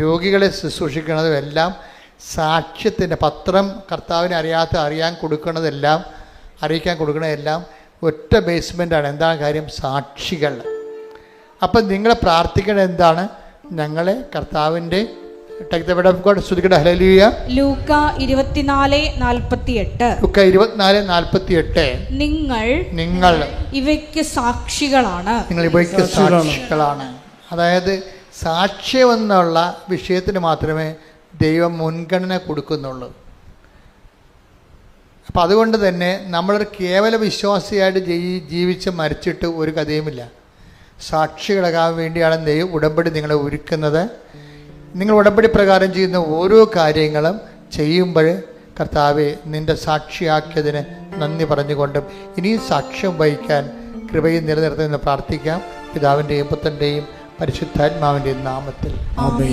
Speaker 2: രോഗികളെ ശുശ്രൂഷിക്കുന്നതും എല്ലാം സാക്ഷ്യത്തിൻ്റെ പത്രം കർത്താവിനെ അറിയിക്കാൻ കൊടുക്കുന്നതെല്ലാം ഒറ്റ ബേസ്മെൻ്റാണ്. എന്താണ് കാര്യം? സാക്ഷികൾ. അപ്പം നിങ്ങൾ പ്രാർത്ഥിക്കേണ്ടത് എന്താണ്? ഞങ്ങളെ കർത്താവിൻ്റെ
Speaker 1: ലൂക്ക 24:48
Speaker 2: നിങ്ങൾ
Speaker 1: ഇവയ്ക്ക് സാക്ഷികളാണ്.
Speaker 2: അതായത് സാക്ഷ്യം എന്നുള്ള വിഷയത്തിന് മാത്രമേ ദൈവം മുൻഗണന കൊടുക്കുന്നുള്ളൂ. അപ്പം അതുകൊണ്ട് തന്നെ നമ്മളൊരു കേവല വിശ്വാസിയായിട്ട് ജീവിച്ച് മരിച്ചിട്ട് ഒരു കഥയുമില്ല. സാക്ഷികളാകാൻ വേണ്ടിയാണ് ദൈവം ഉടമ്പടി നിങ്ങളെ ഒരുക്കുന്നത്. നിങ്ങൾ ഉടമ്പടി പ്രകാരം ചെയ്യുന്ന ഓരോ കാര്യങ്ങളും ചെയ്യുമ്പോൾ കർത്താവെ നിൻ്റെ സാക്ഷിയാക്കിയതിന് നന്ദി പറഞ്ഞുകൊണ്ടും ഇനിയും സാക്ഷ്യം വഹിക്കാൻ കൃപയും നിലനിർത്തുമെന്ന് പ്രാർത്ഥിക്കാം. പിതാവിൻ്റെയും പുത്രൻ്റെയും പരിശുദ്ധാത്മാവിൻ്റെയും നാമത്തിൽ.
Speaker 1: ആമേൻ.